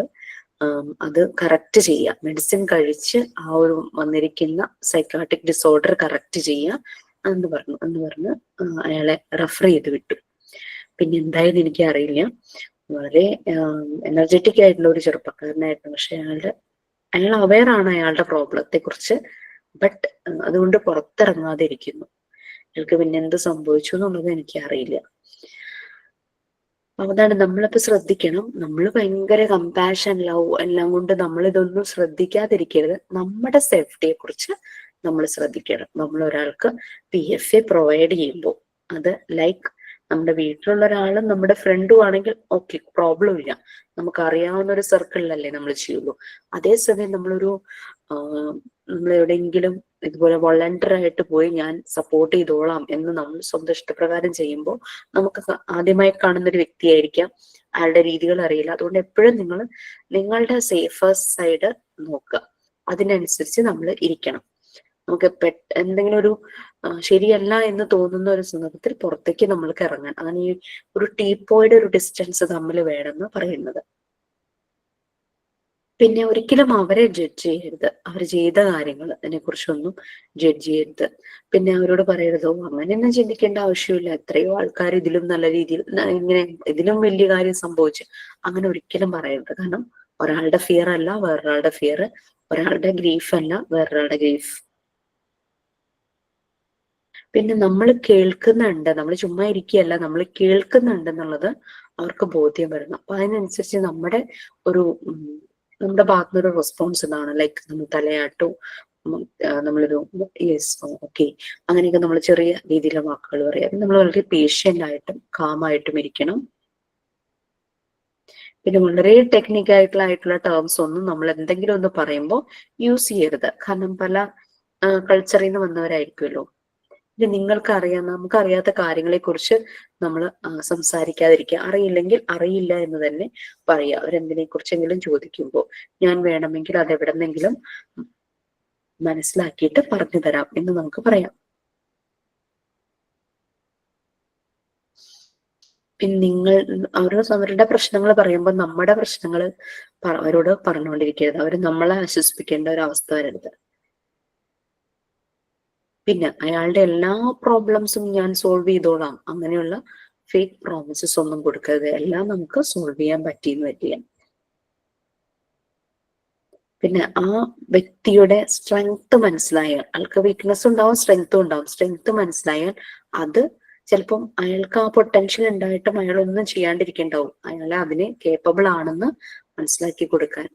അത് കറക്റ്റ് ചെയ്യുക, മെഡിസിൻ കഴിച്ച് ആ ഒരു വന്നിരിക്കുന്ന സൈക്കാട്രിക് ഡിസോർഡർ കറക്റ്റ് ചെയ്യുക എന്ന് പറഞ്ഞ് അയാളെ റെഫർ ചെയ്ത് വിട്ടു. പിന്നെ എന്തായാലും എനിക്ക് അറിയില്ല, വളരെ എനർജറ്റിക് ആയിട്ടുള്ള ഒരു ചെറുപ്പക്കാരനായിരുന്നു. പക്ഷെ അയാൾ അവെയർ ആണ് അയാളുടെ പ്രോബ്ലത്തെ കുറിച്ച്, ബട്ട് അതുകൊണ്ട് പുറത്തിറങ്ങാതെ ഇരിക്കുന്നു. അയാൾക്ക് പിന്നെ എന്ത് സംഭവിച്ചു എന്നുള്ളത് എനിക്ക് അറിയില്ല. അതാണ് നമ്മളിപ്പോ ശ്രദ്ധിക്കണം. നമ്മൾ ഭയങ്കര കമ്പാഷൻ, ലവ് എല്ലാം കൊണ്ട് നമ്മൾ ഇതൊന്നും ശ്രദ്ധിക്കാതിരിക്കരുത്. നമ്മുടെ സേഫ്റ്റിയെ കുറിച്ച് നമ്മൾ ശ്രദ്ധിക്കണം. നമ്മൾ ഒരാൾക്ക് PFA പ്രൊവൈഡ് ചെയ്യുമ്പോൾ അത് ലൈക്ക് നമ്മുടെ വീട്ടിലുള്ള ഒരാളും നമ്മുടെ ഫ്രണ്ടും ആണെങ്കിൽ ഓക്കെ, പ്രോബ്ലം ഇല്ല, നമുക്ക് അറിയാവുന്ന ഒരു സർക്കിളിലല്ലേ നമ്മൾ ചെയ്യുള്ളൂ. അതേസമയം നമ്മൾ എവിടെയെങ്കിലും ഇതുപോലെ വോളണ്ടിയർ ആയിട്ട് പോയി ഞാൻ സപ്പോർട്ട് ചെയ്തോളാം എന്ന് നമ്മൾ സ്വന്തം ഇഷ്ടപ്രകാരം ചെയ്യുമ്പോൾ നമുക്ക് ആദ്യമായി കാണുന്ന ഒരു വ്യക്തിയായിരിക്കാം, അയാളുടെ രീതികൾ അറിയില്ല. അതുകൊണ്ട് എപ്പോഴും നിങ്ങളുടെ സേഫസ്റ്റ് സൈഡ് നോക്കുക, അതിനനുസരിച്ച് നമ്മൾ ഇരിക്കണം. നമുക്ക് എന്തെങ്കിലും ഒരു ശരിയല്ല എന്ന് തോന്നുന്ന ഒരു സന്ദർഭത്തിൽ പുറത്തേക്ക് നമ്മൾക്ക് ഇറങ്ങാൻ, അങ്ങനെ ഈ ഒരു ടീപ്പോയുടെ ഒരു ഡിസ്റ്റൻസ് തമ്മിൽ വേണമെന്ന് പറയുന്നത്. പിന്നെ ഒരിക്കലും അവരെ ജഡ്ജ് ചെയ്യരുത്, അവർ ചെയ്ത കാര്യങ്ങൾ അതിനെ കുറിച്ചൊന്നും ജഡ്ജ് ചെയ്യരുത്. പിന്നെ അവരോട് പറയരുതോ അങ്ങനെയൊന്നും ചിന്തിക്കേണ്ട ആവശ്യമില്ല, എത്രയോ ആൾക്കാർ ഇതിലും നല്ല രീതിയിൽ ഇങ്ങനെ ഇതിലും വലിയ കാര്യം സംഭവിച്ചു, അങ്ങനെ ഒരിക്കലും പറയരുത്. കാരണം ഒരാളുടെ ഫിയർ അല്ല വേറൊരാളുടെ ഫിയർ, ഒരാളുടെ ഗ്രീഫ് അല്ല വേറൊരാളുടെ ഗ്രീഫ്. പിന്നെ നമ്മൾ കേൾക്കുന്നുണ്ട്, നമ്മൾ ചുമ്മാ ഇരിക്കുകയല്ല, നമ്മൾ കേൾക്കുന്നുണ്ട് എന്നുള്ളത് അവർക്ക് ബോധ്യം വരണം. അപ്പൊ അതിനനുസരിച്ച് നമ്മുടെ ഭാഗത്തുനിന്നൊരു റെസ്പോൺസ് ഇതാണ്, ലൈക്ക് നമ്മൾ തലയാട്ടോ, നമ്മളൊരു യെസ് ഓക്കെ അങ്ങനെയൊക്കെ നമ്മൾ ചെറിയ രീതിയിലുള്ള വാക്കുകൾ പറയാം. നമ്മൾ വളരെ പേഷ്യന്റ് ആയിട്ടും കാമായിട്ടും ഇരിക്കണം. പിന്നെ വളരെ ടെക്നിക്കായിട്ടുള്ള ടേംസ് ഒന്നും നമ്മൾ എന്തെങ്കിലും ഒന്ന് പറയുമ്പോൾ യൂസ് ചെയ്യരുത്. കാരണം പല കൾച്ചറിൽ നിന്ന് വന്നവരായിരിക്കുമല്ലോ. ഇത് നമുക്കറിയാത്ത കാര്യങ്ങളെ കുറിച്ച് നമ്മൾ സംസാരിക്കാതിരിക്കുക. അറിയില്ലെങ്കിൽ അറിയില്ല എന്ന് തന്നെ പറയുക. അവരെന്തിനെ കുറിച്ചെങ്കിലും ചോദിക്കുമ്പോൾ ഞാൻ വേണമെങ്കിൽ അത് എവിടെന്നെങ്കിലും മനസ്സിലാക്കിയിട്ട് പറഞ്ഞു തരാം എന്ന് നമുക്ക് പറയാം. പിന്നെ അവരുടെ പ്രശ്നങ്ങൾ പറയുമ്പോൾ നമ്മുടെ പ്രശ്നങ്ങൾ അവരോട് പറഞ്ഞുകൊണ്ടിരിക്കരുത്. അവർ നമ്മളെ ആശ്വസിപ്പിക്കേണ്ട ഒരു അവസ്ഥ വരരുത്. പിന്നെ അയാളുടെ എല്ലാ പ്രോബ്ലംസും ഞാൻ സോൾവ് ചെയ്തോളാം, അങ്ങനെയുള്ള ഫേക്ക് പ്രോമിസസ് ഒന്നും കൊടുക്കരുത്. എല്ലാം നമുക്ക് സോൾവ് ചെയ്യാൻ പറ്റിയെന്ന് വരില്ല. പിന്നെ ആ വ്യക്തിയുടെ സ്ട്രെങ്ത് മനസ്സിലായാൽ, ആൾക്ക് വീക്ക്നെസ് ഉണ്ടാവും, സ്ട്രെങ്ത്തും ഉണ്ടാവും. സ്ട്രെങ്ത് മനസ്സിലായാൽ അത് ചിലപ്പം അയാൾക്ക് ആ പൊട്ടൻഷ്യൽ ഉണ്ടായിട്ടും അയാൾ ഒന്നും ചെയ്യാണ്ടിരിക്കണ്ടാവും. അയാൾ അതിന് കേപ്പബിൾ ആണെന്ന് മനസ്സിലാക്കി കൊടുക്കാൻ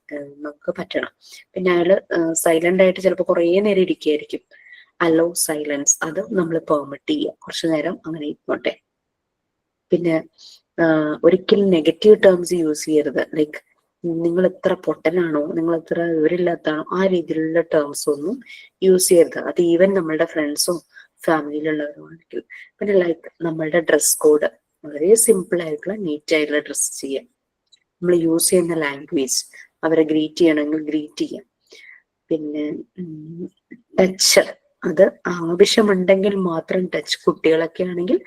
നമുക്ക് പറ്റണം. പിന്നെ അയാള് സൈലന്റ് ആയിട്ട് ചിലപ്പോൾ കുറേ നേരം ഇരിക്കുകയായിരിക്കും. അലോ സൈലൻസ്, അത് നമ്മൾ പെർമിറ്റ് ചെയ്യുക, കുറച്ചു നേരം അങ്ങനെ ഇരിക്കട്ടെ. പിന്നെ ഒരിക്കലും നെഗറ്റീവ് ടേംസ് യൂസ് ചെയ്യരുത്. ലൈക്ക് നിങ്ങൾ എത്ര പൊട്ടനാണോ, നിങ്ങൾ എത്ര വിവരമില്ലാത്താണോ, ആ രീതിയിലുള്ള ടേംസ് ഒന്നും യൂസ് ചെയ്യരുത്. അത് ഈവൻ നമ്മളുടെ ഫ്രണ്ട്സും ഫാമിലിയിലുള്ളവരുമാണെങ്കിൽ. പിന്നെ ലൈക്ക് നമ്മളുടെ ഡ്രസ് കോഡ് വളരെ സിമ്പിൾ ആയിട്ടുള്ള നീറ്റ് ആയിട്ടുള്ള ഡ്രസ് ചെയ്യാം. നമ്മൾ യൂസ് ചെയ്യുന്ന ലാംഗ്വേജ്, അവരെ ഗ്രീറ്റ് ചെയ്യണമെങ്കിൽ ഗ്രീറ്റ് ചെയ്യാം. പിന്നെ ടച്ച്, അത് ആവശ്യമുണ്ടെങ്കിൽ മാത്രം ടച്ച്. കുട്ടികളൊക്കെ ആണെങ്കിൽ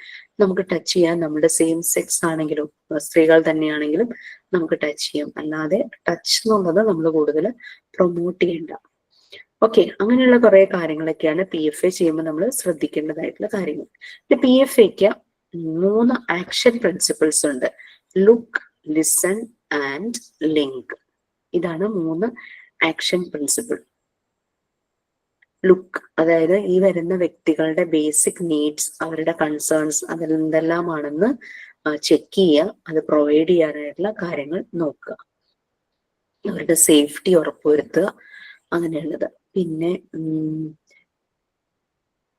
നമുക്ക് ടച്ച് ചെയ്യാം. നമ്മുടെ സെയിം സെക്സ് ആണെങ്കിലും സ്ത്രീകൾ തന്നെയാണെങ്കിലും നമുക്ക് ടച്ച് ചെയ്യാം. അല്ലാതെ ടച്ച് എന്നുള്ളത് നമ്മൾ കൂടുതൽ പ്രൊമോട്ട് ചെയ്യണ്ട. ഓക്കെ, അങ്ങനെയുള്ള കുറെ കാര്യങ്ങളൊക്കെയാണ് PFA ചെയ്യുമ്പോൾ നമ്മൾ ശ്രദ്ധിക്കേണ്ടതായിട്ടുള്ള കാര്യങ്ങൾ. PFAക്ക് 3 ആക്ഷൻ പ്രിൻസിപ്പിൾസ് ഉണ്ട്. Look, listen and link. ഇതാണ് 3 ആക്ഷൻ പ്രിൻസിപ്പിൾ. ലുക്ക്, അതായത് ഈ വരുന്ന വ്യക്തികളുടെ ബേസിക് നീഡ്സ്, അവരുടെ കൺസേൺസ് അതെന്തെല്ലാമാണെന്ന് ചെക്ക് ചെയ്യുക, അത് പ്രൊവൈഡ് ചെയ്യാനായിട്ടുള്ള കാര്യങ്ങൾ നോക്കുക, അവരുടെ സേഫ്റ്റി ഉറപ്പുവരുത്തുക, അങ്ങനെയുള്ളത്. പിന്നെ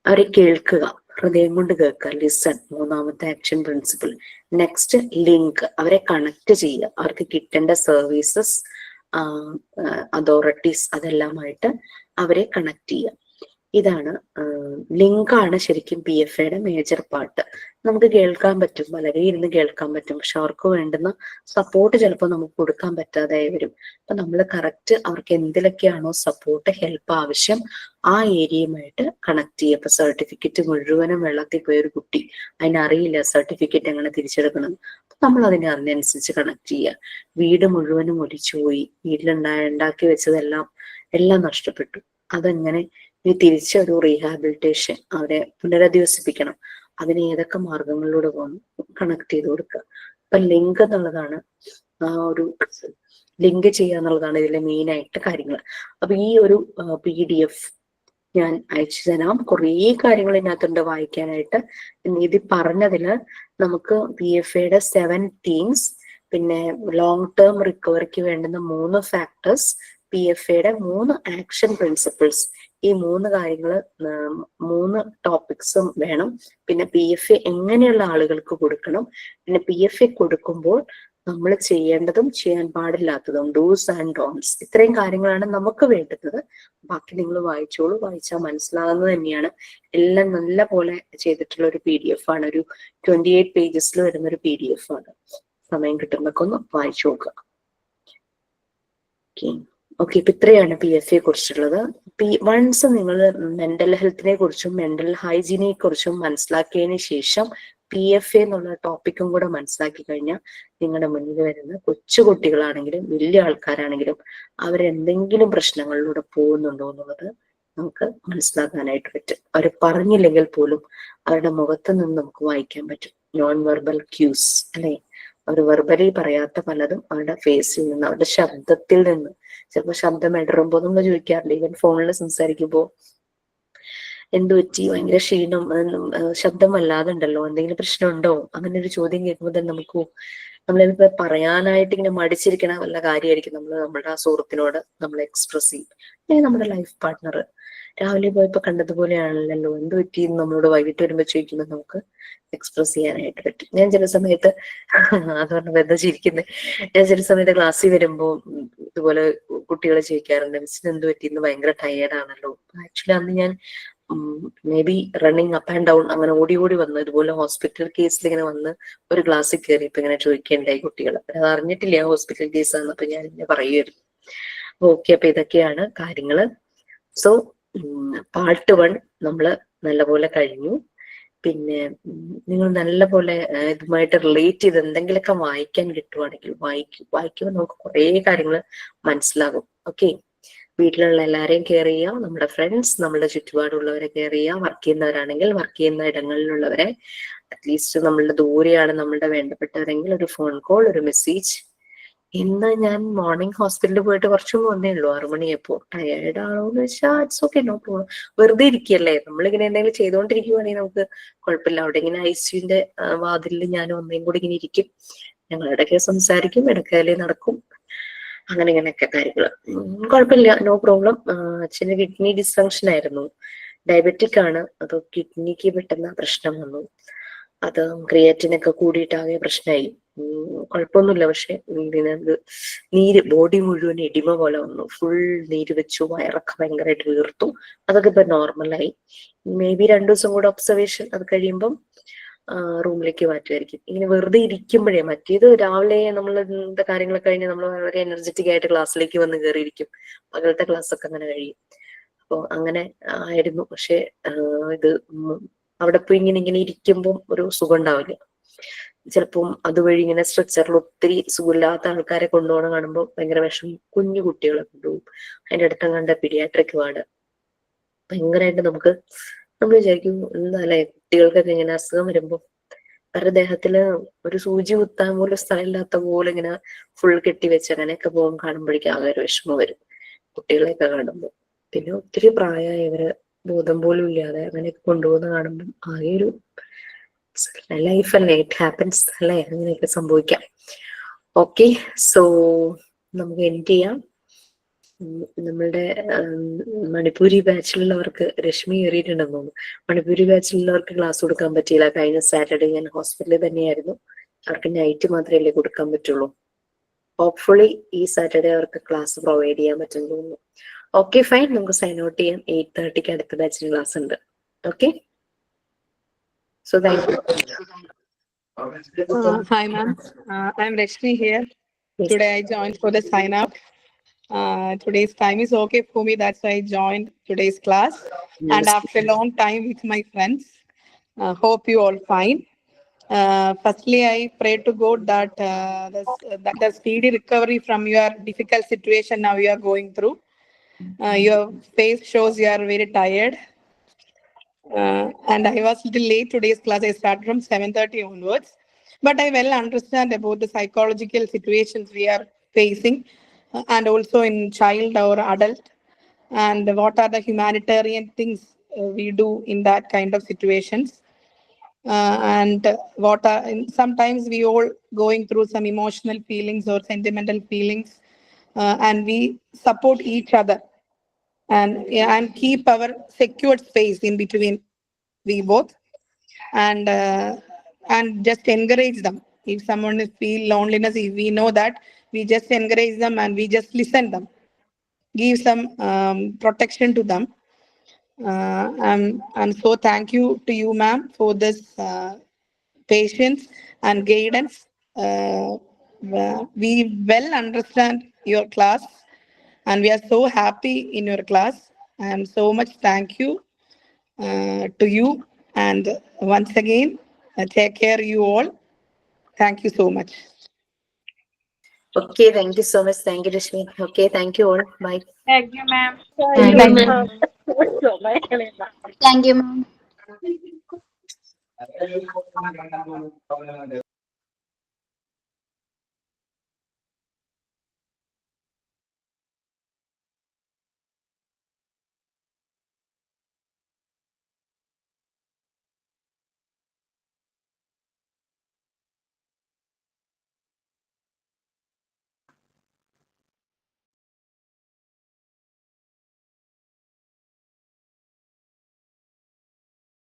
അവരെ കേൾക്കുക, ഹൃദയം കൊണ്ട് കേൾക്കുക, ലിസൺ, 3ാമത്തെ ആക്ഷൻ പ്രിൻസിപ്പിൾ. നെക്സ്റ്റ് ലിങ്ക്, അവരെ കണക്ട് ചെയ്യുക, അവർക്ക് കിട്ടേണ്ട സർവീസസ്, അതോറിറ്റീസ് അതെല്ലാമായിട്ട് അവരെ കണക്ട് ചെയ്യുക. ഇതാണ് ലിങ്കാണ് ശരിക്കും PFAയുടെ മേജർ പാർട്ട്. നമുക്ക് കേൾക്കാൻ പറ്റും, വളരെ ഇരുന്ന് കേൾക്കാൻ പറ്റും, പക്ഷെ അവർക്ക് വേണ്ടുന്ന സപ്പോർട്ട് ചിലപ്പോൾ നമുക്ക് കൊടുക്കാൻ പറ്റാതെ വരും. അപ്പൊ നമ്മൾ കറക്റ്റ് അവർക്ക് എന്തിലൊക്കെയാണോ സപ്പോർട്ട്, ഹെൽപ്പ് ആവശ്യം, ആ ഏരിയയുമായിട്ട് കണക്ട് ചെയ്യുക. ഇപ്പൊ സർട്ടിഫിക്കറ്റ് മുഴുവനും വെള്ളത്തിൽ പോയൊരു കുട്ടി, അതിനറിയില്ല സർട്ടിഫിക്കറ്റ് എങ്ങനെ തിരിച്ചെടുക്കണം, അപ്പൊ നമ്മൾ അതിനനുസരിച്ച് കണക്ട് ചെയ്യുക. വീട് മുഴുവനും ഒലിച്ചുപോയി, വീട്ടിലുണ്ടാക്കി വെച്ചതെല്ലാം നഷ്ടപ്പെട്ടു, അതെങ്ങനെ ഇനി തിരിച്ചൊരു റീഹാബിലിറ്റേഷൻ, അവരെ പുനരധിവസിപ്പിക്കണം, അതിന് ഏതൊക്കെ മാർഗങ്ങളിലൂടെ പോകണം, കണക്ട് ചെയ്ത് കൊടുക്കുക. അപ്പൊ ലിങ്ക് എന്നുള്ളതാണ്, ആ ഒരു ലിങ്ക് ചെയ്യുക എന്നുള്ളതാണ് ഇതിലെ മെയിൻ ആയിട്ട് കാര്യങ്ങൾ. അപ്പൊ ഈ ഒരു PDF ഞാൻ അയച്ചു തരാം. കുറേ കാര്യങ്ങൾ ഇതിനകത്തുണ്ട് വായിക്കാനായിട്ട്. ഇത് പറഞ്ഞതില് നമുക്ക് PFAയുടെ 7 തീംസ്, പിന്നെ ലോങ് ടേം റിക്കവറിക്ക് വേണ്ടുന്ന 3 ഫാക്ടേഴ്സ്, PFAയുടെ 3 ആക്ഷൻ പ്രിൻസിപ്പിൾസ്, ഈ 3 കാര്യങ്ങള് 3 ടോപ്പിക്സും വേണം. പിന്നെ PFA എങ്ങനെയുള്ള ആളുകൾക്ക് കൊടുക്കണം, പിന്നെ PFA കൊടുക്കുമ്പോൾ നമ്മൾ ചെയ്യേണ്ടതും ചെയ്യാൻ പാടില്ലാത്തതും, ഡൂസ് ആൻഡ് ഡോൺസ്, ഇത്രയും കാര്യങ്ങളാണ് നമുക്ക് വേണ്ടുന്നത്. ബാക്കി നിങ്ങൾ വായിച്ചോളൂ, വായിച്ചാൽ മനസ്സിലാകുന്നത് തന്നെയാണ്. എല്ലാം നല്ല പോലെ ചെയ്തിട്ടുള്ള ഒരു PDF ആണ്. ഒരു 28 പേജസിൽ വരുന്ന ഒരു PDF ആണ്. സമയം കിട്ടുന്നൊക്കെ ഒന്ന് വായിച്ചു നോക്കുക. ഓക്കെ, ഇപ്പൊ ഇത്രയാണ് PFA കുറിച്ചുള്ളത്. വൺസ് നിങ്ങൾ മെന്റൽ ഹെൽത്തിനെ കുറിച്ചും മെന്റൽ ഹൈജീനെ കുറിച്ചും മനസ്സിലാക്കിയതിന് ശേഷം PFA എന്നുള്ള ടോപ്പിക്കും കൂടെ മനസ്സിലാക്കി കഴിഞ്ഞാൽ നിങ്ങളുടെ മുന്നിൽ വരുന്ന കൊച്ചു കുട്ടികളാണെങ്കിലും വലിയ ആൾക്കാരാണെങ്കിലും അവരെന്തെങ്കിലും പ്രശ്നങ്ങളിലൂടെ പോകുന്നുണ്ടോ എന്നുള്ളത് നമുക്ക് മനസ്സിലാക്കാനായിട്ട് പറ്റും. അവർ പറഞ്ഞില്ലെങ്കിൽ പോലും അവരുടെ മുഖത്ത് നിന്ന് നമുക്ക് വായിക്കാൻ പറ്റും. നോൺ വെർബൽ ക്യൂസ് അല്ലെ, അവർ വെർബലി പറയാത്ത പലതും അവരുടെ ഫേസിൽ നിന്ന്, അവരുടെ ശബ്ദത്തിൽ നിന്ന്. ചിലപ്പോൾ ശബ്ദം ഇടറുമ്പോൾ നമ്മൾ ചോദിക്കാറില്ല, ഈവൻ ഫോണിൽ സംസാരിക്കുമ്പോ എന്തു പറ്റി, ഭയങ്കര ക്ഷീണം, ശബ്ദം വല്ലാതെ ഉണ്ടല്ലോ, എന്തെങ്കിലും പ്രശ്നമുണ്ടോ, അങ്ങനെ ഒരു ചോദ്യം കേൾക്കുമ്പോൾ തന്നെ നമുക്ക് നമ്മളിപ്പോ പറയാനായിട്ട് ഇങ്ങനെ മടിച്ചിരിക്കണ വല്ല കാര്യമായിരിക്കും നമ്മുടെ ആ സുഹൃത്തിനോട് നമ്മൾ എക്സ്പ്രസ് ചെയ്യും. നമ്മുടെ ലൈഫ് പാർട്ട്ണർ രാവിലെ പോയപ്പോ കണ്ടതുപോലെയാണല്ലോ, എന്ത് പറ്റി നമ്മളോട് വൈകിട്ട് വരുമ്പോ ചോദിക്കുമ്പോൾ നമുക്ക് എക്സ്പ്രസ് ചെയ്യാനായിട്ട് പറ്റും. ഞാൻ ചില സമയത്ത് അത് പറഞ്ഞ എന്താ ചിരിക്കുന്നത്, ഞാൻ ചില സമയത്ത് ക്ലാസ്സിൽ വരുമ്പോ ഇതുപോലെ കുട്ടികളെ ചോദിക്കാറുണ്ട്, മിസ്സിന് എന്ത് പറ്റി, ഇന്ന് ഭയങ്കര ടയേർഡാണല്ലോ. ആക്ച്വലി അന്ന് ഞാൻ may be running up and down അങ്ങനെ ഓടി വന്ന് ഇതുപോലെ ഹോസ്പിറ്റൽ കേസിൽ ഇങ്ങനെ വന്ന് ഒരു ക്ലാസ്സിൽ കയറി ഇപ്പൊ ഇങ്ങനെ ചോദിക്കേണ്ടായി കുട്ടികൾ. അത് അറിഞ്ഞിട്ടില്ല ഹോസ്പിറ്റൽ കേസാണ്, അപ്പൊ ഞാൻ ഇങ്ങനെ പറയുമായിരുന്നു. ഓക്കെ, അപ്പൊ ഇതൊക്കെയാണ് കാര്യങ്ങള്. സോ പാർട്ട് 1 നമ്മള് നല്ലപോലെ കഴിഞ്ഞു. പിന്നെ നിങ്ങൾ നല്ലപോലെ ഇതുമായിട്ട് റിലേറ്റ് ചെയ്ത് എന്തെങ്കിലുമൊക്കെ വായിക്കാൻ കിട്ടുവാണെങ്കിൽ വായിക്കുമ്പോൾ നമുക്ക് കുറേ കാര്യങ്ങൾ മനസ്സിലാകും. ഓക്കെ, വീട്ടിലുള്ള എല്ലാവരെയും കെയർ ചെയ്യുക, നമ്മുടെ ഫ്രണ്ട്സ്, നമ്മുടെ ചുറ്റുപാടുള്ളവരെ കെയർ ചെയ്യുക, വർക്ക് ചെയ്യുന്നവരാണെങ്കിൽ വർക്ക് ചെയ്യുന്ന ഇടങ്ങളിലുള്ളവരെ, അറ്റ്ലീസ്റ്റ് നമ്മളുടെ ദൂരെയാണ് നമ്മളുടെ വേണ്ടപ്പെട്ടവരെങ്കിൽ ഒരു ഫോൺ കോൾ, ഒരു മെസ്സേജ്, ഇന്ന് ഞാൻ മോർണിംഗ് ഹോസ്പിറ്റലിൽ പോയിട്ട് കുറച്ച് വന്നേ ഉള്ളൂ, 6 മണിയപ്പോ. ടയേർഡ് ആണോ എന്ന് വെച്ചാൽ ഇറ്റ്സ് ഓക്കെ, നോ പ്രോബ്ലം. വെറുതെ ഇരിക്കല്ലേ, നമ്മളിങ്ങനെ എന്തെങ്കിലും ചെയ്തുകൊണ്ടിരിക്കുവാണെങ്കിൽ നമുക്ക് കുഴപ്പമില്ല. അവിടെ ഇങ്ങനെ ഐസിയുന്റെ വാതിലിൽ ഞാൻ ഒന്നേം കൂടി ഇങ്ങനെ ഇരിക്കും. ഞങ്ങൾ ഇടയ്ക്ക് സംസാരിക്കും, ഇടയ്ക്കല്ലേ നടക്കും, അങ്ങനെ ഇങ്ങനെയൊക്കെ കാര്യങ്ങൾ. കുഴപ്പമില്ല, നോ പ്രോബ്ലം. അച്ഛന് കിഡ്നി ഡിസ്ഫങ്ഷൻ ആയിരുന്നു, ഡയബറ്റിക് ആണ്. അത് കിഡ്നിക്ക് പെട്ടെന്ന് പ്രശ്നം വന്നു. അത് ക്രിയാറ്റിനൊക്കെ കൂടിയിട്ട് ആകെ പ്രശ്നമായി. കുഴപ്പമൊന്നുമില്ല, പക്ഷെ ഇതിനകത്ത് നീര് ബോഡി മുഴുവൻ എഡിമ പോലെ വന്നു, ഫുൾ നീര് വെച്ചു, വയറൊക്കെ ഭയങ്കരമായിട്ട് വീർത്തു. അതൊക്കെ ഇപ്പൊ നോർമലായി. മേ ബി 2 ദിവസം കൂടെ ഒബ്സർവേഷൻ, അത് കഴിയുമ്പം റൂമിലേക്ക് മാറ്റുമായിരിക്കും. ഇങ്ങനെ വെറുതെ ഇരിക്കുമ്പോഴേ, മറ്റേത് രാവിലെ നമ്മൾ ഇന്നത്തെ കാര്യങ്ങളൊക്കെ കഴിഞ്ഞ് നമ്മൾ വളരെ എനർജറ്റിക് ആയിട്ട് ക്ലാസ്സിലേക്ക് വന്ന് കയറിയിരിക്കും, പകലത്തെ ക്ലാസ് ഒക്കെ അങ്ങനെ കഴിയും. അപ്പോൾ അങ്ങനെ ആയിരുന്നു. പക്ഷെ ഇത് അവിടെ പോയി ഇങ്ങനെ ഇങ്ങനെ ഇരിക്കുമ്പോൾ ഒരു സുഖം ഉണ്ടാവില്ല. ചിലപ്പം അതുവഴി ഇങ്ങനെ സ്ട്രെച്ചറിൽ ഒത്തിരി സുഖമില്ലാത്ത ആൾക്കാരെ കൊണ്ടുപോകണം കാണുമ്പോൾ ഭയങ്കര വിഷമം. കുഞ്ഞു കുട്ടികളെ കൊണ്ടുപോകും. അതിന്റെ അടുത്ത് കണ്ട പീഡിയാട്രിക് വാർഡ് ഭയങ്കരമായിട്ട് നമ്മൾ വിചാരിക്കും, എന്താല്ലേ കുട്ടികൾക്കൊക്കെ ഇങ്ങനെ അസുഖം വരുമ്പോൾ അവരുടെ ദേഹത്തില് ഒരു സൂചി കുത്താൻ പോലും സ്ഥലമില്ലാത്ത പോലെ ഇങ്ങനെ ഫുൾ കെട്ടി വെച്ച് അങ്ങനെയൊക്കെ പോകും. കാണുമ്പോഴേക്കും ആകെ ഒരു വിഷമം വരും കുട്ടികളെയൊക്കെ കാണുമ്പോൾ. പിന്നെ ഒത്തിരി പ്രായമായവര് ബോധം പോലും ഇല്ലാതെ അങ്ങനെയൊക്കെ കൊണ്ടുപോകുന്ന കാണുമ്പോൾ ആകെ ഒരു ലൈഫല്ലേ, ഇറ്റ് ഹാപ്പൻസ് അല്ലേ, അങ്ങനെയൊക്കെ സംഭവിക്കാം. ഓക്കെ, സോ നമുക്ക് എൻഡ് ചെയ്യാം. നമ്മളുടെ മണിപ്പൂരി ബാച്ചിലുള്ളവർക്ക് രശ്മി കയറിയിട്ടുണ്ടെന്ന് തോന്നുന്നു. മണിപ്പൂരി ബാച്ചിലുള്ളവർക്ക് ക്ലാസ് കൊടുക്കാൻ പറ്റിയില്ല. കഴിഞ്ഞ സാറ്റർഡേ ഞാൻ ഹോസ്പിറ്റലിൽ തന്നെയായിരുന്നു. അവർക്ക് നൈറ്റ് മാത്രമല്ലേ കൊടുക്കാൻ പറ്റുള്ളൂ. ഹോപ്പ്ഫുള്ളി ഈ സാറ്റർഡേ അവർക്ക് ക്ലാസ് പ്രൊവൈഡ് ചെയ്യാൻ പറ്റുമെന്ന് തോന്നുന്നു. ഓക്കെ ഫൈൻ, നമുക്ക് സൈൻ ഔട്ട് ചെയ്യാം. 8:30 അടുത്ത ബാച്ചിന് ക്ലാസ് ഉണ്ട്. Okay, so thank you. Hi, ma'am. I'm Rashmi here. Today I joined for the sign up. Today's time is okay for me. That's why I joined today's class. And after a long time with my friends, hope you all fine. Firstly, I pray to God that the speedy recovery from your difficult situation now you are going through. Your face shows you are very tired. And I was a little late today's class. I started from 7:30 onwards. But I well understand about the psychological situations we are facing, and also in child or adult, and what are the humanitarian things we do in that kind of situations. And what are sometimes we all going through some emotional feelings or sentimental feelings, and we support each other and keep our secured space in between we both, and just encourage them. If someone feel loneliness, if we know that, we just encourage them and we just listen them, give some protection to them. And so thank you to you, ma'am, for this patience and guidance. We well understand your class and we are so happy in your class, and so much thank you to you. And once again, take care you all. Thank you so much. Okay, thank you so much. Thank you, Rashmi. Okay, thank you all. Bye. Thank you, ma'am. Thank you, ma'am. Thank you, ma'am.